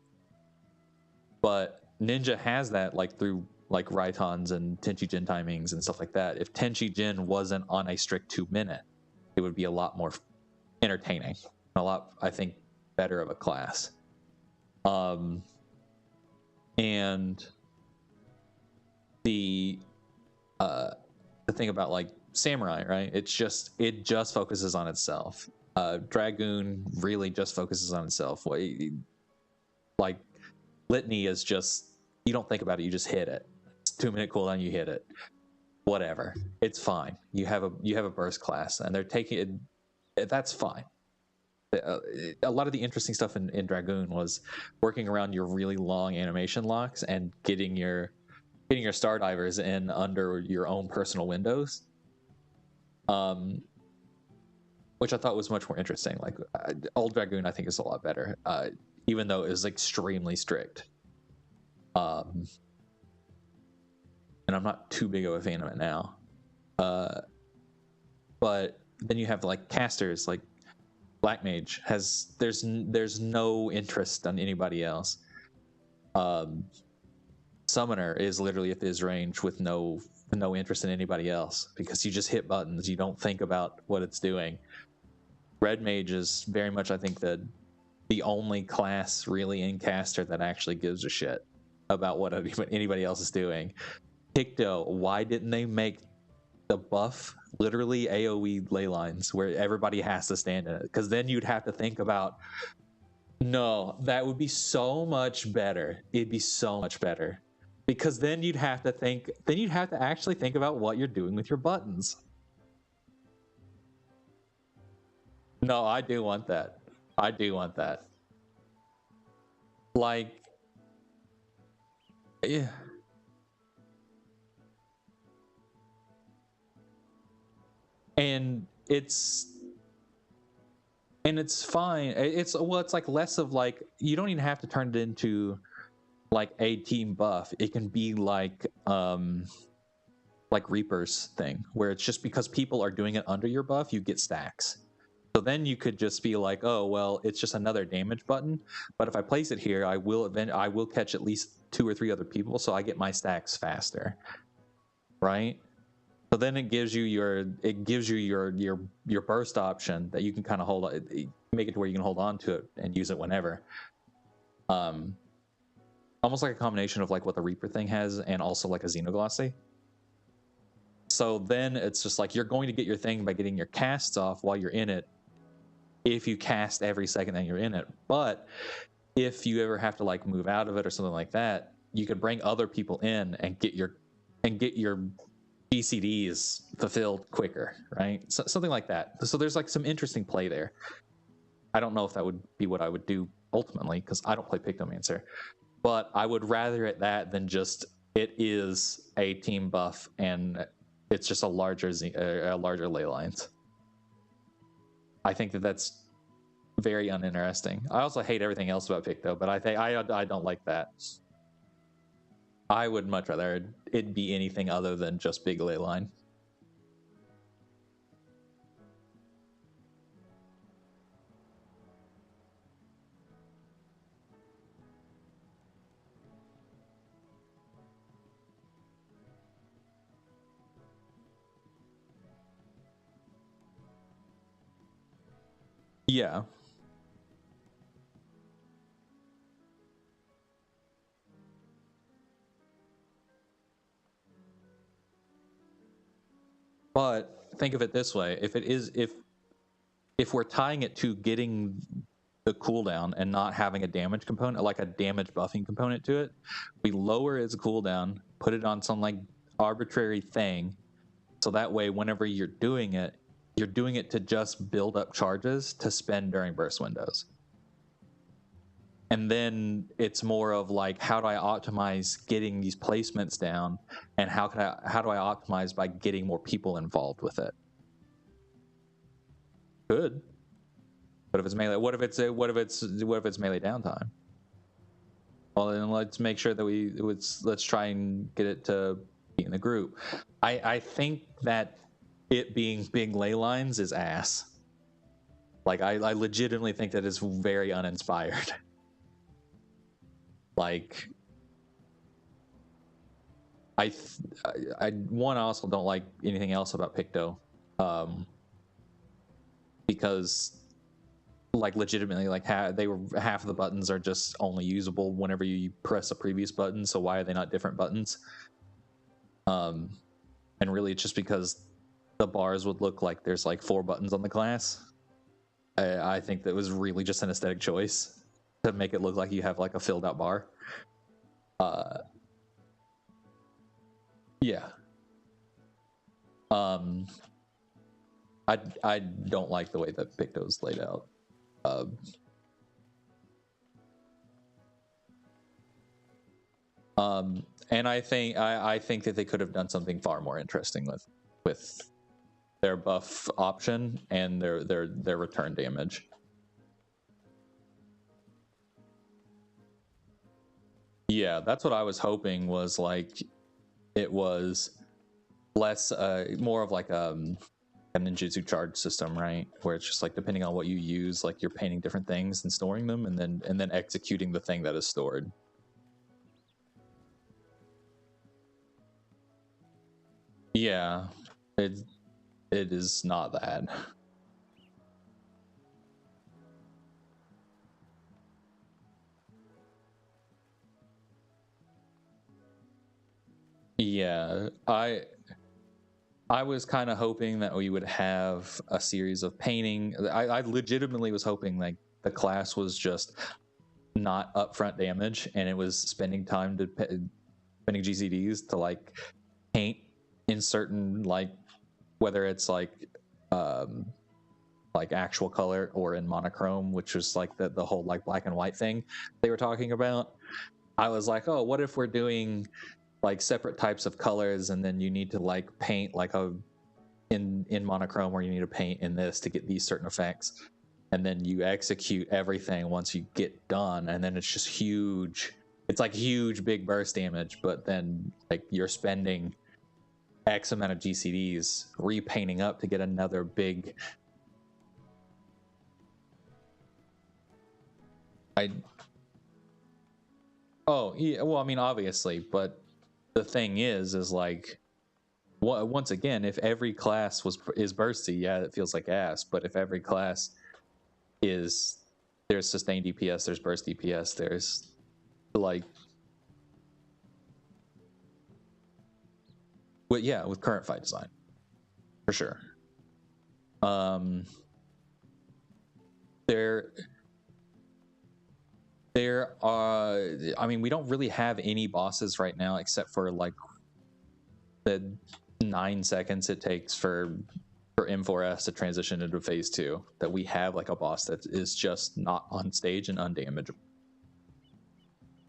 But Ninja has that like through like Raitons and Tenchi Jin timings and stuff like that. If Tenchi Jin wasn't on a strict 2-minute, it would be a lot more entertaining, a lot, I think, better of a class. And the thing about like Samurai, right? It just focuses on itself. Dragoon really just focuses on itself. Like Litany is just, you don't think about it, you just hit it. It's 2-minute cooldown, you hit it. Whatever, it's fine. You have a burst class, and they're taking it. That's fine. A lot of the interesting stuff in Dragoon was working around your really long animation locks and getting your star divers in under your own personal windows, which I thought was much more interesting. Like old Dragoon, I think is a lot better, even though it was extremely strict. And I'm not too big of a fan of it now. But then you have like casters, like Black Mage has, there's no interest on anybody else. Summoner is literally at his range with no interest in anybody else, because you just hit buttons, you don't think about what it's doing. Red Mage is very much, I think, the only class really in caster that actually gives a shit about what anybody else is doing. Picto, why didn't they make the buff literally AoE ley lines where everybody has to stand in it? Because then you'd have to think about, no, that would be so much better. It'd be so much better. Because then you'd have to actually think about what you're doing with your buttons. No, I do want that. I do want that. Like, yeah. And it's fine. It's like less of like, you don't even have to turn it into like a team buff. It can be like Reaper's thing, where it's just because people are doing it under your buff, you get stacks. So then you could just be like, oh well, it's just another damage button, but if I place it here, I will catch at least 2 or 3 other people, so I get my stacks faster, right? So then it gives you your burst option that you can kind of hold, make it to where you can hold on to it and use it whenever. Almost like a combination of like what the Reaper thing has and also like a Xenoglossy. So then it's just like you're going to get your thing by getting your casts off while you're in it, if you cast every second that you're in it. But if you ever have to like move out of it or something like that, you could bring other people in and get your BCDs fulfilled quicker, right? So, something like that. So there's like some interesting play there. I don't know if that would be what I would do ultimately, because I don't play Pictomancer, but I would rather it that than just it is a team buff and it's just a larger ley lines. I think that's very uninteresting. I also hate everything else about Picto, but I don't like that. I would much rather it be anything other than just big ley line. Yeah. But think of it this way: if we're tying it to getting the cooldown and not having a damage component, like a damage buffing component to it, we lower its cooldown, put it on some like arbitrary thing, so that way whenever you're doing it to just build up charges to spend during burst windows. And then it's more of like, how do I optimize getting these placements down, and how do I optimize by getting more people involved with it? Good. But if it's melee, what if it's melee downtime? Well, then let's make sure that let's try and get it to be in the group. I think that it being big ley lines is ass. Like I legitimately think that it's very uninspired. Like, I also don't like anything else about Picto, because like legitimately like half of the buttons are just only usable whenever you press a previous button. So why are they not different buttons? And really, it's just because the bars would look like there's like 4 buttons on the class. I think that was really just an aesthetic choice to make it look like you have like a filled out bar. Yeah. I don't like the way that Picto's laid out. And I think that they could have done something far more interesting with their buff option and their return damage. Yeah, that's what I was hoping, was like it was less more of like a ninjutsu charge system, right? Where it's just like depending on what you use, like you're painting different things and storing them, and then executing the thing that is stored. Yeah, it is not that. Yeah, I was kind of hoping that we would have a series of painting. I legitimately was hoping like the class was just not upfront damage, and it was spending time to spending GCDs to like paint in certain, like whether it's like actual color or in monochrome, which was like the whole like black and white thing they were talking about. I was like, oh, what if we're doing like separate types of colors, and then you need to like paint like in monochrome, or you need to paint in this to get these certain effects, and then you execute everything once you get done, and then it's just huge. It's like huge big burst damage, but then like you're spending X amount of GCDs repainting up to get another big. Oh yeah, well I mean obviously, but the thing is like, once again, if every class is bursty, yeah, it feels like ass. But if every class is, there's sustained DPS, there's burst DPS, there's like, well, yeah, with current fight design, for sure. There are, I mean, we don't really have any bosses right now except for like the 9 seconds it takes for M4S to transition into phase 2, that we have like a boss that is just not on stage and undamageable.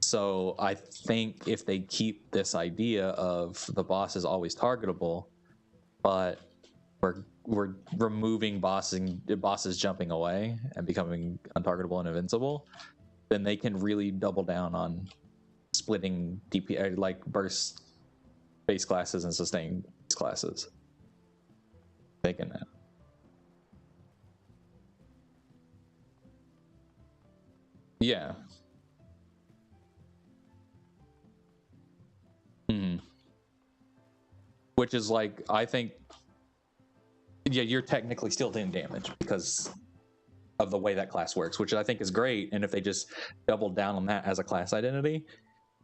So I think if they keep this idea of the boss is always targetable, but we're removing bosses jumping away and becoming untargetable and invincible, then they can really double down on splitting DP, like burst base classes and sustain classes. Thinking that. Yeah. Which is like, I think, yeah, you're technically still doing damage because of the way that class works, which I think is great. And if they just doubled down on that as a class identity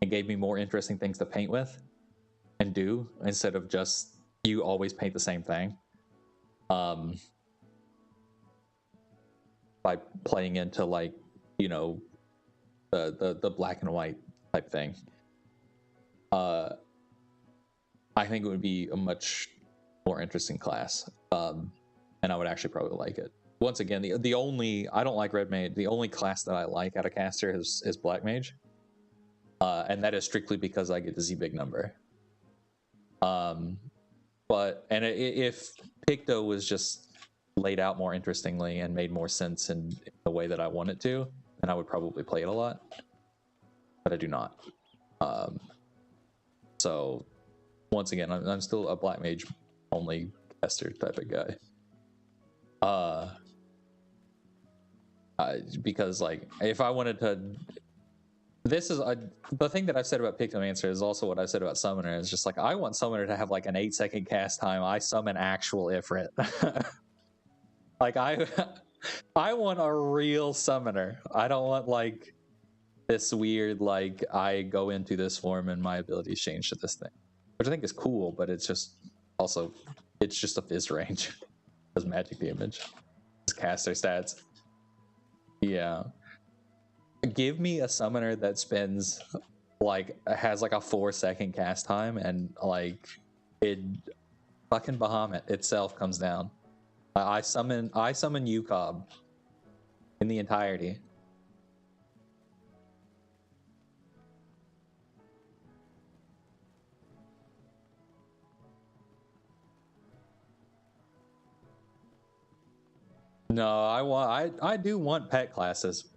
and gave me more interesting things to paint with and do, instead of just you always paint the same thing, by playing into like, you know, the black and white type thing, I think it would be a much more interesting class, and I would actually probably like it. Once again, the only, I don't like red mage. The only class that I like out of caster is black mage, and that is strictly because I get to see big number. But if Picto was just laid out more interestingly and made more sense in the way that I want it to, then I would probably play it a lot. But I do not. So once again, I'm still a black mage only caster type of guy. Because like if I wanted to, this is the thing that I've said about Pictomancer is also what I've said about Summoner. It's just like I want Summoner to have like an 8-second cast time. I summon actual Ifrit. Like I want a real Summoner. I don't want like this weird like I go into this form and my abilities change to this thing, which I think is cool, but it's just also it's just a fizz range. Does magic damage. It's caster stats. Yeah. Give me a summoner that spends like has like a 4-second cast time and like it fucking Bahamut itself comes down. I summon Ucob in the entirety. No, I do want pet classes.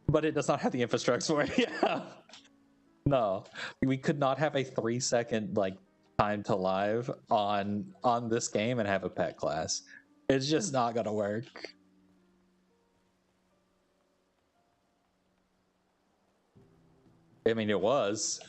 But it does not have the infrastructure for it. Yeah. No. We could not have a 3-second like time to live on this game and have a pet class. It's just not gonna work. I mean, it was.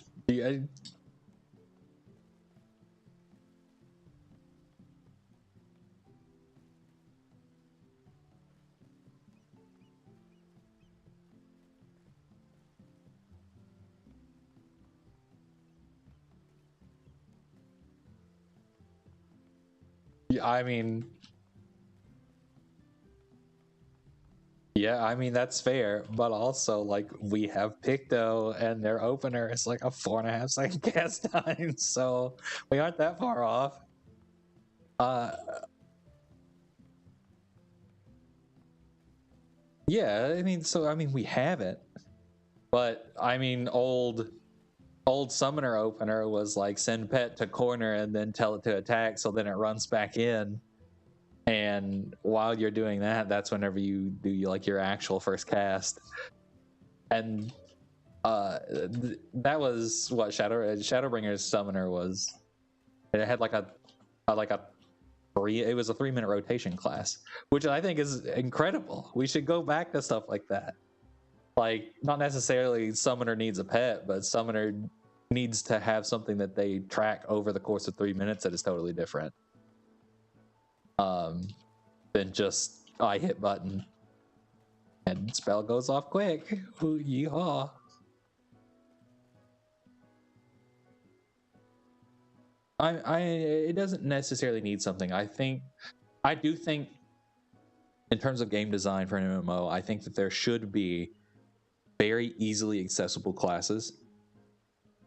I mean, yeah, I mean that's fair, but also like we have Picto and their opener is like a 4.5-second cast time, so we aren't that far off. Yeah, I mean, we have it, but I mean, old summoner opener was like send pet to corner and then tell it to attack, so then it runs back in. And while you're doing that, that's whenever you do like your actual first cast. And that was what Shadowbringer's summoner was. It had like a 3-minute rotation class, which I think is incredible. We should go back to stuff like that. Like, not necessarily summoner needs a pet, but summoner needs to have something that they track over the course of 3 minutes that is totally different than just I hit button and spell goes off quick. Ooh, yeehaw. It doesn't necessarily need something. I do think in terms of game design for an MMO, I think that there should be very easily accessible classes,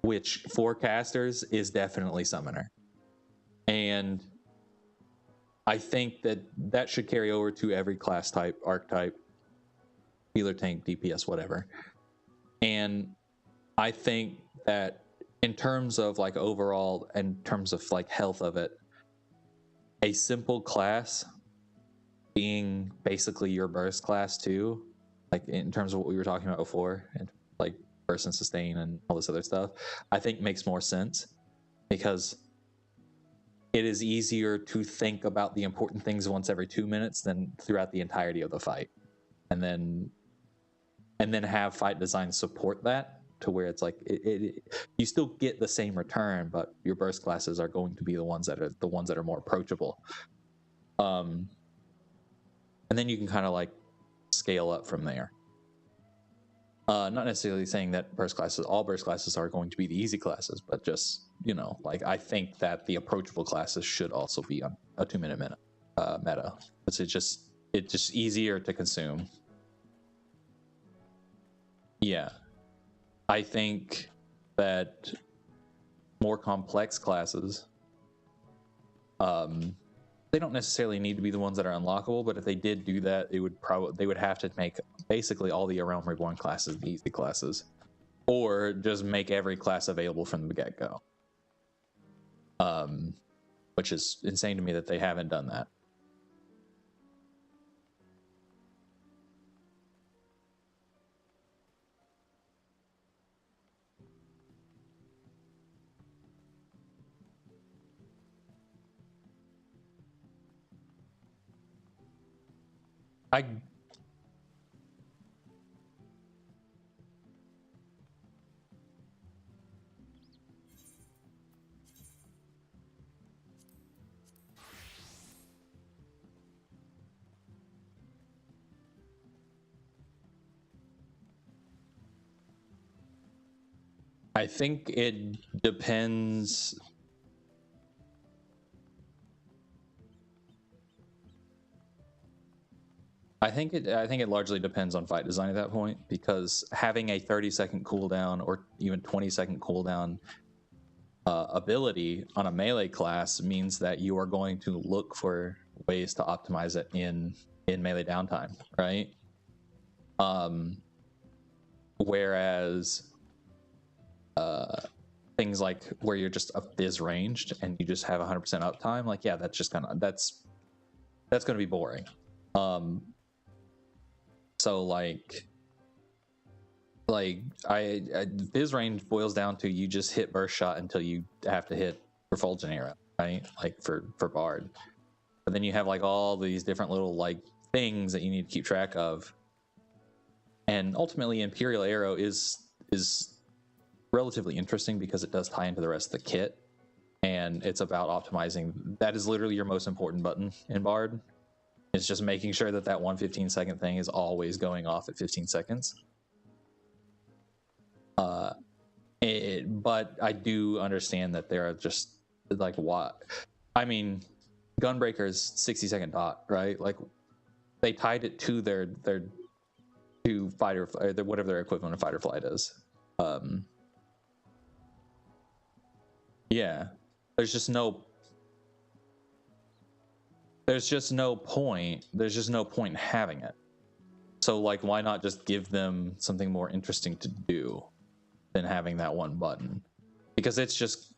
which for casters is definitely summoner. And I think that should carry over to every class type, archetype, healer, tank, DPS, whatever. And I think that in terms of like overall, in terms of like health of it, a simple class being basically your burst class too, like in terms of what we were talking about before, and like burst and sustain and all this other stuff, I think makes more sense because it is easier to think about the important things once every 2 minutes than throughout the entirety of the fight, and then have fight design support that to where it's like you still get the same return, but your burst classes are going to be the ones that are more approachable. And then you can kind of like scale up from there. Not necessarily saying that all burst classes are going to be the easy classes, but just, like I think that the approachable classes should also be on a 2-minute meta. It's just easier to consume. Yeah. I think that more complex classes, they don't necessarily need to be the ones that are unlockable, but if they did do that, they would have to make basically all the Realm Reborn classes the easy classes, or just make every class available from the get-go. Which is insane to me that they haven't done that. I think it depends. I think it largely depends on fight design at that point, because having a 30-second cooldown or even 20-second cooldown ability on a melee class means that you are going to look for ways to optimize it in melee downtime, right? Whereas things like where you're just is ranged and you just have 100% uptime, like, yeah, that's just that's gonna be boring. So like I Viz range boils down to you just hit burst shot until you have to hit refulgent arrow, right? Like for Bard. But then you have like all these different little like things that you need to keep track of. And ultimately Imperial Arrow is relatively interesting because it does tie into the rest of the kit. And it's about optimizing. That is literally your most important button in Bard. It's just making sure that that 1 15-second thing is always going off at 15 seconds. But I do understand that there are just like what I mean, Gunbreaker's 60-second dot, right? Like they tied it to their to fighter or whatever their equivalent of fight or flight is. Yeah, there's just no point. There's just no point in having it. So like, why not just give them something more interesting to do than having that one button? Because it's just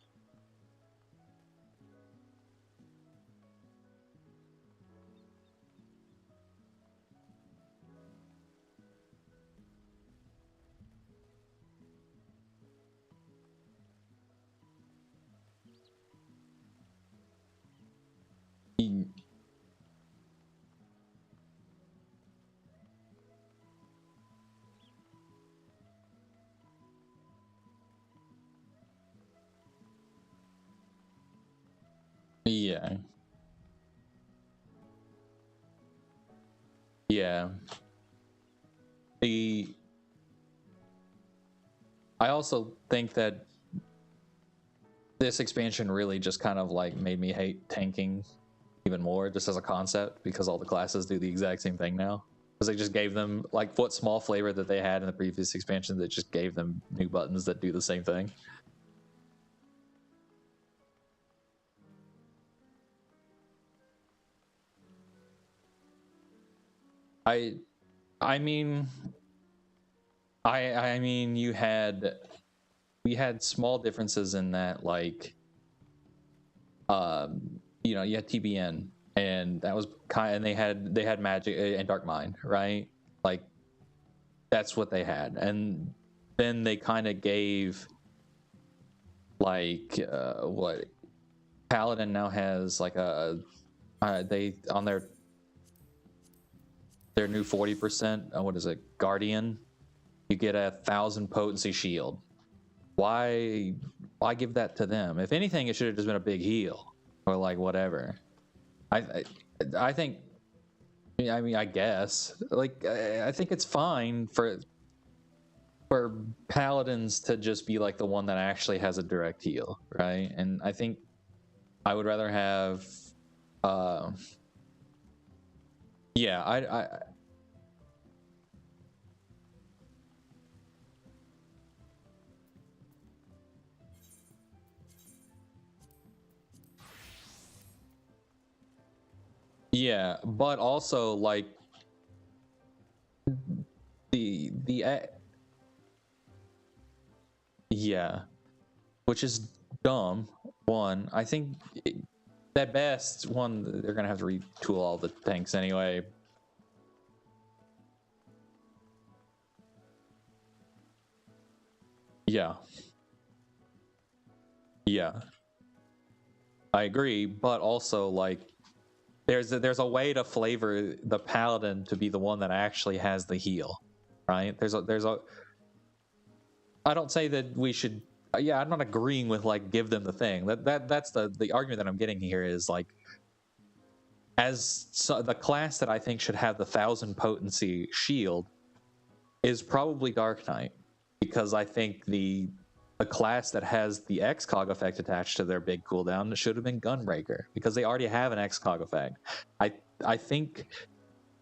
yeah. Yeah. I also think that this expansion really just kind of like made me hate tanking even more, just as a concept, because all the classes do the exact same thing now. Because they just gave them like what small flavor that they had in the previous expansion, that just gave them new buttons that do the same thing. I mean, I mean, we had small differences in that, like, you know, you had TBN, and that was and they had magic and Dark Mind, right? Like, that's what they had, and then they kind of gave like what Paladin now has like a they on their new 40%, what is it, Guardian, you get 1,000 potency shield. Why give that to them? If anything, it should have just been a big heal or like whatever. I think, I mean, I guess like I think it's fine for paladins to just be like the one that actually has a direct heal, right? And I think I would rather have yeah, yeah, but also like the yeah, which is dumb. One, I think at best, one, they're gonna have to retool all the tanks anyway. Yeah. Yeah. I agree, but also like there's a way to flavor the paladin to be the one that actually has the heal, right? There's a I don't say that we should, yeah, I'm not agreeing with like give them the thing. That's the argument that I'm getting here is like, the class that I think should have the 1,000 potency shield is probably Dark Knight, because I think the a class that has the X-Cog effect attached to their big cooldown should have been Gunbreaker, because they already have an X-Cog effect. I think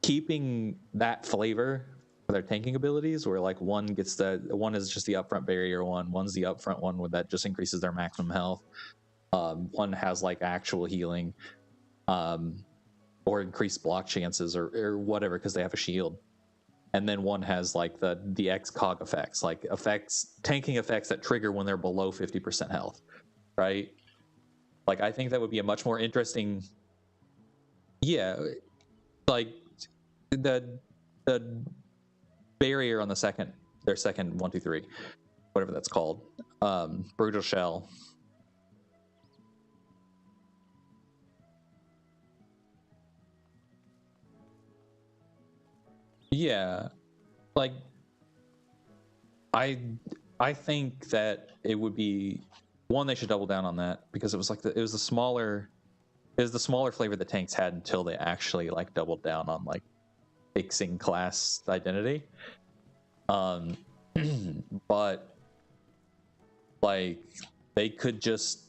keeping that flavor for their tanking abilities, where like one is just the upfront barrier one's the upfront one where that just increases their maximum health. One has like actual healing, or increased block chances or whatever because they have a shield. And then one has like the X-Cog effects, like tanking effects that trigger when they're below 50% health, right? Like I think that would be a much more interesting. Yeah, like the barrier on their second 1, 2, 3, whatever that's called, brutal shell. Yeah, like I think that it would be one, they should double down on that, because it was the smaller flavor the tanks had until they actually like doubled down on like fixing class identity. But like they could just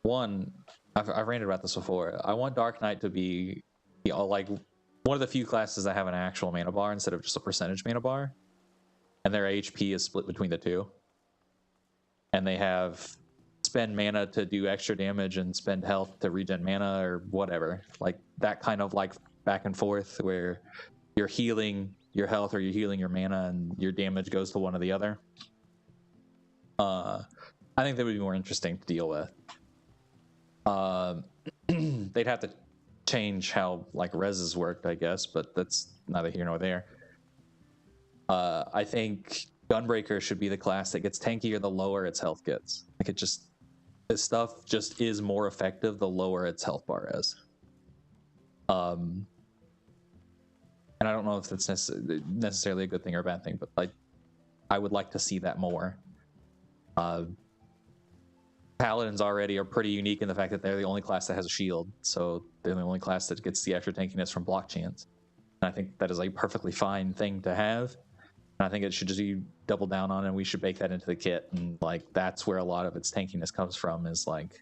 I've ranted about this before. I want Dark Knight to be like one of the few classes that have an actual mana bar instead of just a percentage mana bar, and their HP is split between the two, and they have spend mana to do extra damage and spend health to regen mana or whatever, like that kind of like back and forth where you're healing your health or you're healing your mana and your damage goes to one or the other. I think that would be more interesting to deal with. They'd have to change how like reses worked, I guess, but that's neither here nor there. I think Gunbreaker should be the class that gets tankier the lower its health gets. Like this stuff just is more effective the lower its health bar is. And I don't know if that's necessarily a good thing or a bad thing, but like I would like to see that more. Paladins already are pretty unique in the fact that they're the only class that has a shield, so they're the only class that gets the extra tankiness from block chance. And I think that is a perfectly fine thing to have. And I think it should just be doubled down on, and we should bake that into the kit. And like that's where a lot of its tankiness comes from, is like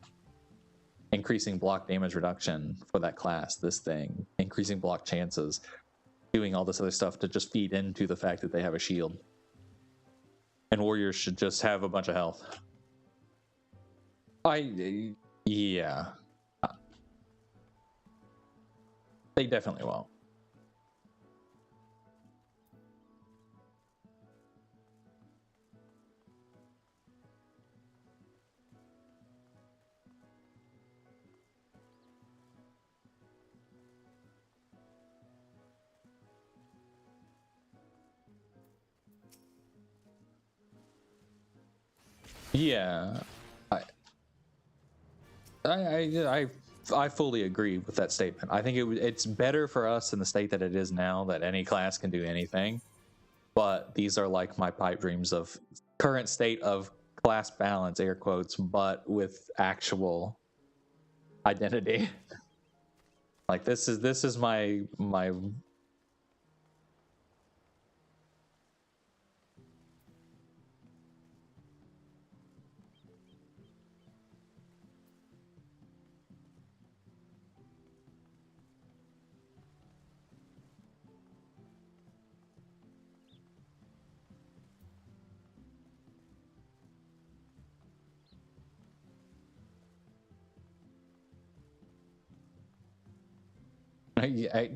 increasing block damage reduction for that class, this thing, increasing block chances, doing all this other stuff to just feed into the fact that they have a shield. And warriors should just have a bunch of health. Yeah. They definitely won't. Yeah. I fully agree with that statement. I think it's better for us in the state that it is now, that any class can do anything. But these are like my pipe dreams of current state of class balance, air quotes, but with actual identity. Like this is my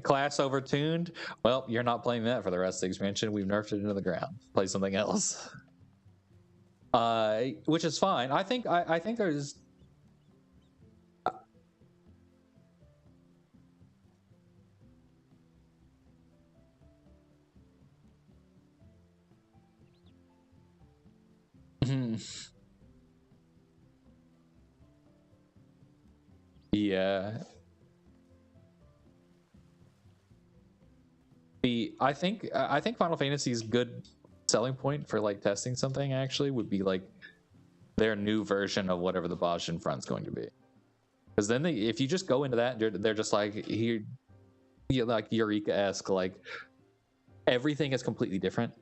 class overtuned. Well, you're not playing that for the rest of the expansion. We've nerfed it into the ground. Play something else. Which is fine. I think there's yeah. I think Final Fantasy's good selling point for like testing something actually would be like their new version of whatever the Bajin front's going to be. Because then if you just go into that, they're just like here, like Eureka-esque, like everything is completely different.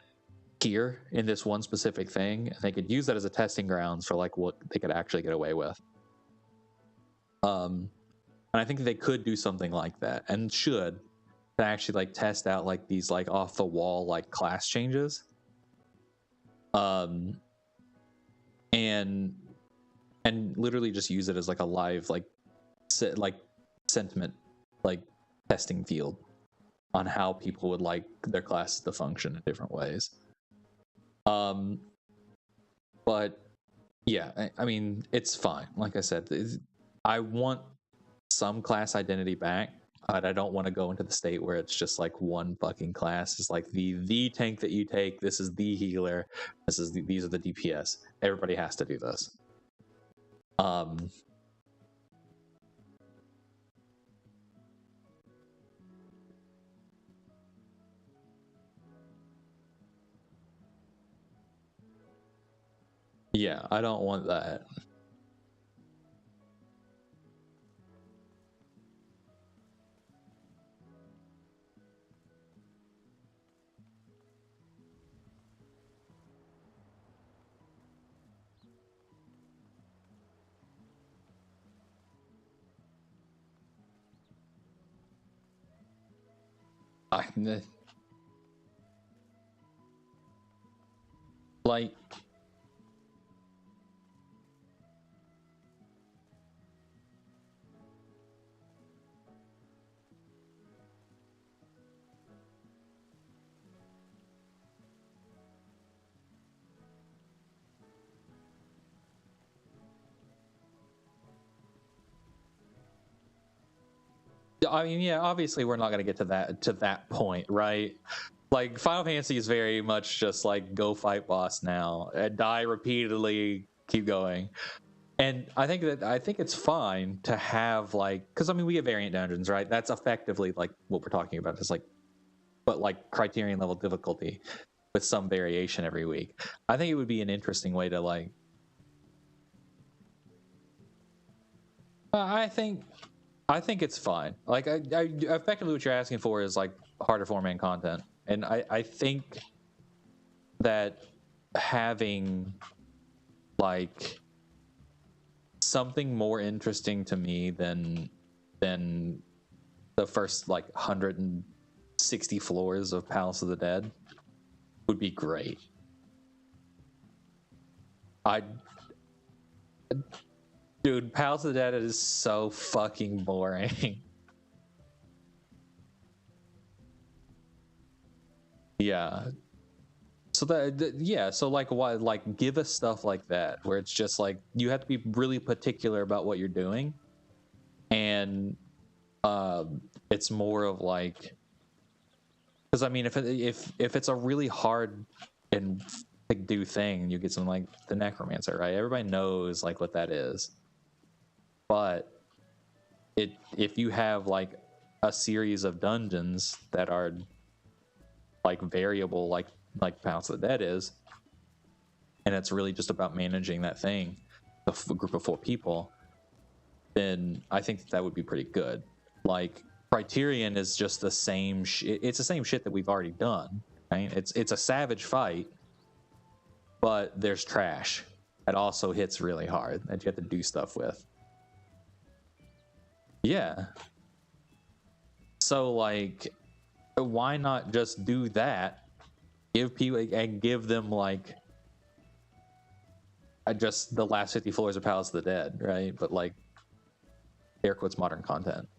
here in this one specific thing, and they could use that as a testing grounds for like what they could actually get away with. And I think they could do something like that, and should, to actually like test out like these like off the wall like class changes. And literally just use it as like a live like sentiment like testing field on how people would like their classes to function in different ways. But yeah, I mean, it's fine. Like I said, I want some class identity back, but I don't want to go into the state where it's just like one fucking class is like the tank that you take. This is the healer. These are the DPS. Everybody has to do this. Yeah, I don't want that. Like, I mean, yeah, obviously we're not going to get to that point, right? Like, Final Fantasy is very much just like go fight boss now, and die repeatedly, keep going. And I think it's fine to have like, because I mean we get variant dungeons, right? That's effectively like what we're talking about. Is like, but like Criterion level difficulty with some variation every week. I think it would be an interesting way to like. I think it's fine. Like, I effectively what you're asking for is like harder format content, and I think that having like something more interesting to me than the first like 160 floors of Palace of the Dead would be great. Dude, Palace of the Dead is so fucking boring. Yeah. So so like why like give us stuff like that where it's just like you have to be really particular about what you're doing, and it's more of like, because I mean if it's a really hard and to do thing, you get something like the Necromancer, right? Everybody knows like what that is. But if you have like a series of dungeons that are like variable, like Palace of the Dead is, and it's really just about managing that thing, a group of 4 people, then I think that would be pretty good. Like Criterion is just the same shit. It's the same shit that we've already done, right? It's a savage fight, but there's trash that also hits really hard that you have to do stuff with. Yeah. So like, why not just do that? Give people and give them like just the last 50 floors of Palace of the Dead, right? But like air quotes modern content.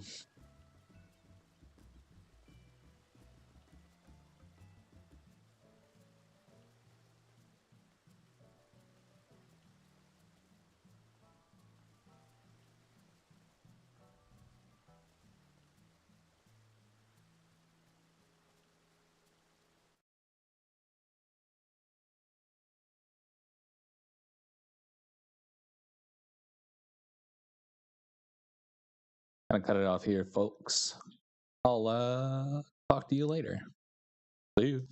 too. Gonna cut it off here, folks. I'll talk to you later. See you.